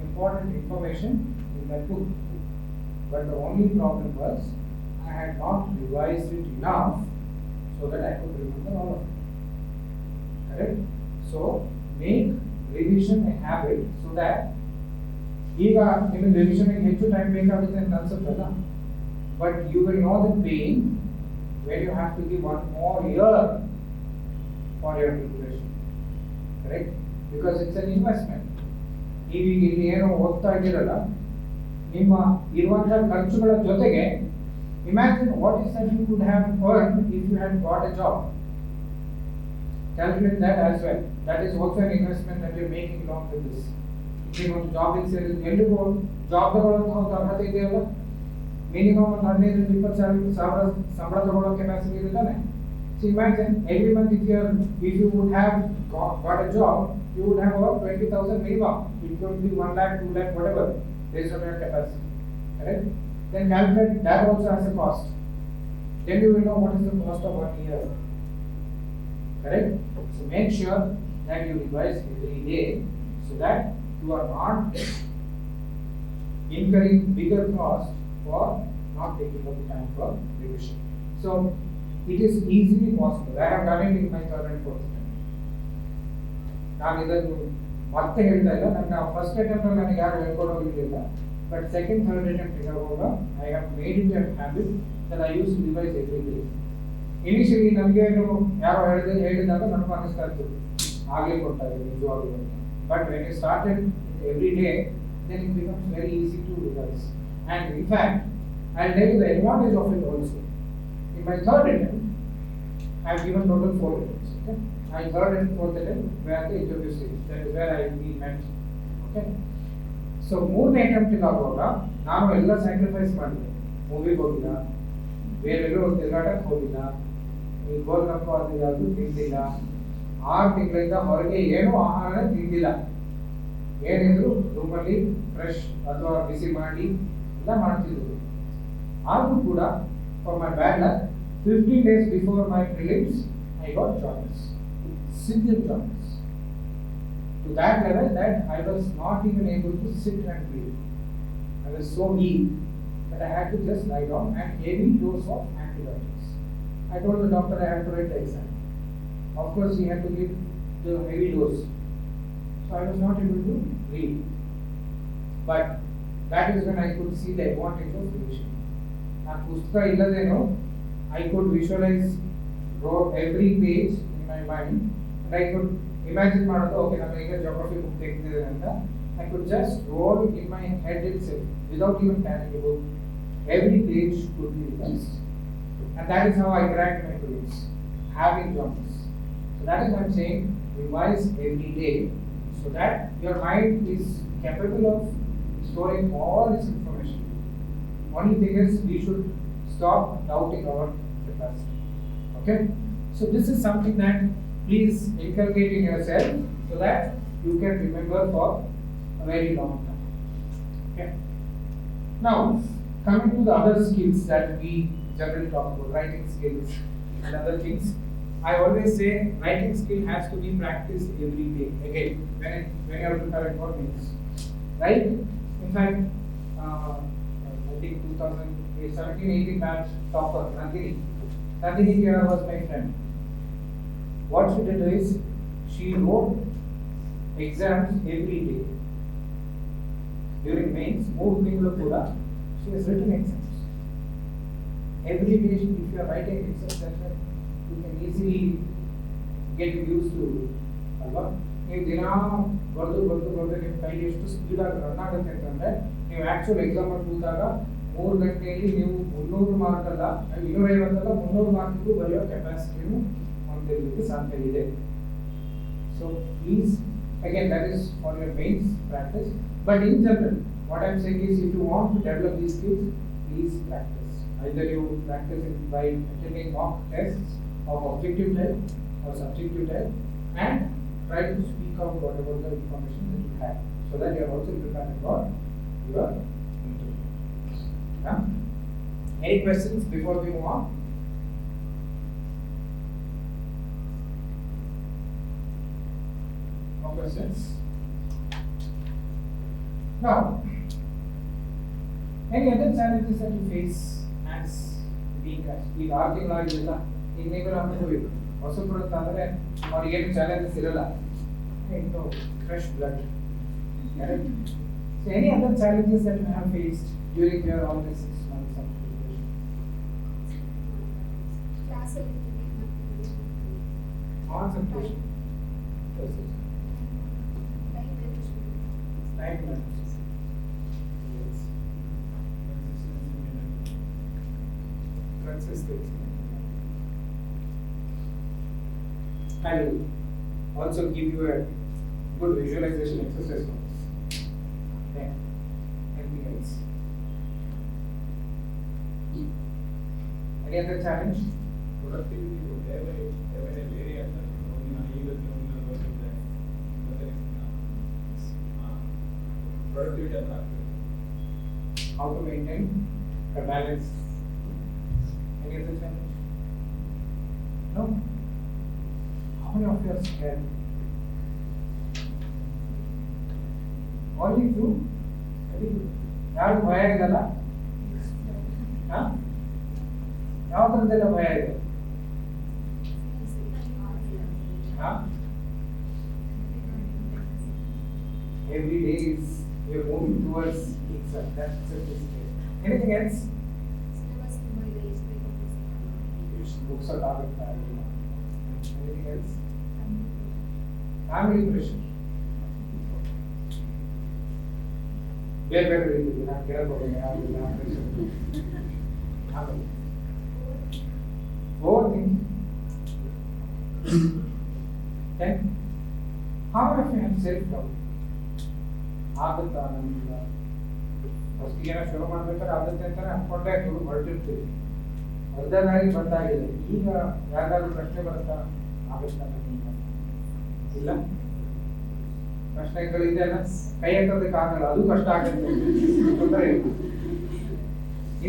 important information in that book. But the only problem was I had not revised it enough so that I could remember all of it. Correct? So make revision a habit so that ಈಗ ನಿಮಗೆ ರಿವಿಷನ್ಗೆ ಹೆಚ್ಚು time ಬೇಕಾಗುತ್ತೆ ಅಂತ ಅನ್ಸುತ್ತಲ್ಲ, but you will know the pain when you have to give one more year for your preparation, correct? Because it's an investment. ನೀವೀಗ ಇಲ್ಲಿ ಏನೋ ಓದ್ತಾ ಇದ್ದೀರಲ್ಲ, ನಿಮ್ಮ ಇರುವಂತಹ ಖರ್ಚುಗಳ ಜೊತೆಗೆ imagine what is that you could have earned if you had got a job. Calculate that as well. That is also an investment that you're making along with this. ನೀವು ಒಂದು ಜಾಬಿಗೆ ಸೇರಿದ್ರೆ ಎಲ್ಲಿಗೂ ಜಾಬ್ ತಗೊಳ್ಳೋಂಥ ಒಂದು ಅರ್ಹತೆ ಇದೆಯಲ್ಲ, ಮಿನಿಮಮ್ ಒಂದು 15-20 ಸಾವಿರ ಸಂಬಳ ತಗೊಳ್ಳೋ ಕೆಪಾಸಿಟಿ ಇರುತ್ತಾನೆ. So imagine every month if you would have got a job, you would have about 20,000 minimum. It could be 1 lakh, 2 lakh, whatever, based on your capacity. Correct? Then calculate that also as a cost. Then you will know what is the cost of 1 year. Correct? So make sure that you revise every day so that you are not incurring bigger cost for not taking up time for revision. So it is easily possible. I have done it in my third and fourth attempt. ನಾನು ಇದನ್ನು ಮತ್ತೆ ಹೇಳ್ತಾ ಇಲ್ಲ, ನನ್ನ first attempt ಅಲ್ಲಿ ನನಗೆ ಯಾರು ಹೇಳ್ಕೊಡೋದಿಲ್ಲ, ಬಟ್ ಸೆಕೆಂಡ್ ಥರ್ಡ್ ಅಟೆಂಪ್ಟ್ ಇರುವಾಗ I have made it a habit that I use to revise every day. Initially ನನಗೆ ಯಾರೋ ಹೇಳಿದಾಗ ನನಗೂ ಅನಿಸ್ತಾ ಇತ್ತು ಆಗಲೇ ಕೊಡ್ತಾ ಇದೆ ನಿಜವಾಗ್ಲೂ ಅಂತ. But when you started every day then it becomes very easy to revise. And in fact, I'll tell you the advantage of it also. In my third attempt, I have given total 4 attempts. Okay, my third and fourth attempt were the interview stage. That is where we met. Okay, so ಮೂರನೇ attempt ಆಗುವಾಗ ನಾನು ಎಲ್ಲ sacrifice ಮಾಡಿದೆ. ಮೂವಿಗೆ ಹೋಗಿಲ್ಲ, ಬೇರೆಲ್ಲೂ ತಿರುಗಾಟಕ್ಕೆ ಹೋಗಿಲ್ಲ, ಈ ಗೋಲ್ಗಪ್ಪ ಅದು ಯಾವುದು ತಿಂದಿಲ್ಲ, 6 ತಿಂಗಳಿಂದ ಹೊರಗೆ ಏನೂ ಆಹಾರನೇ ತಿಂದಿಲ್ಲ. ಏನಿದ್ರು ರೂಮಲ್ಲಿ ಫ್ರೆಶ್ ಅಥವಾ ಬಿಸಿ ಮಾಡಿ ಎಲ್ಲ ಮಾಡ್ತಿದ್ರು. ಆದರೂ ಕೂಡ for my bad luck 15 days before my prelims I got jaundice, severe jaundice, to that level that I was not even able to sit and breathe. I was so weak that I had to just lie down and heavy dose of antibiotics. I told the doctor I had to write the exam. Of course he had to give the heavy dose. So I was not able to read. But that is when I could see the advantage of revision. Now, pustaka illadeno, I could visualize every page in my mind, and I could imagine ಮಾಡೋದು okay ನಾನು ಈಗ geography book ತೆಗೆದಿದ್ದೇನೆ ಅಂತ. I could just roll in my head itself without even carrying a book. Every page could be revised, and that is how I cracked my prelims, having jaundice. So that is what I'm saying, revise every day, so that your mind is capable of storing all this information. Only thing is we should stop doubting our capacity. Okay? So this is something that please inculcate in yourself so that you can remember for a very long time. Okay? Now, coming to the other skills that we generally talk about, writing skills and other things. I always say writing skill has to be practiced every day. Again, when you are preparing for meetings, right? In fact, I think 2017-18 batch topper Nandini here was my friend. What she did is she wrote exams every day. During mains, 3 ತಿಂಗಳು ಕೂಡ she has written exams. Every day, if you are writing exams, you can easily get used to ಅಲ್ವಾ. ನೀವು ದಿನ ಬರೆದು ನಿಮ್ಮ ಕೈಲಿ ಎಷ್ಟು ಸ್ಪೀಡಾಗಿ ರನ್ ಆಗುತ್ತೆ ಅಂತಂದರೆ ನೀವು ಆ್ಯಕ್ಚುಲ್ ಎಕ್ಸಾಮಲ್ಲಿ ಕೂತಾಗ 3 ಗಂಟೆಯಲ್ಲಿ ನೀವು 300 ಮಾರ್ಕ್ ಅಲ್ಲ 250 ಅಲ್ಲ 300 ಮಾರ್ಕ್ಗೂ ಬರೆಯೋ ಕೆಪಾಸಿಟಿನೂ ಹೊಂದಿರಲಿಕ್ಕೆ ಸಾಧ್ಯ ಇದೆ. So please again that is for your mains practice, but in general what I am saying is if you want to develop these skills please practice. Either you practice it by attending mock tests of objective type or subjective type and try to speak out whatever the information that you have so that you are also prepared for your interview. Yeah? Any questions before we move on? No questions? Now, any other challenges that you face as being ಈಗ 6 ತಿಂಗಳಾಗಿಲ್ಲ ಈಗ ನೀವು ಅನ್ಕೋಬೇಕು ಹೊಸಬ್ರು ಅಂತಂದ್ರೆ ಅವ್ರಿಗೇನು challenges ಇರಲ್ಲ ಇನ್ನು fresh blood so any other challenges that you have faced during your all this 6 months of preparation? ಕ್ಲಾಸಲ್ಲಿ Concentration. Time management. Consistency. I will also give you a good visualization exercise on this. Okay. Anything else? Any other challenge? Productivity ಬೇರೆ ಆಗ್ತದೆ productivity ಅಂತ ಆಗ್ತದೆ. How to maintain a balance? Any other challenge? No? How many of you are scared? Only few? Very good. ಯಾರು ಭಯ ಇದಲ್ಲ? ಯಾವ ಥರದ್ದೆಲ್ಲ ಭಯ ಇದೆ? Every day is you're moving towards exam. That's it. Anything else? Books are target priority. Anything else? Family pressure. Better read. Not care about pressure. Overthinking. Then, how many of you have self-doubt? ಆಗುತ್ತಾ ನಮ್ಮಿಂದ ಫಸ್ಟಿಗೆ ಏನೋ ಶುರು ಮಾಡ್ಬೇಕಾದ್ರೆ ಆಗುತ್ತೆ ಅಂತಾನೆ ಅನ್ಕೊಂಡೇ ಹೊರಟಿರ್ತೀವಿ ಅರ್ಧ ದಾರಿ ಬಂದಾಗಿದೆ ಈಗ ಯಾರಿಗಾದ್ರೂ ಪ್ರಶ್ನೆ ಬರುತ್ತಾ ಆಗುತ್ತಾ ನಮ್ಮಿಂದ ಇಲ್ಲ ಪ್ರಶ್ನೆಗಳಿದೆಲ್ಲ ಕೈ ಎತ್ತೋದಕ್ಕೆ ಆಗಲ್ಲ ಅದು ಕಷ್ಟ ಆಗುತ್ತೆ ತೊಂದರೆ ಇಲ್ಲ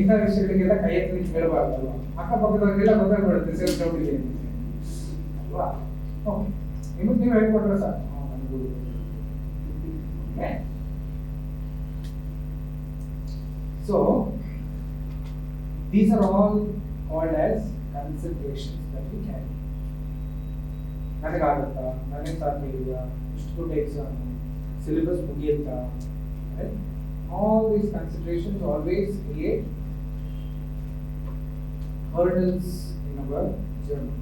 ಇಂಥ ವಿಷಯಗಳಿಗೆಲ್ಲ ಕೈ ಎತ್ತಲಿಕ್ಕೆ ಹೇಳಬಾರ್ದಲ್ವಾ ಅಕ್ಕಪಕ್ಕದವ್ರಿಗೆಲ್ಲ ಗೊತ್ತಾಗ್ಬಿಡುತ್ತೆ ಸೆಲ್ಫ್ ಡೌಟ್ ಇದೆ ಅಲ್ವಾ ಓಕೆ ನಿಮಗೆ ನೀವು ಹೇಳ್ಕೊಟ್ರೆ ಸರ್ ನನಗೂ So, these are all called as considerations that we carry. ನನಗಾಗುತ್ತಾ ನನಗೆ ಸಾಧ್ಯ ಇದೆಯಾ ಇಷ್ಟು ದೊಡ್ಡ ಎಕ್ಸಾಮ್ ಸಿಲೆಬಸ್ ಮುಗಿಯುತ್ತಾ right? All these considerations always create hurdles in our journey.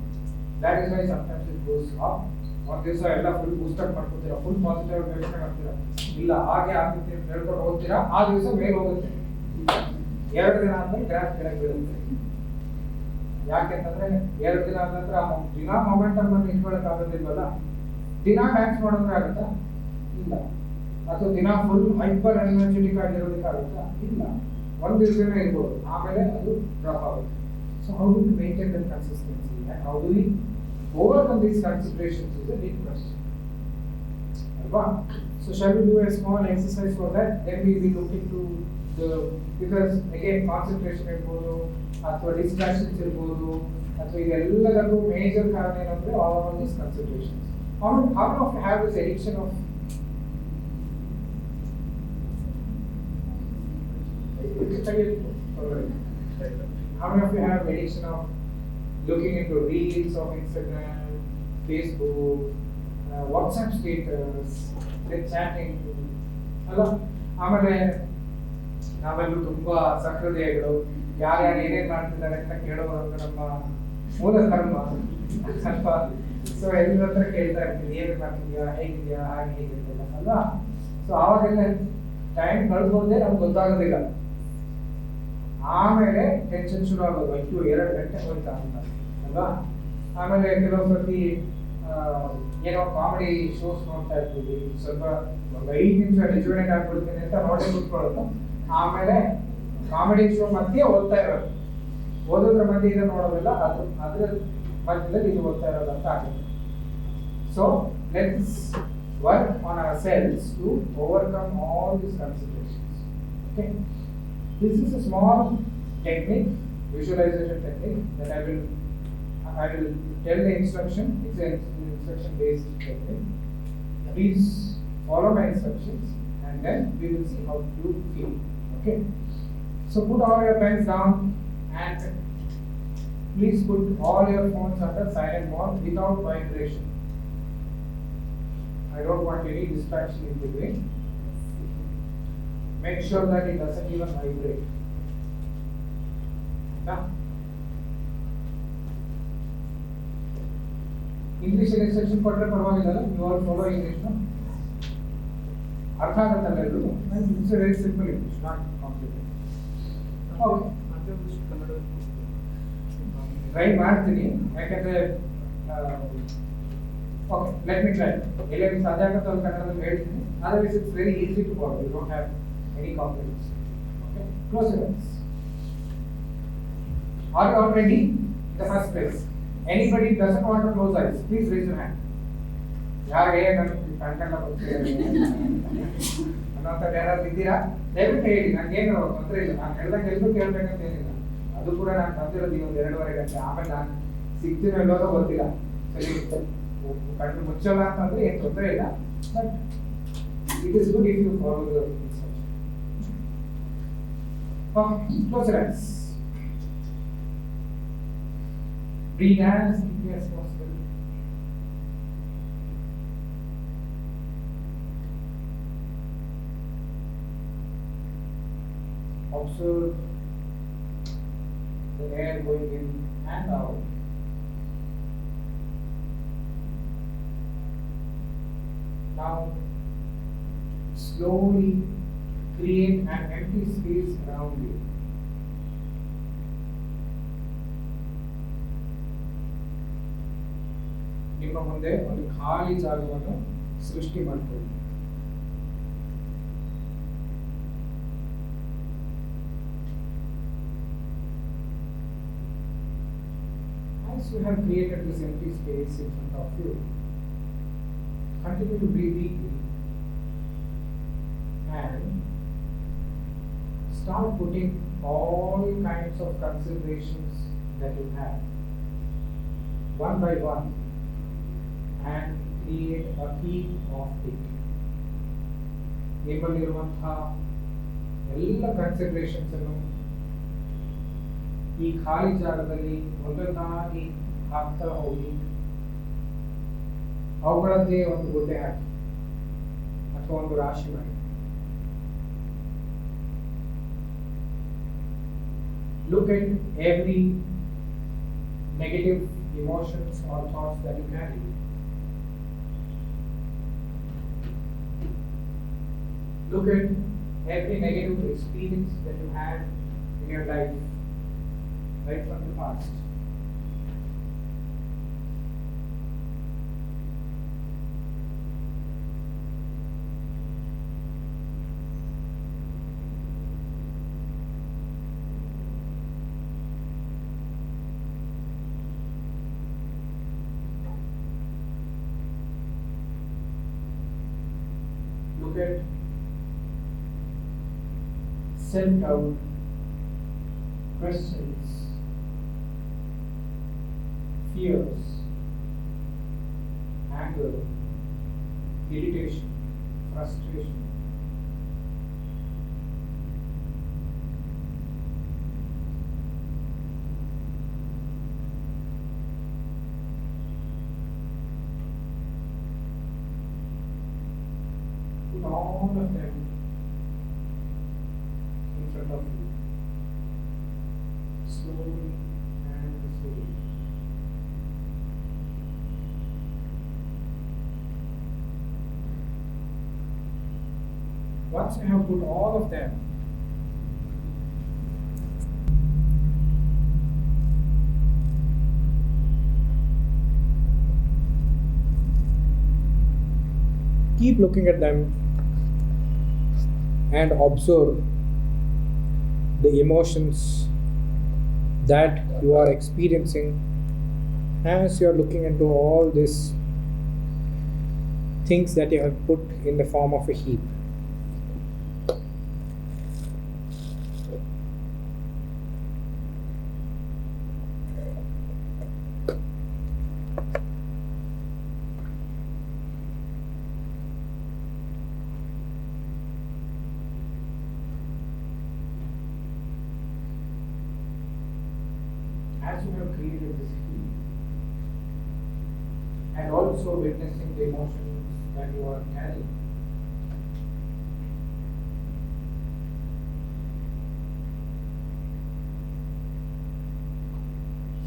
That is why sometimes it goes up. ಒಂದು ದಿವಸ ಎಲ್ಲ ಫುಲ್ ಬೂಸ್ಟಪ್ ಮಾಡ್ಕೊತೀರಾ ಫುಲ್ ಪಾಸಿಟಿವ್ ಯೋಚನೆ ಮಾಡ್ತೀರಾ ಇಲ್ಲ ಹಾಗೆ ಆಗುತ್ತೆ ಅಂತ ಹೇಳ್ಕೊಂಡು ಹೋಗ್ತೀರಾ ಆ ದಿವಸ ಮೇಲೆ ಹೋಗುತ್ತೆ 2 ದಿನ ಆದ್ಮೇಲೆ ಗ್ರಾಫ್ ಕೆಳಗೆ ಬೀಳುತ್ತೆ ಯಾಕೆಂತಂದ್ರೆ 2 ದಿನ ಆದ ನಂತರ ದಿನ ಮೊಮೆಂಟಮ್ ಅನ್ನು ಇಟ್ಕೊಳಕ್ ಆಗೋದಿಲ್ವಲ್ಲ ದಿನ ಡ್ಯಾನ್ಸ್ ಮಾಡೋದ್ರೆ ಆಗುತ್ತಾ ಇಲ್ಲ ಅಥವಾ ದಿನ ಫುಲ್ ಹೈಪರ್ ಎನರ್ಜೆಟಿಕ್ ಆಗಿರೋದಕ್ಕೆ ಆಗುತ್ತಾ ಇಲ್ಲ ಒಂದು ದಿವಸನೇ ಇರ್ಬೋದು ಆಮೇಲೆ ಅದು ಡ್ರಾಪ್ ಆಗುತ್ತೆ so how do maintain that consistency and how do we overcome these considerations is a big question. So shall we do a small exercise for that? Then we will look into the, because again concentration irbodu athwa distractions irbodu athwa idelladaku major ಕಾರಣ ಏನಂದ್ರೆ all of these considerations. How many of you have this addiction of how many of you have addiction of looking into reels of Instagram, Facebook, WhatsApp status, then chatting, ಅಲ್ಲ ಆಮೇಲೆ ನಾವೆಲ್ಲೂ ತುಂಬಾ ಸಹೃದಯಗಳು ಯಾರ್ಯಾರು ಏನೇನ್ ಮಾಡ್ತಿದ್ದಾರೆ ಅಂತ ಕೇಳೋದು ನಮ್ಮ ಮೂಲ ಧರ್ಮ ಸ್ವಲ್ಪ ಸೊ ಎಲ್ಲರ ಹತ್ರ ಕೇಳ್ತಾ ಇರ್ತೀನಿ ಏನ್ ಮಾಡ್ತಿದ್ಯಾ ಹೇಗಿದ್ಯಾ ಹಾಗೆ ಹೇಗಿರ್ತಲ್ಲ ಅಲ್ವಾ ಸೊ ಆವಾಗೆಲ್ಲ ಟೈಮ್ ಕಳ್ಕೊಂಡೆ ನಮ್ಗೆ ಗೊತ್ತಾಗೋದಿಲ್ಲ ಆಮೇಲೆ ಟೆನ್ಷನ್ ಶುರು ಆಗೋದು ಅಯ್ಯೋ 2 ಗಂಟೆ ಹೋಯ್ತಾ ಅಂತ ಅಲ್ವಾ ಆಮೇಲೆ ಕೆಲವು ಸರ್ತಿ ಏನೋ ಕಾಮಿಡಿ ಶೋಸ್ ನೋಡ್ತಾ ಇರ್ತೀವಿ ಸ್ವಲ್ಪ 5 ನಿಮಿಷ ರಿಜುವೇಟ್ ಆಗ್ಬಿಡ್ತೀನಿ ಅಂತ ನೋಡಿ ಕೂತ್ಕೊಳ್ಳೋದು ಆಮೇಲೆ ಕಾಮಿಡಿ ಶೋ ಮಧ್ಯೆ ಓದ್ತಾ ಇರೋದು ಓದೋದ್ರ ಮಧ್ಯೆ ಇದನ್ನು ನೋಡೋದಿಲ್ಲ, ಅದ್ರ ಮಧ್ಯದಲ್ಲಿ ಇದು ಓದ್ತಾ ಇರೋದಂತ ಆಗುತ್ತೆ. So let's work on ourselves to overcome all these considerations. Okay, this is a small technique, visualization technique that I will tell the instruction. It's an instruction based technique. Please follow my instructions and then we will see how you feel. Okay, so put all your pens down and please put all your phones under silent mode without vibration. I don't want any distraction in between. Make sure that it doesn't even vibrate. English instruction ಕೊಟ್ಟರೆ ಪರವಾಗಿಲ್ಲ, you all follow English. ಅರ್ಥ ಆಗುತ್ತಲ್ಲ ಎಲ್ಲರೂ? It's very simple English, not complicated. Okay, try ಮಾಡ್ತೀನಿ, ಯಾಕಂದ್ರೆ okay let me try. ಎಲ್ಲೆಲ್ಲಿ ಸಾಧ್ಯ ಆಗುತ್ತೆ ಅವ್ರು ಕನ್ನಡದಲ್ಲಿ ಹೇಳ್ತೀನಿ. Otherwise it's very easy to follow, you don't have any complications. Okay, close your eyes. Are you all ready? In the first place, anybody doesn't want to close eyes, please raise your hand. ಯಾರಿಗೆ ಕಣ್ಕಂಡ ಬರ್ತೀರಾ ಅನ್ನೋಂಥ ಯಾರಾದ್ರು ಇದ್ದೀರಾ? ದಯವಿಟ್ಟು ಹೇಳಿ, ನನಗೆ ಏನು ತೊಂದರೆ ಇಲ್ಲ, ನಾನು ಹೇಳ್ದಂಗೆ ಎಲ್ಲರೂ ಕೇಳಬೇಕಂತ ಏನಿಲ್ಲ. ಅದು ಕೂಡ ನಾನು ಬಂದಿರೋದು ಒಂದು 2.5 ಗಂಟೆ, ಆಮೇಲೆ ನಾನು ಸಿಗ್ತೀನೋ ಇಲ್ಲೋದೋ ಗೊತ್ತಿಲ್ಲ. ಸರಿ, ಕಣ್ಣು ಮುಚ್ಚಲ್ಲ ಅಂತಂದ್ರೆ ಏನು ತೊಂದರೆ ಇಲ್ಲ, but it is good if you follow the instruction. Close your eyes. Breathe as deeply as possible. Observe the air going in and out. Now, slowly create an empty space around you. ನಿಮ್ಮ ಮುಂದೆ ಒಂದು ಖಾಲಿ ಜಾಗವನ್ನು ಸೃಷ್ಟಿ ಮಾಡ್ಕೊಳ್ಳಿ. As you have created this empty space in front of you, continue to breathe deeply and start putting all kinds of considerations that you have one by one and create a heap of it. ನಿಮ್ಮಲ್ಲಿರುವಂತಹ ಎಲ್ಲ considerations ಅನ್ನು ಈ ಖಾಲಿ ಜಾಗದಲ್ಲಿ ಒಂದೊಂದಾಗಿ ಹಾಕ್ತಾ ಹೋಗಿ ಅವುಗಳದ್ದೇ ಒಂದು ಗುಡ್ಡೆ ಹಾಕಿ ಅಥವಾ ಒಂದು ರಾಶಿ ಮಾಡಿ. Look at every negative emotions or thoughts that you carry. Look at every negative experience that you had in your life, right from the past. Look at self-doubt, questions, fears, anger, irritation, frustration. Put all of them in front of you, slowly and slowly. Once you have put all of them, keep looking at them and observe the emotions that you are experiencing as you are looking into all these things that you have put in the form of a heap. As you have created this heap, and also witnessing the emotions that you are carrying,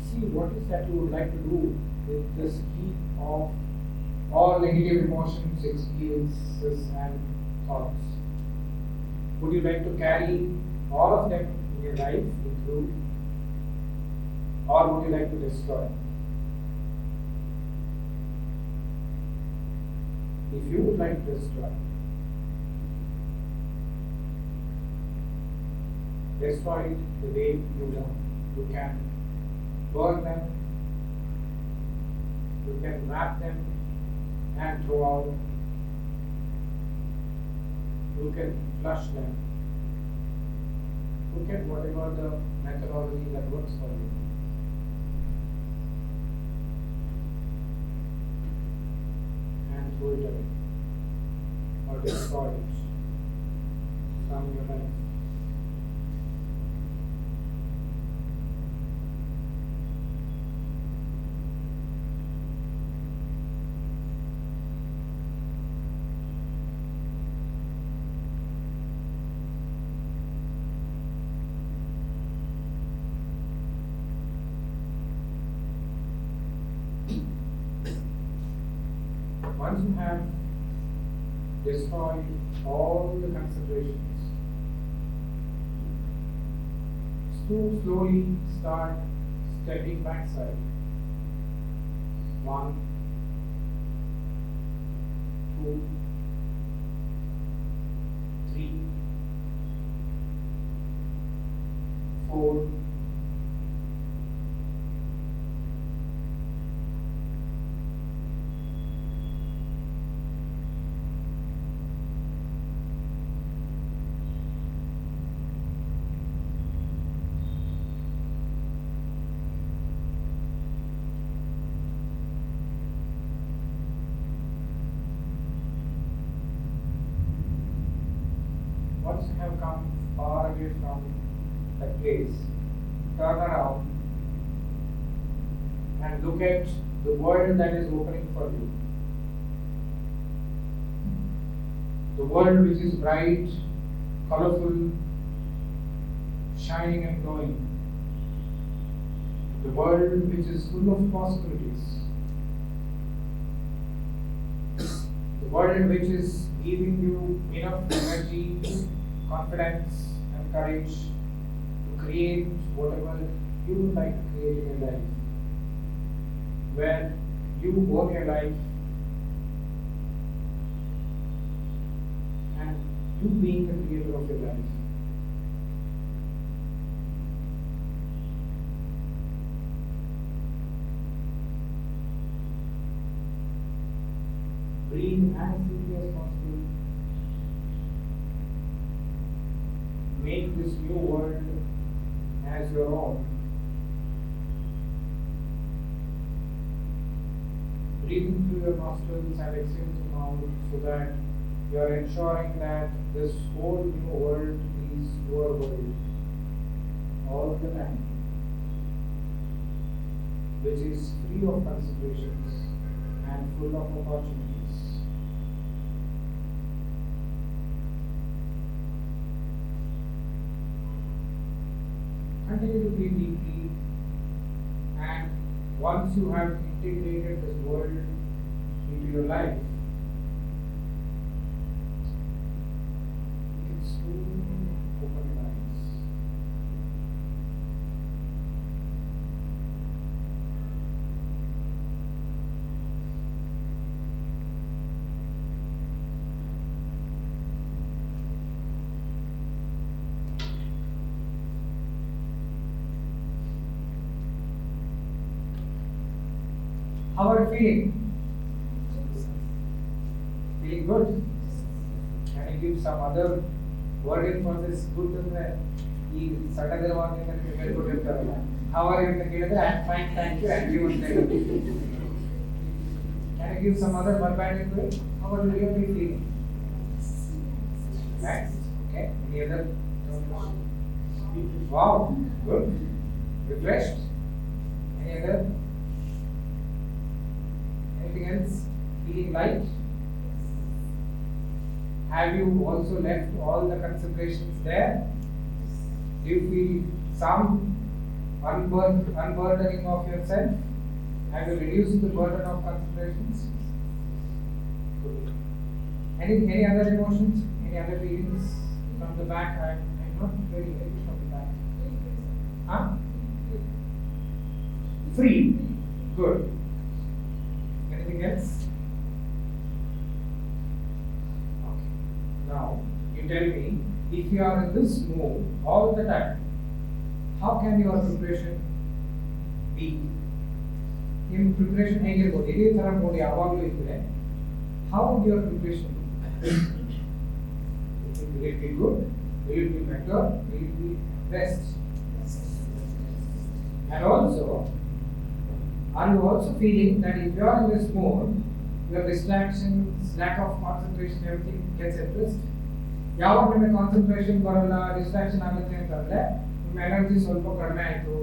see what is that you would like to do with this heap of all negative emotions, experiences, and thoughts. Would you like to carry all of them in your life with you? Or would you like to destroy? If you would like to destroy, destroy it the way you want. You can burn them, you can wrap them and throw out, you can flush them. Look at whatever the methodology that works for you. And throw it away or destroy it from your life. Once you have destroyed all the considerations, slowly start stepping backside. 1, 2, 3, 4, 'Once you have come far away from that place, turn around and look at the world that is opening for you. The world which is bright, colorful, shining and glowing. The world which is full of possibilities. The world which is giving you enough energy, confidence and courage to create whatever you would like to create in your life. Where you own your life and you being the creator of your life. Breathe as deeply as possible. Make this new world as your own. Breathe in through your nostrils and exhale through mouth so that you are ensuring that this whole new world is your world all the time, which is free of considerations and full of opportunities. Continue to breathe deeply, and once you have integrated this world into your life, you can slowly open your eyes. How are you feeling? Feeling good? Can you give some other wording for this good? ಈ ಸಡಗರವಾಗಿ ನನಗೆ ಹೇಳ್ಕೊಟ್ಟಿರ್ತಾರಲ್ಲ, how are you ಅಂತ ಕೇಳಿದ್ರೆ I am fine, thank you, and you ಅಂತ ಹೇಳಿ. Can you give some other verbalizing to it? How are you really feeling? Right? Okay. Any other? Wow, good. Refreshed. Any other? Anything else? Feeling light? Have you also left all the considerations there? Do you feel some unburdening of yourself? Have you reduced the burden of considerations? Any other emotions? Any other feelings from the back? I'm not very heavy from the back. Huh? Free. Good. Anything else? Okay. Now, you tell me, if you are in this mood all the time, how can your preparation be? In preparation, ಹೇಗಿರ್ಬೋದು ಇದೇ ಥರ mood ಯಾವಾಗಲೂ ಇದ್ದರೆ, how would your preparation be? Will it be good? Will it be better? Will it be best? And also, are you also feeling that if you are in this mode, your distractions, lack of concentration, everything gets addressed? ಯಾವಾಗ ನಿಮಗೆ concentration ಬರೋಲ್ಲ, distraction ಆಗುತ್ತೆ ಅಂತಂದ್ರೆ ನಿಮ್ಮ energy ಸ್ವಲ್ಪ ಕಡಿಮೆ ಆಯಿತು,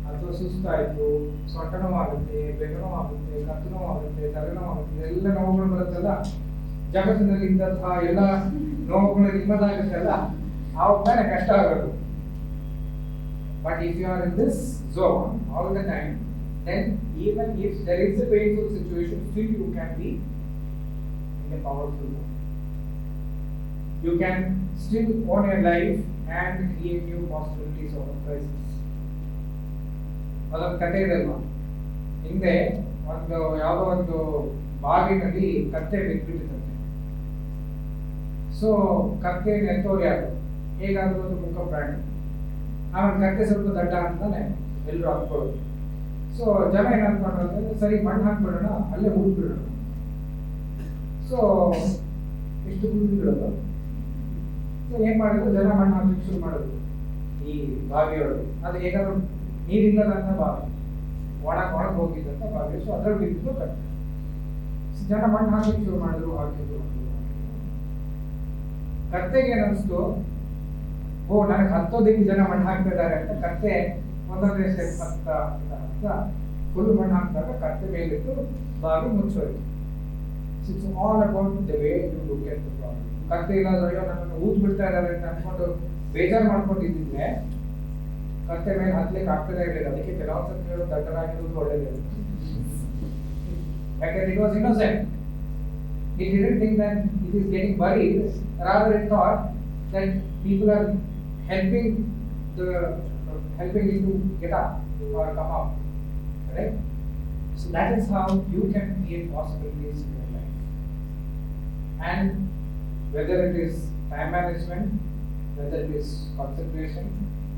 ಅಥವಾ ಸುಸ್ತಾಯಿತು, ಸೊಂಟ ನೋವಾಗುತ್ತೆ, ಬೆನ್ನು ನೋವಾಗುತ್ತೆ, ಕತ್ತು ನೋವಾಗುತ್ತೆ, ತಲೆನೋವಾಗುತ್ತೆ, ಎಲ್ಲ ನೋವುಗಳು ಬರುತ್ತಲ್ಲ, ಜಗತ್ತಿನಲ್ಲಿ ಇದ್ದಂತಹ ಎಲ್ಲ ನೋವುಗಳು ನಿಮ್ಮದಾಗುತ್ತಲ್ಲ, ಆವಾಗ ಕಷ್ಟ ಆಗೋದು. But if you are in this zone all the time, then even if there is a painful situation, still you can be in a powerful mode. You can still own your life and create new possibilities out of crisis. ಅದೊಂದು ಕತೆ ಇದಲ್ವಾ, ಹಿಂದೆ ಒಂದು ಯಾವುದೋ ಒಂದು ಬಾವಿನಲ್ಲಿ ಕತ್ತೆ ಬಿದ್ದುಬಿಟ್ಟಿದಂತೆ. So ಕತ್ತೆ ನೆತ್ತೋರು ಯಾರು, ಹೇಗಾದ್ರೂ ಒಂದು ಮುಖ ಪ್ರಾಣಿ, ಆಮೇಲೆ ಕತ್ತೆ ಸ್ವಲ್ಪ ದಡ್ಡ ಅಂತಾನೆ ಎಲ್ಲರೂ ಅಂದ್ಕೊಳ್ಳೋದು. ಸೊ ಜನ ಏನು ಅಂದ್ಕೊಂಡ್ರು ಅಂದ್ರೆ, ಸರಿ ಮಣ್ಣು ಹಾಕ್ಬಿಡೋಣ, ಅಲ್ಲೇ ಉಳ್ಬಿಡೋಣ. ಸೊ ಇಷ್ಟು ಉಳ್ಬಿಡೋದು. ಸೊ ಏನ್ ಮಾಡಿದ್ರು, ಜನ ಮಣ್ಣು ಹಾಕ್ಲಿಕ್ಕೆ ಶುರು ಮಾಡಿದ್ರು ಈ ಬಾವಿಯೊಳಗೆ. ಅದು ಹೇಗಾದ್ರು ನೀರಿಲ್ಲದಂತ ಬಾವಿ, ಒಣಗಿ ಹೋಗಿದ್ದಂತ ಬಾವಿ. ಸೊ ಅದ್ರಲ್ಲಿ ಬಿದ್ದು ಕಟ್ಟೆ. ಜನ ಮಣ್ಣು ಹಾಕ್ಲಿಕ್ಕೆ ಶುರು ಮಾಡಿದ್ರು, ಹಾಕಿದ್ರು. ಕತ್ತೆಗೆ ಏನಿಸ್ತು, ಓ ನನಗೆ ಹತ್ತೋದಕ್ಕೆ ಜನ ಮಣ್ಣು ಹಾಕ್ತಾ ಇದ್ದಾರೆ ಅಂತ ಕತ್ತೆ ಒಂದೊಂದೇ ಸ್ಟೆಪ್ ಹತ್ತ ಫುಲ್ ಮಣ್ಣು ಹಾಕಿದಾಗ ಕತ್ತೆ ಮೇಲಿಟ್ಟು ಬಾವಿ ಮುಚ್ಚೋಯ್ತು. It's all about the way you look at the problem. ಕತ್ತೆ ಇಲ್ಲಾದ್ರೂ ಅಯ್ಯೋ ನನ್ನನ್ನು ಊದ್ ಬಿಡ್ತಾ ಇದ್ದಾರೆ ಅಂತ ಅನ್ಕೊಂಡು ಬೇಜಾರು ಮಾಡ್ಕೊಂಡಿದ್ದಿದ್ರೆ ಕತ್ತೆ ಮೇಲೆ ಹತ್ಲಿಕ್ಕೆ ಆಗ್ತದೇ ಇರಲಿಲ್ಲ. ಅದಕ್ಕೆ ಕೆಲವೊಂದ್ಸತಿ ಹೇಳೋದು ದಡ್ಡರಾಗಿರೋದು ಒಳ್ಳೇದು. ಯಾಕಂದ್ರೆ it was innocent. It didn't think that it is getting buried, rather it thought that people are helping it to get up or come up, right? So that is how you can create possibilities in your life. And whether it is time management, whether it is concentration,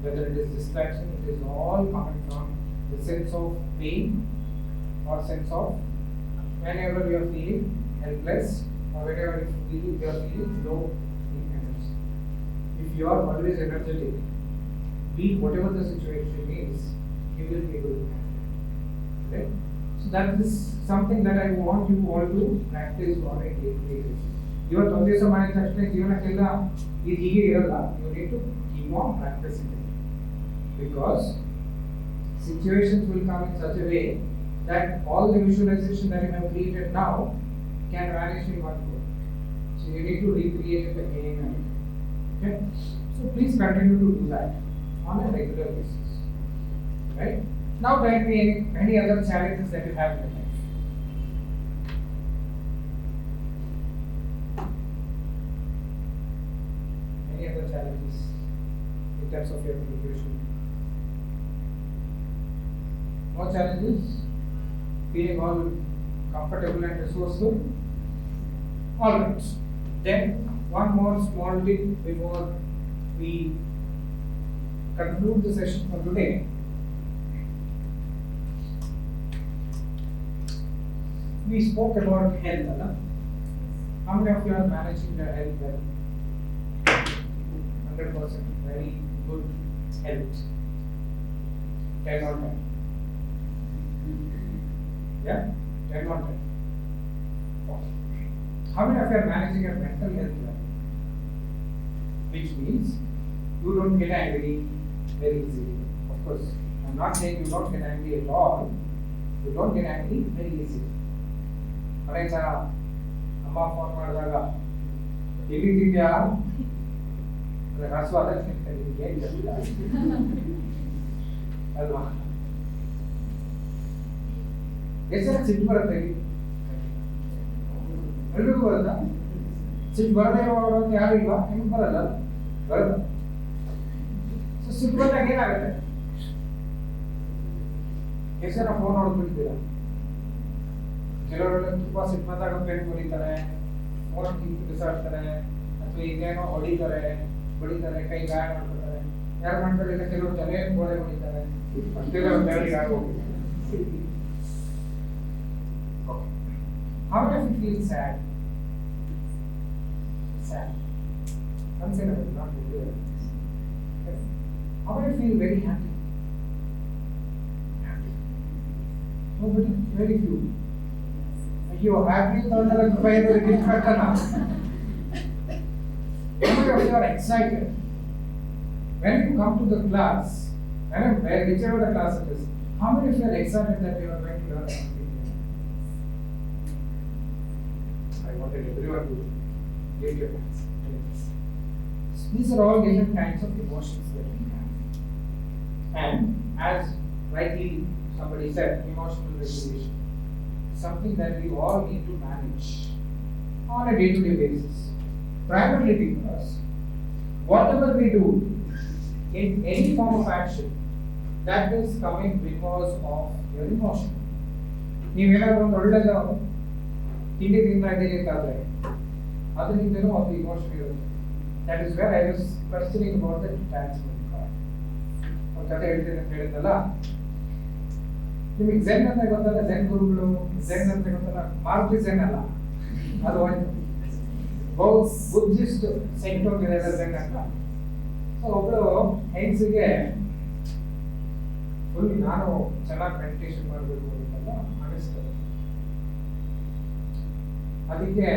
whether it is distraction, it is all coming from the sense of pain or sense of whenever you are feeling helpless or whenever you are feeling low in energy. If you are always energetic, be whatever the situation is, you will be able to handle it. Okay? So that is something that I want you all to practice on a daily basis. ಇವತ್ತು ಒಂದೇ ದಿವಸ ಮಾಡಿದ ತಕ್ಷಣ ಜೀವನಕ್ಕೆಲ್ಲ ಇದು ಹೀಗೆ ಇರಲ್ಲ. You need to keep on practicing it, because situations will come in such a way that all the visualization that you have created now can vanish in one go. So you need to recreate it again and again. Okay? So please continue to do that on a regular basis. Right? Now tell me any other challenges that you have in your life. Any other challenges in terms of your preparation? No challenges? Feeling all comfortable and resourceful? All right. Then one more small tip before we conclude the session for today. we spoke about health, Allah. How many of you are managing your health well? 100% very good health. 10 on 10. Yeah? 10 on 10. How many of you are managing your mental health well? Which means you don't get angry very easily. Of course, I'm not saying you don't get angry at all. You don't get angry very easily. ಮನೆಯಿಂದ ಅಮ್ಮ phone ಮಾಡಿದಾಗ ಎಲ್ಲಿದ್ದೀಯಾ ಹಸುವಾದ ಏನು ಅಲ್ವಾ? ಎಷ್ಟು ಜನ ಸಿಟ್ಟು ಬರುತ್ತೆ? ಎಲ್ರಿಗೂ ಬರುತ್ತಾ? ಸಿಟ್ಟು ಬರದೇ ಇರೋರು ಅಂತ ಯಾರು ಇಲ್ವಾ? ನಿಮ್ಗೆ ಬರಲ್ಲ? ಬರಲ್ಲ. ಸೊ ಸಿಟ್ಟು ಬಂದಾಗ ಏನಾಗುತ್ತೆ? ಎಷ್ಟು ಜನ ಫೋನ್ ನೋಡ್ಬಿಡ್ತೀರಾ? ಕೆಲವರೆಲ್ಲ ತುಂಬಾ ಸಿಟ್ಟು ಬಂದಾಗ ಪೆನ್ ಹೊಡಿತಾರೆ, ಫೋನ್ ಕಿತ್ತು ಬಿಸಾಡ್ತಾರೆ, ಅಥವಾ ಇನ್ನೇನೋ ಹೊಡಿತಾರೆ, ಬಡಿತಾರೆ, ಕೈ ಗಾಯ ಮಾಡ್ಕೊತಾರೆ. ಯಾರು ಮಾಡ್ತಾರೆ? ಇಲ್ಲ ಕೆಲವರು ತಲೆ ಗೋಡೆ ಹೊಡಿತಾರೆ. ಅಷ್ಟೆಲ್ಲ ಒಂದೆರಡಿಗೆ ಆಗೋಗಿದೆ. How does it feel sad? Sad. Considerable, not really. Yes. How do you feel very happy? Happy. Nobody, very few. You are happy to find the gift now. How many of you are excited? When you come to the class, whichever the class it is, how many of you are excited that you are going to learn something? I wanted everyone to give your hands. These are all different kinds of emotions that we have. And as rightly somebody said, emotional regulation, something that we all need to manage on a day-to-day basis. Primarily because whatever we do in any form of action, that is coming because of your emotion. ನೀವೇನಾದ್ರೂ ಒಂದು ಒಳ್ಳೆದ ತಿಂಡಿ ತಿಂತಾ ಇದ್ದೀರಿ ಅಂತಾದ್ರೆ ಅದರಿಂದಲೂ ಒಂದು emotion ಇರುತ್ತೆ. That is where I was questioning about the detachment card. ಒಂದು ಕಥೆ ಹೇಳ್ತೀನಿ ಅಂತ ಹೇಳಿದ್ನಲ್ಲ, ನಿಮಗೆ ಝೆನ್ ಅಂತ ಗೊತ್ತಲ್ಲ, ಝೆನ್ ಗುರುಗಳು, ಝೆನ್ ಅಂತ ಗೊತ್ತಲ್ಲ, ಮಾರುತಿ ಝೆನ್ ಅಲ್ಲ, ಅದು ಹೋಯ್ತು. ಬುದ್ಧಿಸ್ಟ್ ಸೆಂಟ್ ಹೋಗಿದೆ ಝೆನ್ ಅಂತ. ಸೊ ಒಬ್ಳು ಹೆಂಗ್ಸಿಗೆ ಫುಲ್ ನಾನು ಚೆನ್ನಾಗಿ ಮೆಡಿಟೇಷನ್ ಮಾಡಬೇಕು ಅಂತೆಲ್ಲ ಅನಿಸ್ತದೆ. ಅದಕ್ಕೆ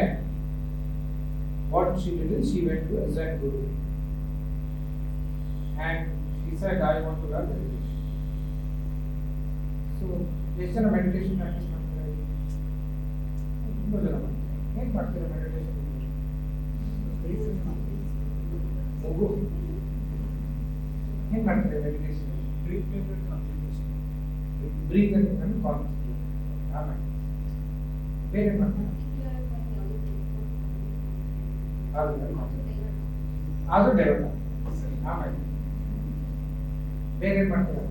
what she did is she went to a Zen guru and she said, I want to learn meditation. So ಎಷ್ಟು ಜನ ಮೆಡಿಟೇಷನ್ ಪ್ರಾಕ್ಟೀಸ್ ಮಾಡ್ತಾರೆ? ತುಂಬ ಜನ ಮಾಡ್ತಾರೆ. ಹೇಗೆ ಮಾಡ್ತಾರೆ ಮೆಡಿಟೇಷನ್? ಮಗು ಹೇಗೆ ಮಾಡ್ತಾರೆ ಮೆಡಿಟೇಷನ್? Breathe and concentration. ಆಮೇಲೆ ಬೇರೆ ಮಾಡ್ತಾರೆ ಅದು ಡೈವರ್ಟ್. ಆಮೇಲೆ ಬೇರೆ ಏನು ಮಾಡ್ತಾರೆ?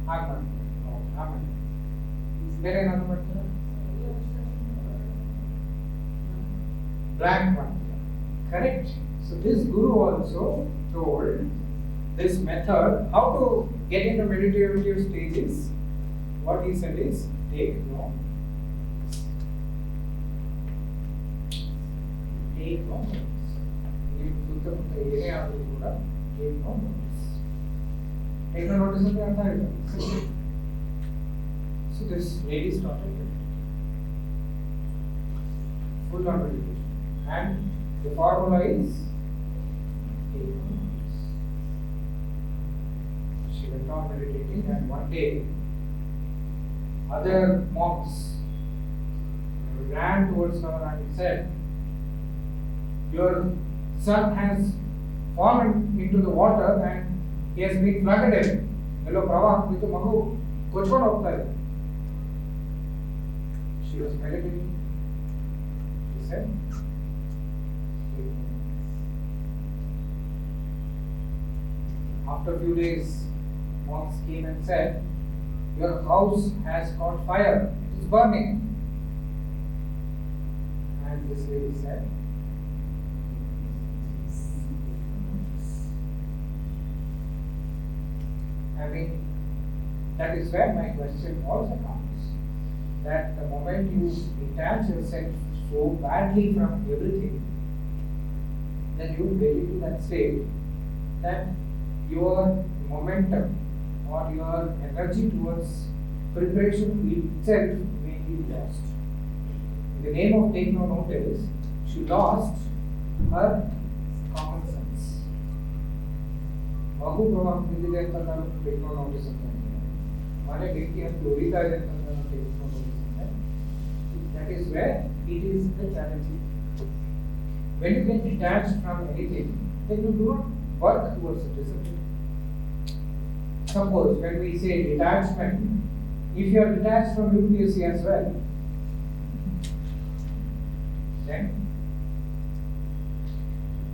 ಹಾಗೆ ಮಾಡ್ತಾರೆ. ಆಮೇಲೆ ಬೇರೆ ಏನಾದ್ರು ಮಾಡ್ತಾರೆ? ಬ್ಲ್ಯಾಂಕ್ ಮಾಡ್ತಾರೆ. Correct. So this guru also told this method how to get into meditative stages. What he said is take no notice. ನೀವು ಸುತ್ತಮುತ್ತ ಏನೇ ಆದರೂ ಕೂಡ take no notice. Take no notice ಅಂದ್ರೆ ಅರ್ಥ ಆಯ್ತು. So this lady started full on meditation, and the formula is take no notice. She went on meditating, and one day other monks ran towards her and said, your son has fallen into the water and he has been flooded in. Hello, ಪ್ರವಾಹ ಬಿದ್ದು ಮಗು ಕೊಚ್ಕೊಂಡು ಹೋಗ್ತಾ ಇದೆ. She was meditating. She said, after a few days, monks came and said, your house has caught fire. It is burning. And this lady said, having That is where my question also comes. That the moment you detach yourself so badly from everything, then you get into that state that your momentum or your energy towards preparation itself may be lost. In the name of take no notice, she lost her common sense. ಮಗು ಪ್ರವಾಹ ಬಿದ್ದಿದೆ ಅಂತ ನಾನು take no notice ಅಂತ ಮನೆ ಬೆಂಕಿ ಅಂತ ಉರಿತಾ ಇದೆ ಅಂತ ನಾನು ಟೇಕ್ ನೋ ನೋಟಿಸ್ ಅಂತ. That is where it is the challenge. When you get detached from anything, then you do not work towards a discipline. Suppose when we say detachment, if you are detached from UPSC as well, then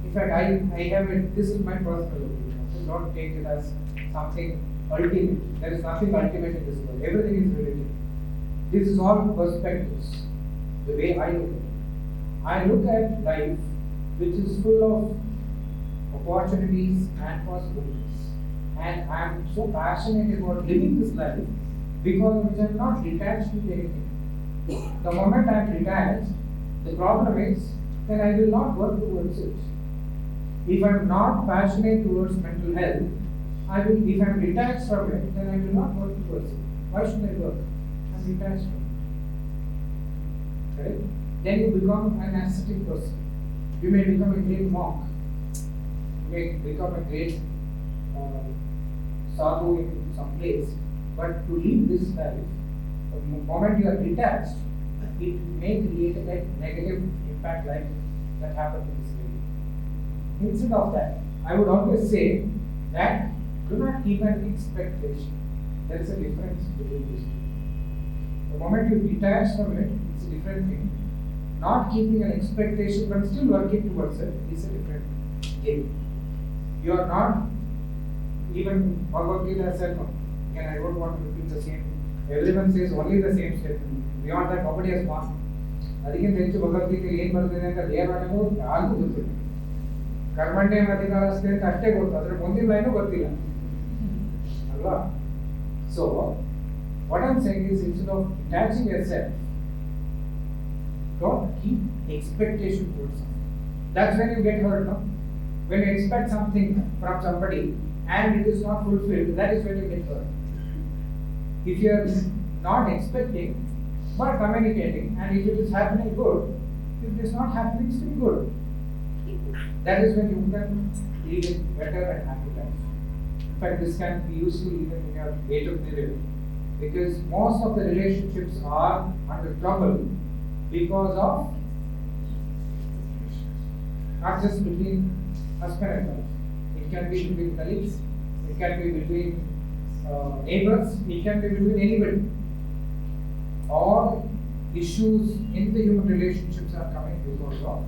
in fact I have it, this is my personal opinion. Do not take it as something ultimate. There is nothing ultimate in this world. Everything is relative. This is all perspectives. The way I look at it. I look at life which is full of opportunities and possibilities. And I am so passionate about living this life because I am not detached with anything. The moment I am detached, the problem is that I will not work towards it. If I am not passionate towards mental health, if I am detached from it, then I will not work towards it. Why should I work? I am detached from it. Right? Then you become an ascetic person. You may become a great monk. You may become a great sadhu in some place. But to live this life, the moment you are detached, it may create a negative impact like that happened in this way. Instead of that, I would always say that do not keep an expectation. There is a difference between these two. The moment you detach from it, it's a different thing. Not keeping an expectation but still working towards it is a different game. You are not even Bhagavad Gita said no. Again, I don't want to repeat the same. Everyone says only the same statement. Beyond that, nobody has gone. ಅದಕ್ಕಿಂತ ಹೆಚ್ಚು ಭಗವದ್ಗೀತೆಯಲ್ಲಿ ಏನು ಬರ್ತದೆ ಅಂತ ದೇವರಾಣಿಗೂ ಯಾರಿಗೂ ಗೊತ್ತಿಲ್ಲ. ಕರ್ಮಂಡೆ ಅಧಿಕಾರಸ್ಥೆ ಅಂತ ಅಷ್ಟೇ ಗೊತ್ತು, ಅದ್ರ ಮುಂದಿನ ಲೈನು ಗೊತ್ತಿಲ್ಲ ಅಲ್ವಾ? So what I'm saying is, instead of detaching yourself, don't keep expectation towards something. That's when you get hurt, no? When you expect something from somebody and it is not fulfilled, that is when you get hurt. If you are not expecting but communicating, and if it is happening, good. If it is not happening, still good. That is when you can lead a better and happy life. In fact, this can be useful even in your later period, because most of the relationships are under trouble because of not just between husband and wife. It can be between colleagues, it can be between neighbors, it can be between anybody. All issues in the human relationships are coming because of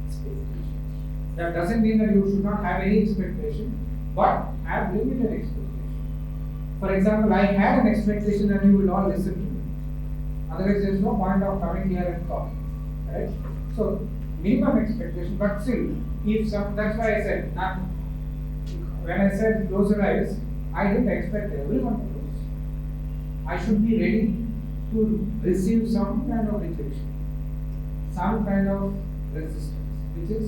expectation. That doesn't mean that you should not have any expectation, but have limited expectation. For example, I had an expectation that you will all listen to me. Otherwise, there is no point of coming here and talking. Right? So, minimum expectation, but still, that's why I said, when I said close your eyes, I didn't expect everyone to close. I should be ready to receive some kind of rejection, some kind of resistance, which is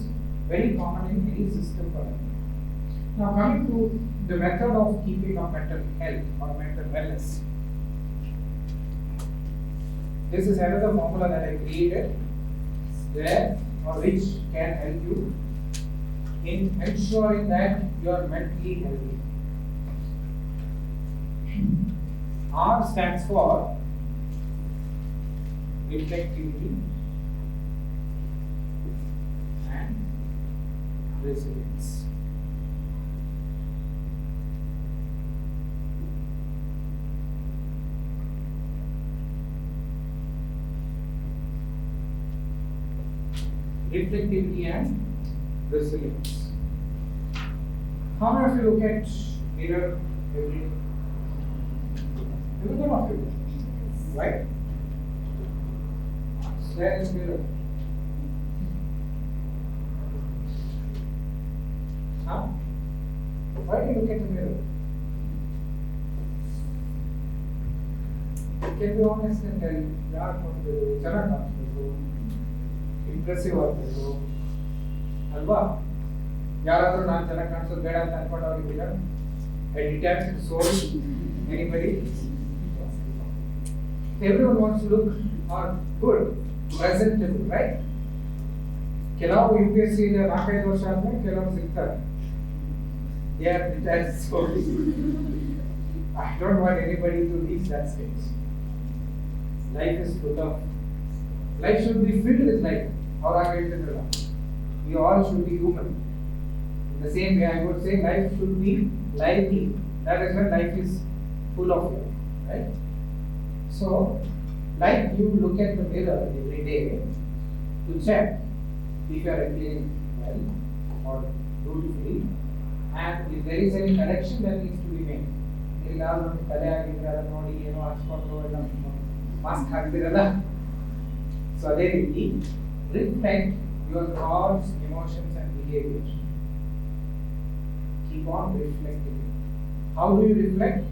very common in any system for life. Now, coming to the method of keeping up mental health or mental wellness. This is another formula that I created there, or which can help you in ensuring that you are mentally healthy. R stands for reflectivity and resilience. Reflectivity and resilience. How many of you look at mirror every day? Every of you, right? There is mirror. Huh? Why do you look at the mirror? Can be honest and tell ಯಾರು ಕೊಡ್ಬೇಕು, ಚೆನ್ನಾಗಿ ಕಾಣಿಸ್ಬೇಕು, impressive ಆಗಬೇಕು ಅಲ್ವಾ? ಯಾರಾದರೂ ನಾನು ಚೆನ್ನಾಗಿ ಕಾಣಿಸೋದು ಬೇಡ ಅಂತ ಅನ್ಕೊಂಡವ್ರಿದ್ದೀರಾ? A detached soul, anybody? Everyone wants to look or good, presentable, right? ಕೆಲವು UPSC 4-5 ವರ್ಷ ಆದ್ಮೇಲೆ ಕೆಲವರು ಸಿಗ್ತಾರೆ. They are detached souls. I don't want anybody to reach that stage. Life is full of, life should be filled with life. Or I will tell you, we all should be human. In the same way, I would say life should be lively. That is when life is full of life, right? So, like you look at the mirror every day to check if you are appearing well or beautifully, and if there is any correction that needs to be made. ಎಲ್ಲಾದ್ರೂ ತಲೆ ಆಗಿದ್ರೆ ಅದನ್ನ ನೋಡಿ ಏನೋ ಹಚ್ಕೊಂಡು ಎಲ್ಲ mask ಹಾಕ್ತಿರಲ್ಲ. So ಅದೇ ರೀತಿ reflect your thoughts, emotions and behaviour. Keep on reflecting. How do you reflect?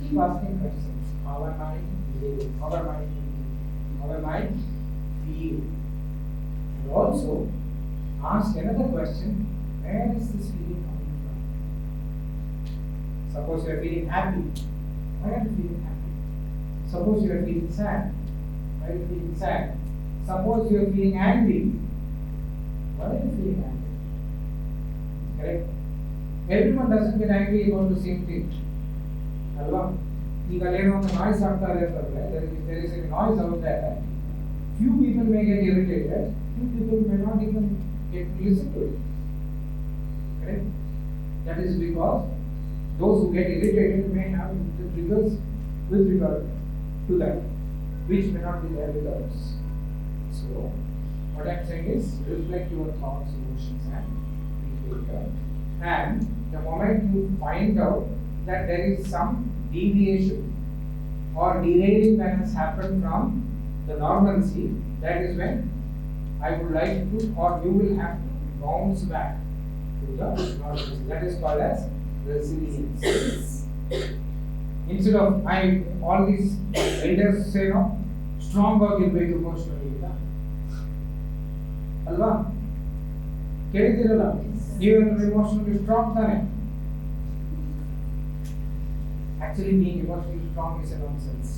Keep asking questions. How am I behaving? How am I thinking? How am I feeling? And also ask another question: where is this feeling coming from? Suppose you are feeling happy. Why are you feeling happy? Suppose you are feeling sad. Why are you feeling sad? Suppose you are feeling angry. Why are you feeling angry? Correct? Everyone doesn't get angry about the same thing. Alva? ಈಗ ಏನೋ ಒಂದು noise ಆಗ್ತಾ ಇದೆ ಅಂತಂದ್ರೆ there is a noise out there. Few people may get irritated. Few people may not even get to listen to it. Correct? That is because those who get irritated may have the triggers with regard to that, which may not be there with others. So, what I am saying is, reflect your thoughts, emotions, and behavior. And the moment you find out that there is some deviation or derailing that has happened from the normalcy, that is when I would like to, or you will have to bounce back to the normalcy. That is called as resilience. Instead of all these elders say, no, strong ಆಗಿರ್ಬೇಕು emotionally ಇಲ್ಲ ಅಲ್ವಾ? ಕೇಳಿದ್ದೀರಲ್ಲ, ನೀವು emotionally strong ತಾನೆ? Actually, being emotionally strong is a nonsense.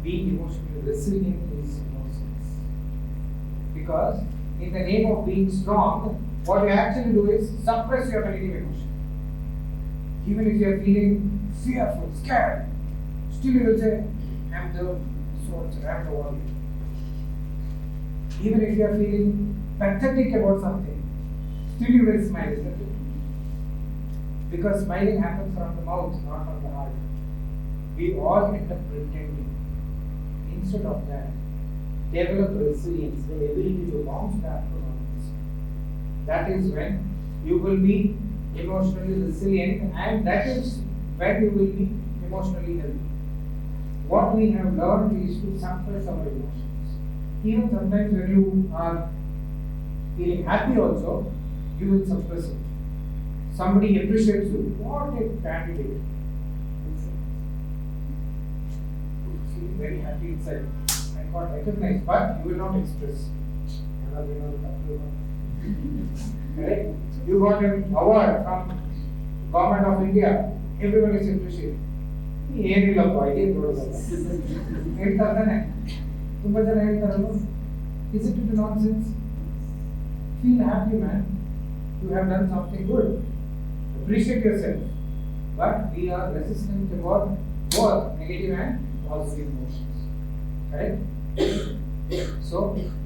Being emotionally resilient is nonsense. Because in the name of being strong, what you actually do is suppress your negative emotion. Even if you are feeling fearful, scared, still you will say, I am the soldier, I am the warrior. Even if you are feeling pathetic about something, still you will smile, isn't it? Because smiling happens from the mouth, not from the heart. We all end up pretending. Instead of that, develop resilience, the ability to bounce back to normalcy. That is when you will be emotionally resilient, and that is when you will be emotionally healthy. What we have learned is to suppress our emotions. Even sometimes when you are feeling happy also, you will suppress it. Somebody appreciates you. What a candidate. Feel very happy inside. I got recognized, but you will not express. Right? You got an award from Government of India. Everyone is appreciating. ಏನಿಲ್ಲಪ್ಪ ಇದೇನು ನೋಡೋದಲ್ಲ ಹೇಳ್ತಾರೆ ತಾನೆ, ತುಂಬ ಜನ ಹೇಳ್ತಾರಲ್ಲ. Is it nonsense? Feel happy, man. You have done something good. Appreciate yourself. But we are resistant toward both negative and positive emotions. Correct? So,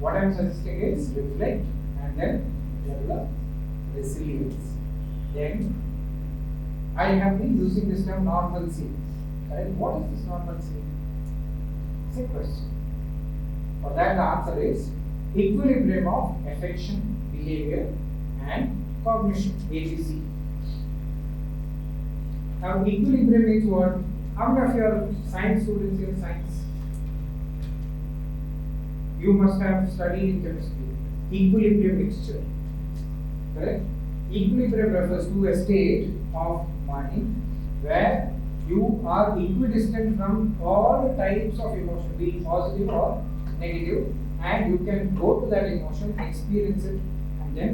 what I am suggesting is reflect and then develop resilience. Then, I have been using this term normalcy. Correct? What is this normalcy? It's a question. For that, the answer is equilibrium of affection, behavior, and cognition, ABC. Now, equilibrium means what? How many of your science students in science? You must have studied in chemistry. Equilibrium mixture. Correct? Equilibrium refers to a state of mind where You are equidistant from all types of emotion, be it positive or negative, and you can go to that emotion, experience it, and then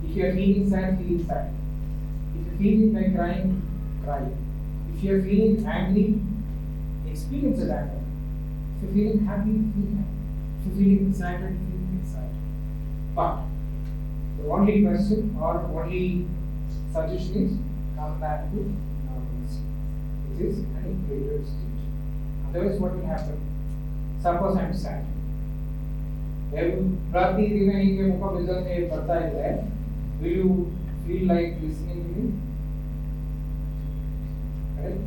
if you are feeling sad, feel sad. If you are feeling like crying, cry. If you are feeling angry, experience that anger. If you are feeling happy, feel happy. If you are feeling excited, feel excited. But the only question or only suggestion is come back to normalcy, which is an equilibrium state. Otherwise, what will happen? Suppose I am sad. ಪ್ರತಿ ದಿನ ಹೀಗೆ ಮುಖ ಬಿದ್ದಕ್ಕೆ ಬರ್ತಾ ಇದ್ರೆ, will you feel like listening to me? Correct?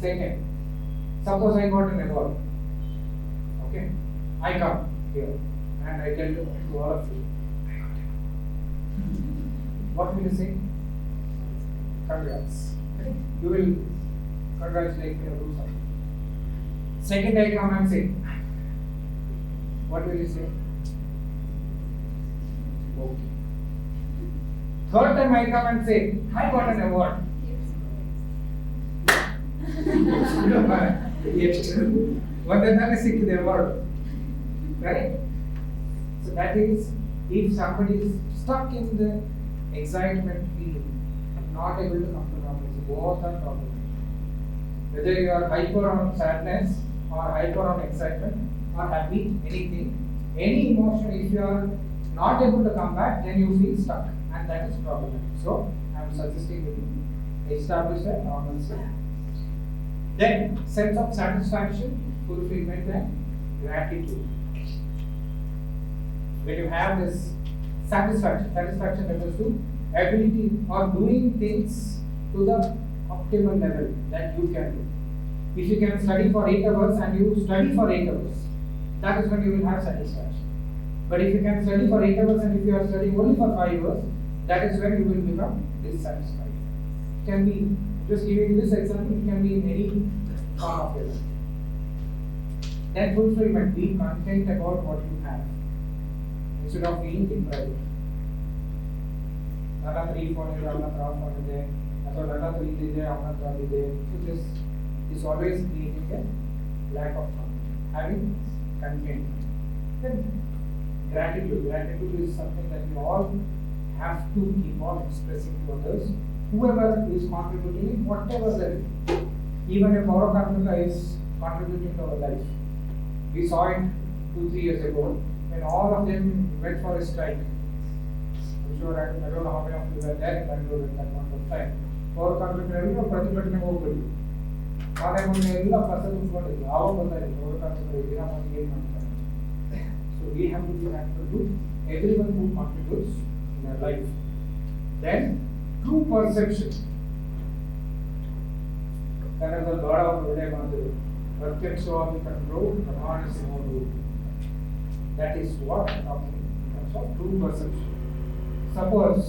Second, suppose I got an award. Okay, I come here and I tell you to all of you, I got it. What will you say? Congrats. You will congratulate me or do something. Second, I come and say, what will you say? Okay. Third time I come and say, I got an award. ಒಂದೊಂದಾನೆ ಸಿಕ್ಕಿದೆ award. Right? So that is, if somebody is stuck in the excitement feeling, not able to come to normalcy, both are problematic. Whether you are hyper on sadness or hyper on excitement or happy, anything, any emotion, if you are not able to come back, then you feel stuck, and that is problematic. So I am suggesting that you establish a normalcy. Then sense of satisfaction, fulfillment, and gratitude. When you have this satisfaction refers to ability or doing things to the optimal level that you can do. If you can study for 8 hours and you study for 8 hours, that is when you will have satisfaction. But if you can study for 8 hours and if you are studying only for 5 hours, that is when you will become dissatisfied. It can be, just giving you this example, it can be in any form of your life. Then fulfillment, be content about what you have instead of feeling deprived. ನನ್ನ ಹತ್ರ ಈ phone ಇದೆ, ಅವನ ಹತ್ರ ಆ phone ಇದೆ, ಅಥವಾ ನನ್ನ ಹತ್ರ ಇದಿದೆ, ಅವನ ಹತ್ರ ಅದಿದೆ. So this is always creating a lack of fun. Having content. Then gratitude. Gratitude is something that we all have to keep on expressing to others. Whoever is contributing in whatever they do. Even if our Karnataka is contributing to our life. We saw it 2-3 years ago when all of them went for a strike. I'm sure I don't know how many of you were there in Bangalore at that point of time. Our Karnataka ಪ್ರತಿಭಟನೆಗೆ ಹೋಗ್ಬಿಟ್ಟು ಮನೆ ಮುಂದೆ ಎಲ್ಲ ಕಸ ತುಂಬಿಕೊಂಡಿದ್ರು. ಆವಾಗ ಗೊತ್ತಾಯಿತು our Karnataka ದಿನ ಮಂದಿ ಏನು ಮಾಡ್ತಾರೆ. So we have to be thankful to everyone who contributes in our life. Then true perception. ಕನ್ನಡದಲ್ಲಿ ಬಹಳ ಒಂದು ಒಳ್ಳೆ ಮಾತು, ಪ್ರತ್ಯಕ್ಷವಾಗಿ ಕಂಡ್ರು ಪ್ರಮಾಣಿಸಿ ನೋಡು. That is what I'm talking in terms of true perception. Suppose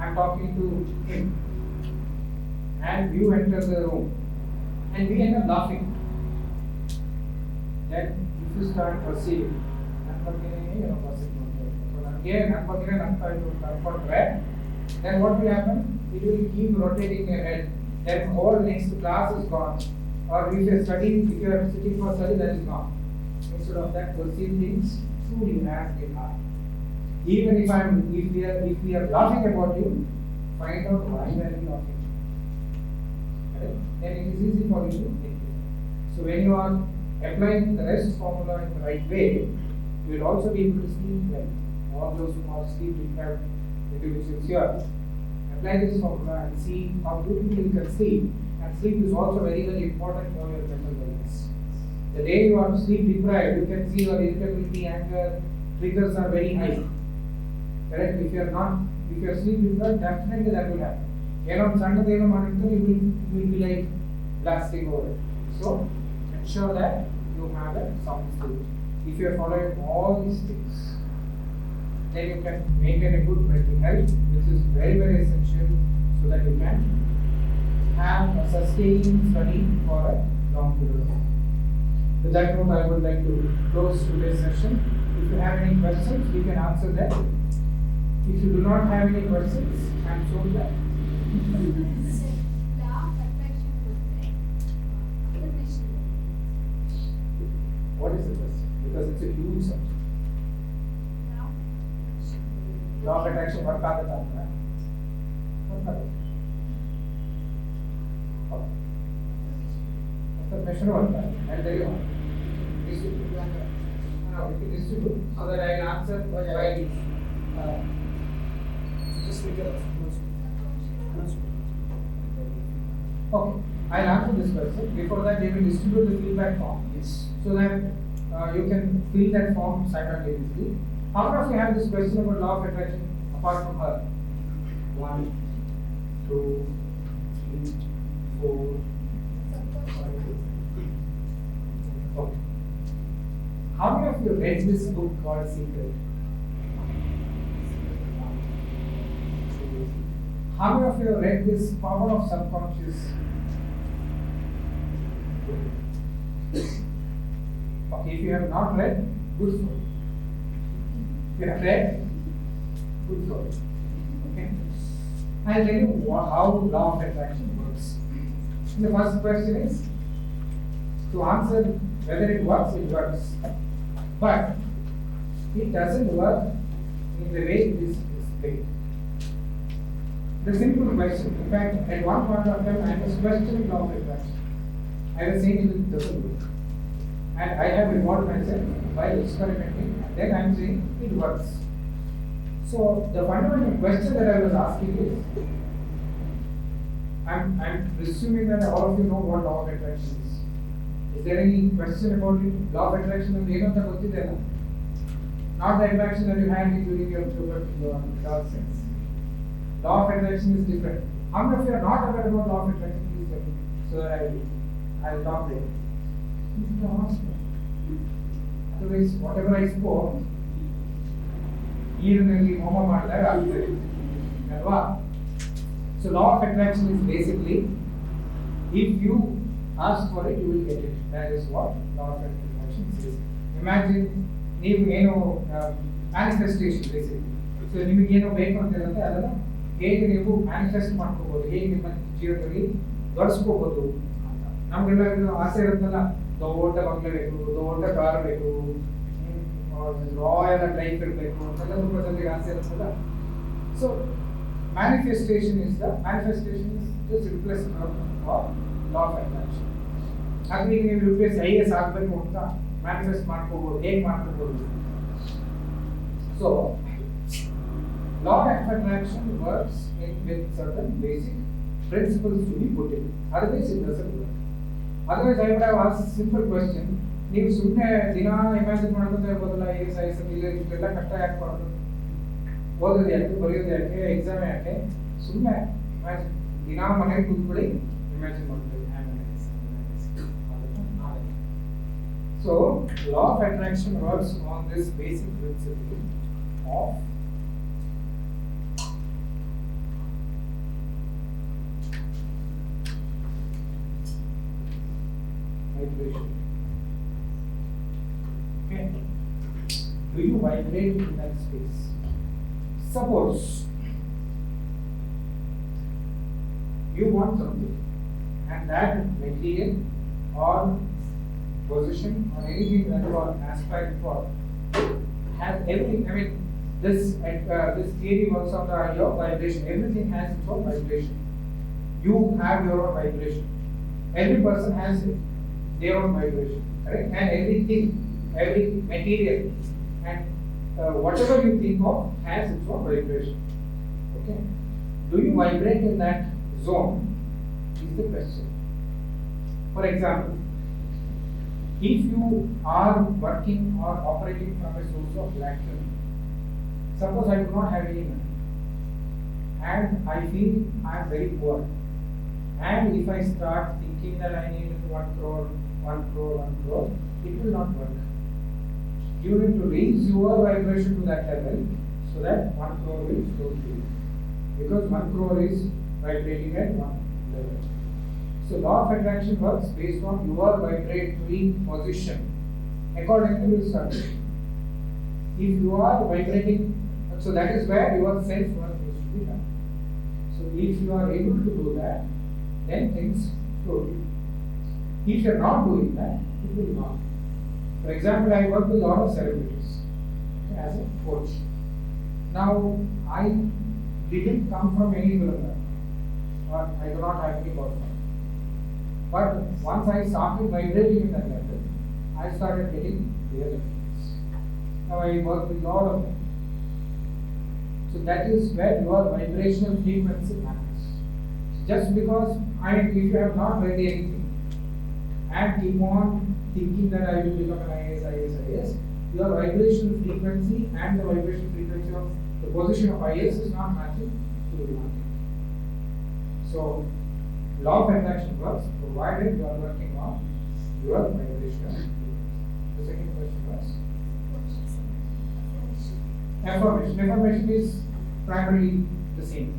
I'm talking to him and you enter the room and we end up laughing. Then if you start perceiving, ನನ್ನ ಬಗ್ಗೆನೇ ಏನೋ perceive ಮಾಡ್ತಾರೆ, ಅಥವಾ ನನಗೆ ನನ್ನ ಬಗ್ಗೆನೇ ನಗ್ತಾ ಇದ್ರು ಅಂತ ಅನ್ಕೊಂಡ್ರೆ, then what will happen? It will keep rotating your head. Then whole next class is gone. Or if you are studying, if you are sitting for study, that is gone. Instead of that, perceive things truly as they are. Even if we are laughing about you, find out why we are laughing. Right? Then it is easy for you to think. So when you are applying the rest formula in the right way, you will also be able to sleep well. All those who are sleep deprived individuals here, apply this formula and see how beautifully you can sleep. And sleep is also very, very important for your mental wellness. The day you are sleep deprived, you can see your irritability, anger, triggers are very high. Correct? If you are sleep deprived, definitely that will happen. You will be like blasting over it. So ensure that you have a sound sleep. If you are following all these things, then you can maintain a good mental health, which is very, very essential so that you can have a sustaining study for a long period of time. With that note, I would like to close today's session. If you have any questions, you can answer them. If you do not have any questions, I am so glad. Law of attraction would affirmation. What is the question? Because it's a huge subject. Law of attraction. Law of attraction work ಆಗುತ್ತಾ ಅಂತ? Work ಆಗುತ್ತೆ. Affirmation work ಆಗುತ್ತೆ. I'll tell you how. Distribute so that I will answer by Just like a okay, I'll answer this question. Before that, we will distribute the feedback form. Yes. So that you can fill that form simultaneously. How many of you have this question about law of attraction apart from her? 1, 2, 3, 4, 5. Okay. How many of you read this book called Secret? How many of you read this Power of Subconscious? Okay, if you have not read, good for you. If you have read, good for you. Okay? I'll tell you how law of attraction works. And the first question is, to answer whether it works, it works. But it doesn't work in the way it is displayed. The simple question. In fact, at one point of time, I was questioning law of attraction. I was saying it doesn't work. And I have involved myself by experimenting, and then I am saying it works. So the fundamental question that I was asking is, I'm presuming that all of you know what law of attraction is. Is there any question about it? Law of attraction and not the attraction that you had during your dark sense. Law of attraction is different. How many of you are not aware about law of attraction? Please tell me. So I'll talk there. Otherwise, whatever I spoke, ಈರಿನಲ್ಲಿ ಹೋಮ ಮಾಡಿದಾಗ ಆಗ್ತದೆ ಅಲ್ವಾ? So law of attraction is basically, if you ask for it, you will get it. That is what law of attraction says. Imagine ನೀವು ಏನು manifestation basically. So ನಿಮಗೆ ಏನು ಬೇಕು ಅಂತ ಇರುತ್ತೆ ಅದನ್ನ ಹೇಗೆ ನೀವು ಮ್ಯಾನಿಫೆಸ್ಟ್ ಮಾಡ್ಕೋಬಹುದು, ಹೇಗೆ ನಿಮ್ಮ ಜೀವನದಲ್ಲಿ ಗಳಿಸ್ಕೋಬಹುದು ಅಂತ. ನಮ್ಗೆಲ್ಲ ಆಸೆ ಇರುತ್ತಲ್ಲ, ದೊಡ್ಡ ಬಂಗ್ಲೆ ಬೇಕು, ದೊಡ್ಡ ಕಾರ್ ಬೇಕು, ರಾಯಲ್ ಲೈಫ್ ಇರಬೇಕು ಅಂತೆಲ್ಲ ತುಂಬ ಜನರಿಗೆ ಆಸೆ ಇರುತ್ತಲ್ಲ. So manifestation is the simplest term for law of attraction. ಹಾಗೆ ಈಗ ನೀವು UPSC IAS ಆಗಬೇಕು ಅಂತ ಮ್ಯಾನಿಫೆಸ್ಟ್ ಮಾಡ್ಕೋಬಹುದು, ಹೇಗೆ ಮಾಡ್ಕೋಬಹುದು? So law of attraction works with certain basic principles to be put in. Otherwise it doesn't work. Otherwise I would have asked a simple question. ನೀವು ಸುಮ್ಮನೆ ದಿನ ಇಮ್ಯಾಜಿನ್ ಮಾಡ್ಕೊಂತ ಇರ್ಬೋದಲ್ಲ, AKSHARA ಇಷ್ಟೆಲ್ಲ ಕಷ್ಟ ಯಾಕೆ ಮಾಡೋದು? ಓದೋದು ಯಾಕೆ, ಬರೆಯೋದು ಯಾಕೆ, ಎಕ್ಸಾಮ್ ಯಾಕೆ? ಸುಮ್ಮನೆ ಇಮ್ಯಾಜಿನ್ ದಿನ ಮನೆಗೆ ಕೂತ್ಕೊಳ್ಳಿ, ಇಮ್ಯಾಜಿನ್ ಮಾಡ್ಕೊಳ್ಳಿ. So law of attraction works on this basic principle of vibration. Okay. Do you vibrate in that space? Suppose you want something and that material or position or anything that you are aspiring for has everything. I mean, this theory works on the idea of vibration. Everything has its own vibration. You have your own vibration. Every person has their own vibration, correct? And everything, every material, and whatever you think of has its own vibration. Okay? Do you vibrate in that zone? Is the question. For example, if you are working or operating from a source of lack, suppose I do not have any money and I feel I am very poor, and if I start thinking that I need 1 crore, it will not work. You need to raise your vibration to that level so that 1 crore will flow to you, because 1 crore is vibrating at 1 level. So law of attraction works based on your vibratory position according to your study. If you are vibrating, so that is where your self-worth needs to be done. So if you are able to do that, then things flow. If you are not doing that, it will not. For example, I work with a lot of celebrities as a coach. Now, I didn't come from any film background, or I do not have any background. But once I started vibrating in that level, I started getting real effects. Now I work with a lot of them. So that is where your vibrational frequency matters. Just because if you have not read anything and keep on thinking that I will become an IAS, your vibrational frequency and the vibrational frequency of the position of IAS is not matching to the market. So, law of attraction works provided you are working on your vibrational frequency. The second question was? Affirmation. Affirmation is primarily the same.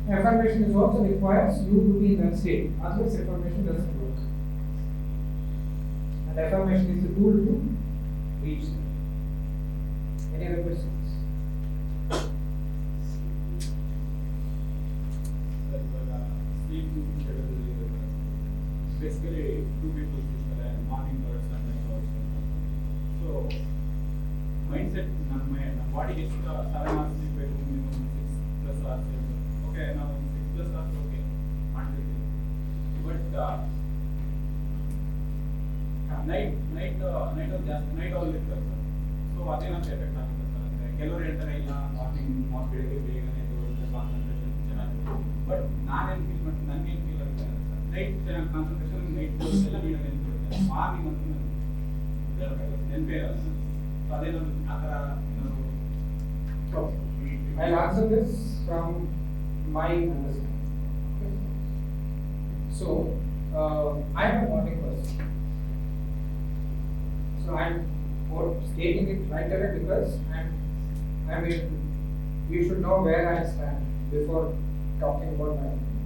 Affirmation is also requires you to be in that state. Otherwise, affirmation doesn't work. And affirmation is the tool to reach them. Any other questions? Sleep schedule basically two people morning birds and night birds. So mindset my body is 7 hours sleep minimum 6+ hours. Okay, now 6+ hours okay. But night all ಇರ್ತದೆ sir. So ಅದೇನಂತ effect ಆಗುತ್ತೆ sir. ಅಂದರೆ ಕೆಲವರು ಹೇಳ್ತಾರೆ ಇಲ್ಲ morning ಬೆಳಗ್ಗೆ ಬೇಗನೆ concentration ಚೆನ್ನಾಗಿರುತ್ತೆ. ಬಟ್ ನಾನೇನು ಫೀಲ್ ಮಾಡ್ತೀನಿ, ನನಗೇನು ಫೀಲ್ ಆಗುತ್ತೆ ಸರ್, ನೈಟ್ ಚೆನ್ನಾಗಿ ಕಾನ್ಸಂಟ್ರೇಷನ್ ನೈಟ್ ಎಲ್ಲ ನೀಟಾಗಿ ನೆನಪಿರುತ್ತೆ. ಮಾರ್ನಿಂಗ್ ಅಂತೂ ನೆನಪೇ ಇರಲ್ಲ ಸರ್. ಸೊ ಅದೇನೊಂದು ಆ ಥರ ಏನಾದ್ರು. I'll answer this from my understanding. So, I am a morning person. So I'm stating it right away because you should know where I stand before talking about my opinion.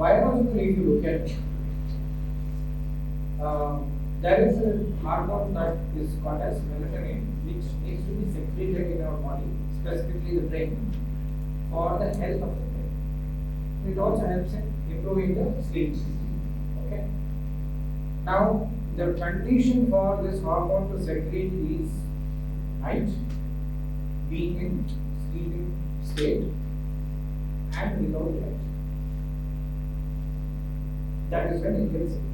Biologically, if you look at it, there is a hormone that is called as melatonin, which needs to be secreted in our body, specifically the brain, for the health of the brain. It also helps in improving the sleep. Okay. Now, the condition for this hormone to secrete is night, being in sleeping state, and without light. That is when it gets secreted.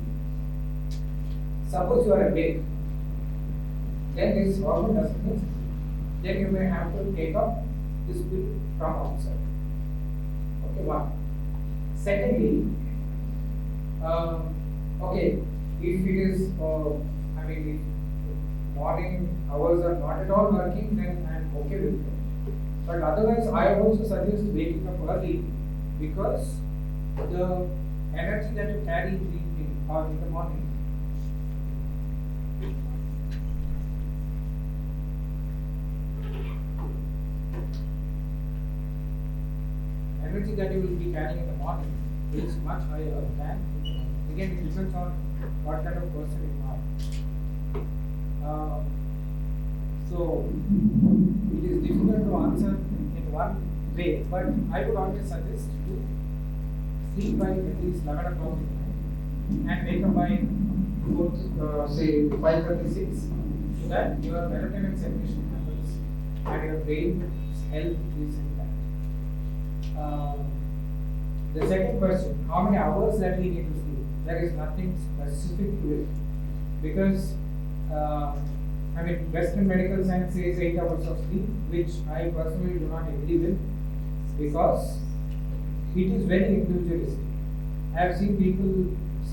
Suppose you are awake, then this hormone doesn't get secreted. Then you may have to take up this pill from outside. Okay, one. Secondly, okay, if it is, if morning hours are not at all working, then I am okay with it. But otherwise, I also suggest waking up early because the energy that you carry in the evening or in the morning energy that you will be carrying in the morning is much higher than in the morning. Again, it depends on what kind of person you are. So, it is difficult to answer in one way, but I would always suggest to sleep by at least 11 o'clock in the night and wake up by 5:36 so that your melatonin secretion happens and your brain's health is intact. The second question, how many hours that we need to sleep? There is nothing specific to it because Western medical science says 8 hours of sleep, which I personally do not agree with because it is very individualistic. I have seen people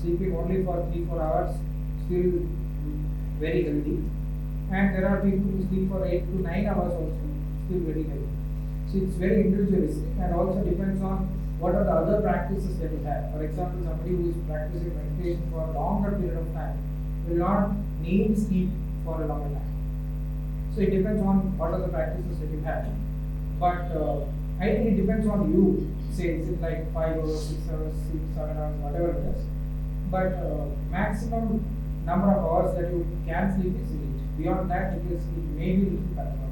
sleeping only for 3-4 hours, still very healthy, and there are people who sleep for 8 to 9 hours also, still very healthy. So it's very individualistic and also depends on what are the other practices that you have. For example, somebody who is practicing meditation for a longer period of time will not need sleep for a longer time. So it depends on what are the practices that you have. But I think it depends on you. Say, is it like 5 hours, 6 hours, 7 hours, whatever it is. But maximum number of hours that you can sleep is 8. Beyond that, it may be little pathological.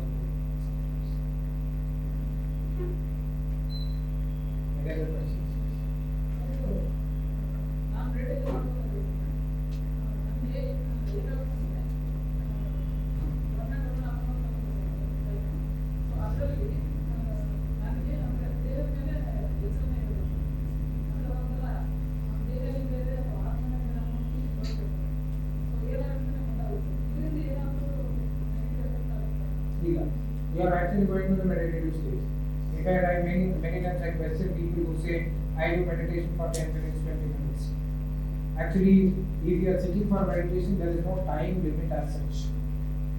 There are questions. You are actually going to the meditative stage. In fact, many times I question people who say, I do meditation for 10 minutes, 20 minutes. Actually, if you are sitting for meditation, there is no time limit as such.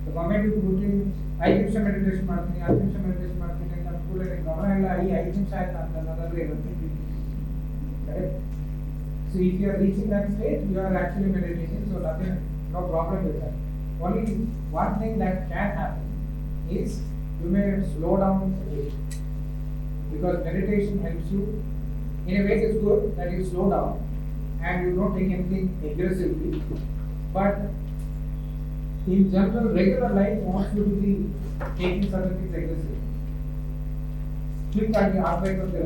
The moment you put in, I do some meditation marketing, I do some meditation marketing, and put it in government, I do another way. Correct? So if you are reaching that state, you are actually meditating, so nothing, no problem with that. Only one thing that can happen is you may slow down a bit, because meditation helps you. In a way, it is good that you slow down and you don't take anything aggressively, but in general, regular life wants you to be taking certain things aggressively. Click on the heart rate of the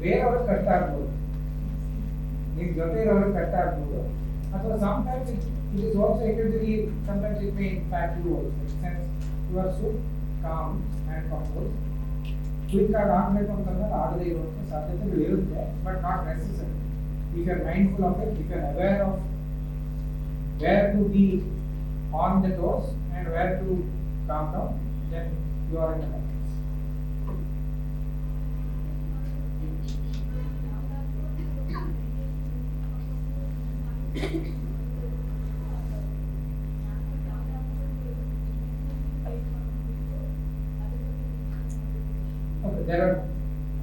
wherever ಕಷ್ಟ ಆಗ್ಬೋದು, ನಿಮ್ಮ ಜೊತೆ ಇರೋರು ಕಷ್ಟ ಆಗ್ಬೋದು, ಅಥವಾ sometimes it is also individually, sometimes it may impact you also, since you are so calm and composed. Click ಆಗಬೇಕು ಅಂತಂದ್ರೆ ಆಗದೇ ಇರುವಂಥ ಸಾಧ್ಯತೆಗಳು ಇರುತ್ತೆ, but not necessary. If you are mindful of it, if you are aware of where to be on the toes and where to calm down, then you are in the right place. Okay, there are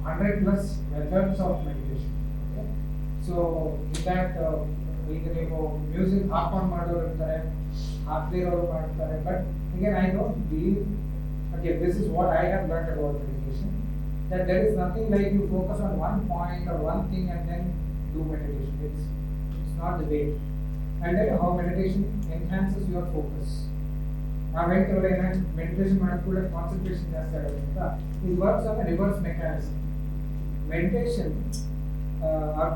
100 plus methods of meditation. Okay? So in that, ಈಗ ನೀವು music ಹಾಕೊಂಡು ಮಾಡೋರು ಇರ್ತಾರೆ, ಹಾಕ್ದಿರೋರು ಮಾಡ್ತಾರೆ. But again, I don't believe, okay, this is what I have learned about meditation, that there is nothing like you focus on one point or one thing and then do meditation. It's not the way. And then how meditation enhances your focus. ನಾವು ಹೇಳ್ತೀವಲ್ಲ, ಏನಾದ್ರು meditation ಮಾಡೋದು ಕೂಡ concentration ಜಾಸ್ತಿ ಆಗುತ್ತೆ ಅಂತ. ಇದು works on reverse mechanism. Meditation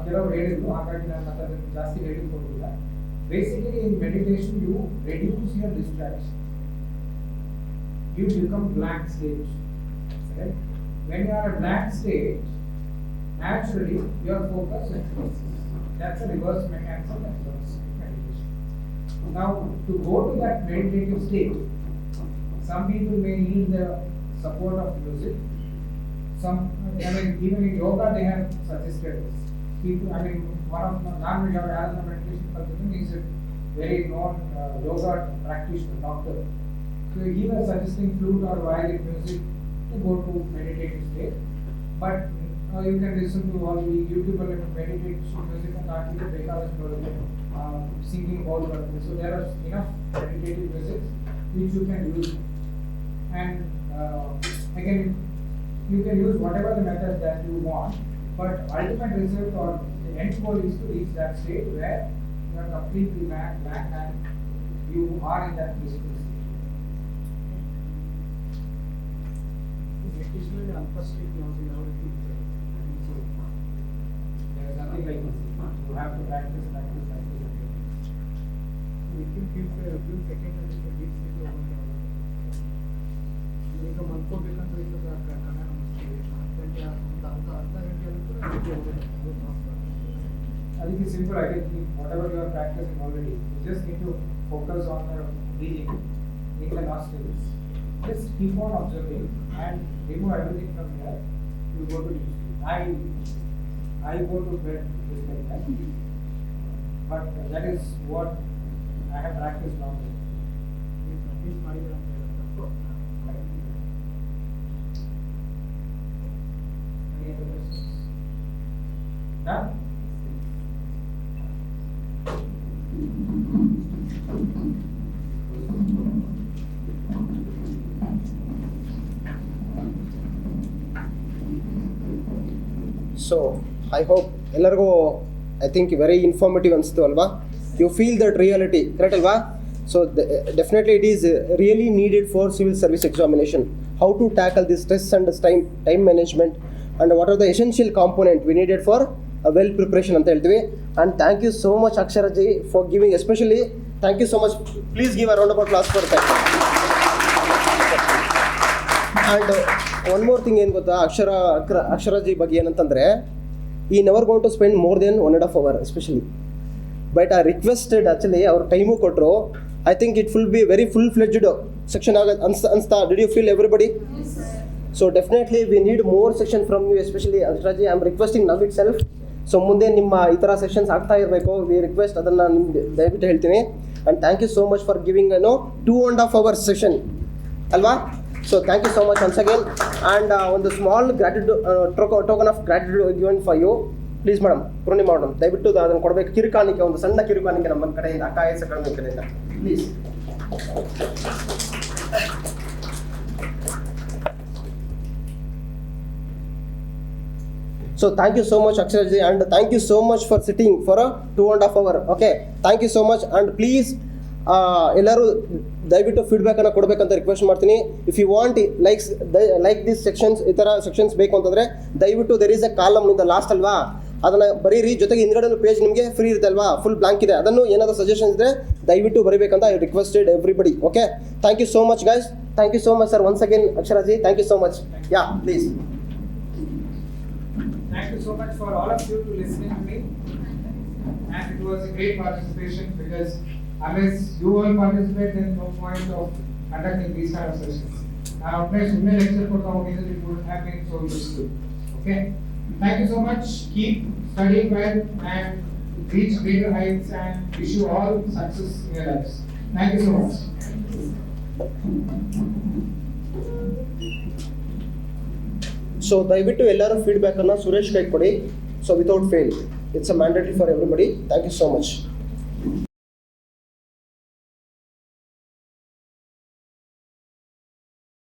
ಕೆಲವರು ಹೇಳಿದ್ರು, ಹಾಗಾಗಿ ನಾನು ಅದನ್ನು ಜಾಸ್ತಿ ಹೇಳಿಕ್ ಹೋಗಿಲ್ಲ. Basically in meditation you reduce your distraction, you become blank stage. Right? When you are a blank stage, naturally your focus increases. That's a reverse mechanism that works in meditation. Now, to go to that meditative state, some people may need the support of music. Even in yoga they have suggested this. People, one of the non-yoga meditation person is a very known yoga practitioner, doctor. So he was suggesting flute or violin music to go to meditative state. But you can listen to all the YouTube meditation music and singing all over. So there are enough meditative music which you can use. And again, you can use whatever the method that you want, but ultimate result or the end goal is to reach that state where you are completely blank and you are in that peaceful state. Meditation is unfrustrated now, so now it is There is nothing like this. You have to practice. It will give a few seconds and it will deep sleep over the ಈಗ ಮಲ್ಕೋಬೇಕಂತ ಇರ್ತದೆ ಕನ್ನಡ ನಮಸ್ತೆ 10 ಗಂಟೆ ಒಂದು ಅರ್ಧ ಗಂಟೆ ಅದಕ್ಕೆ simple, I think whatever you are practicing already, you just need to focus on the breathing in the nostrils. Just keep on observing and remove everything from here. You go to deep sleep. I go to bed just like that. But that is what I have practiced long. ಪ್ರಾಕ್ಟೀಸ್ ಮಾಡಿದ್ರೆ ಅಂತ Any other questions? Done? So I hope ಎಲ್ಲರಿಗೂ I think very informative ಅನಿಸ್ತು ಅಲ್ವಾ? You feel that reality, correct ಅಲ್ವಾ? So definitely it is really needed for civil service examination. How to tackle this stress and time management, and what are the essential component we needed for a well preparation ಅಂತ ಹೇಳ್ತೀವಿ. And thank you so much Akshara ji for giving, especially thank you so much. Please give a round of applause for that. And one more thing ಏನು ಗೊತ್ತಾ, ಅಕ್ಷರ G ಬಗ್ಗೆ ಏನಂತಂದರೆ, ಈ never going to spend more than 1.5 hour especially. But I requested actually ಅವ್ರು time ಕೊಟ್ಟರು. I think it full be very full fledged section ಅನ್ಸ್ತಾ. Did you feel everybody? So definitely we need more section from you, especially Akshara ji. I am requesting now itself. So ಮುಂದೆ ನಿಮ್ಮ ಈ ಥರ sessions ಆಗ್ತಾ ಇರಬೇಕು. V request, ಅದನ್ನು ನಿಮ್ಗೆ ದಯವಿಟ್ಟು ಹೇಳ್ತೀನಿ. And thank you so much for giving 2.5 hours session ಅಲ್ವಾ. So thank you so much once again, and ಒಂದು small gratitude token of gratitude given for you. Please madam, Purnima madam, ದಯವಿಟ್ಟು ಅದನ್ನು ಕೊಡಬೇಕು. ಕಿರುಕಾಣಿಕೆ, ಒಂದು ಸಣ್ಣ ಕಿರುಕಾಣಿಕೆ ನಮ್ಮ ಕಡೆಯಿಂದ, AKKA IAS ಅಕಾಡೆಮಿ ಕಡೆಯಿಂದ, please. So thank you so much Akshara ji, and thank you so much for sitting for a 2.5 hour. Okay, thank you so much, and please ಎಲ್ಲರೂ ದಯವಿಟ್ಟು ಫೀಡ್ಬ್ಯಾಕನ್ನು ಕೊಡಬೇಕಂತ ರಿಕ್ವೆಸ್ಟ್ ಮಾಡ್ತೀನಿ. If you want like this sections, ಈ ಥರ sections ಬೇಕು ಅಂತಂದರೆ ದಯವಿಟ್ಟು there is a column ನಿಂದ ಲಾಸ್ಟ್ ಅಲ್ವಾ, ಅದನ್ನು ಬರೀರಿ. ಜೊತೆಗೆ ಹಿಂದ್ಗಡೆ ಪೇಜ್ ನಿಮಗೆ ಫ್ರೀ ಇರುತ್ತೆ ಅಲ್ವಾ, ಫುಲ್ ಬ್ಲಾಂಕ್ ಇದೆ. ಅದನ್ನು ಏನಾದರೂ ಸಜೆಷನ್ಸ್ ಇದ್ದರೆ ದಯವಿಟ್ಟು ಬರೀಬೇಕಂತ I requested everybody. Okay, thank you so much guys. Thank you so much sir once again. Akshara ji, thank you so much. Yeah, please. Thank you so much for all of you to listening to me, and it was a great participation, because unless you all participate, there is no point of conducting these kind of sessions. Now, next lecture for the organization, it would have been so useful. Okay, thank you so much. Keep studying well and reach greater heights, and wish you all success in your lives. Thank you so much. So ದಯವಿಟ್ಟು ಎಲ್ಲರೂ ಫೀಡ್ಬ್ಯಾಕನ್ನು ಸುರೇಶ್ ಕೈ ಕೊಡಿ. So without fail, it's a mandatory for everybody. Thank you so much.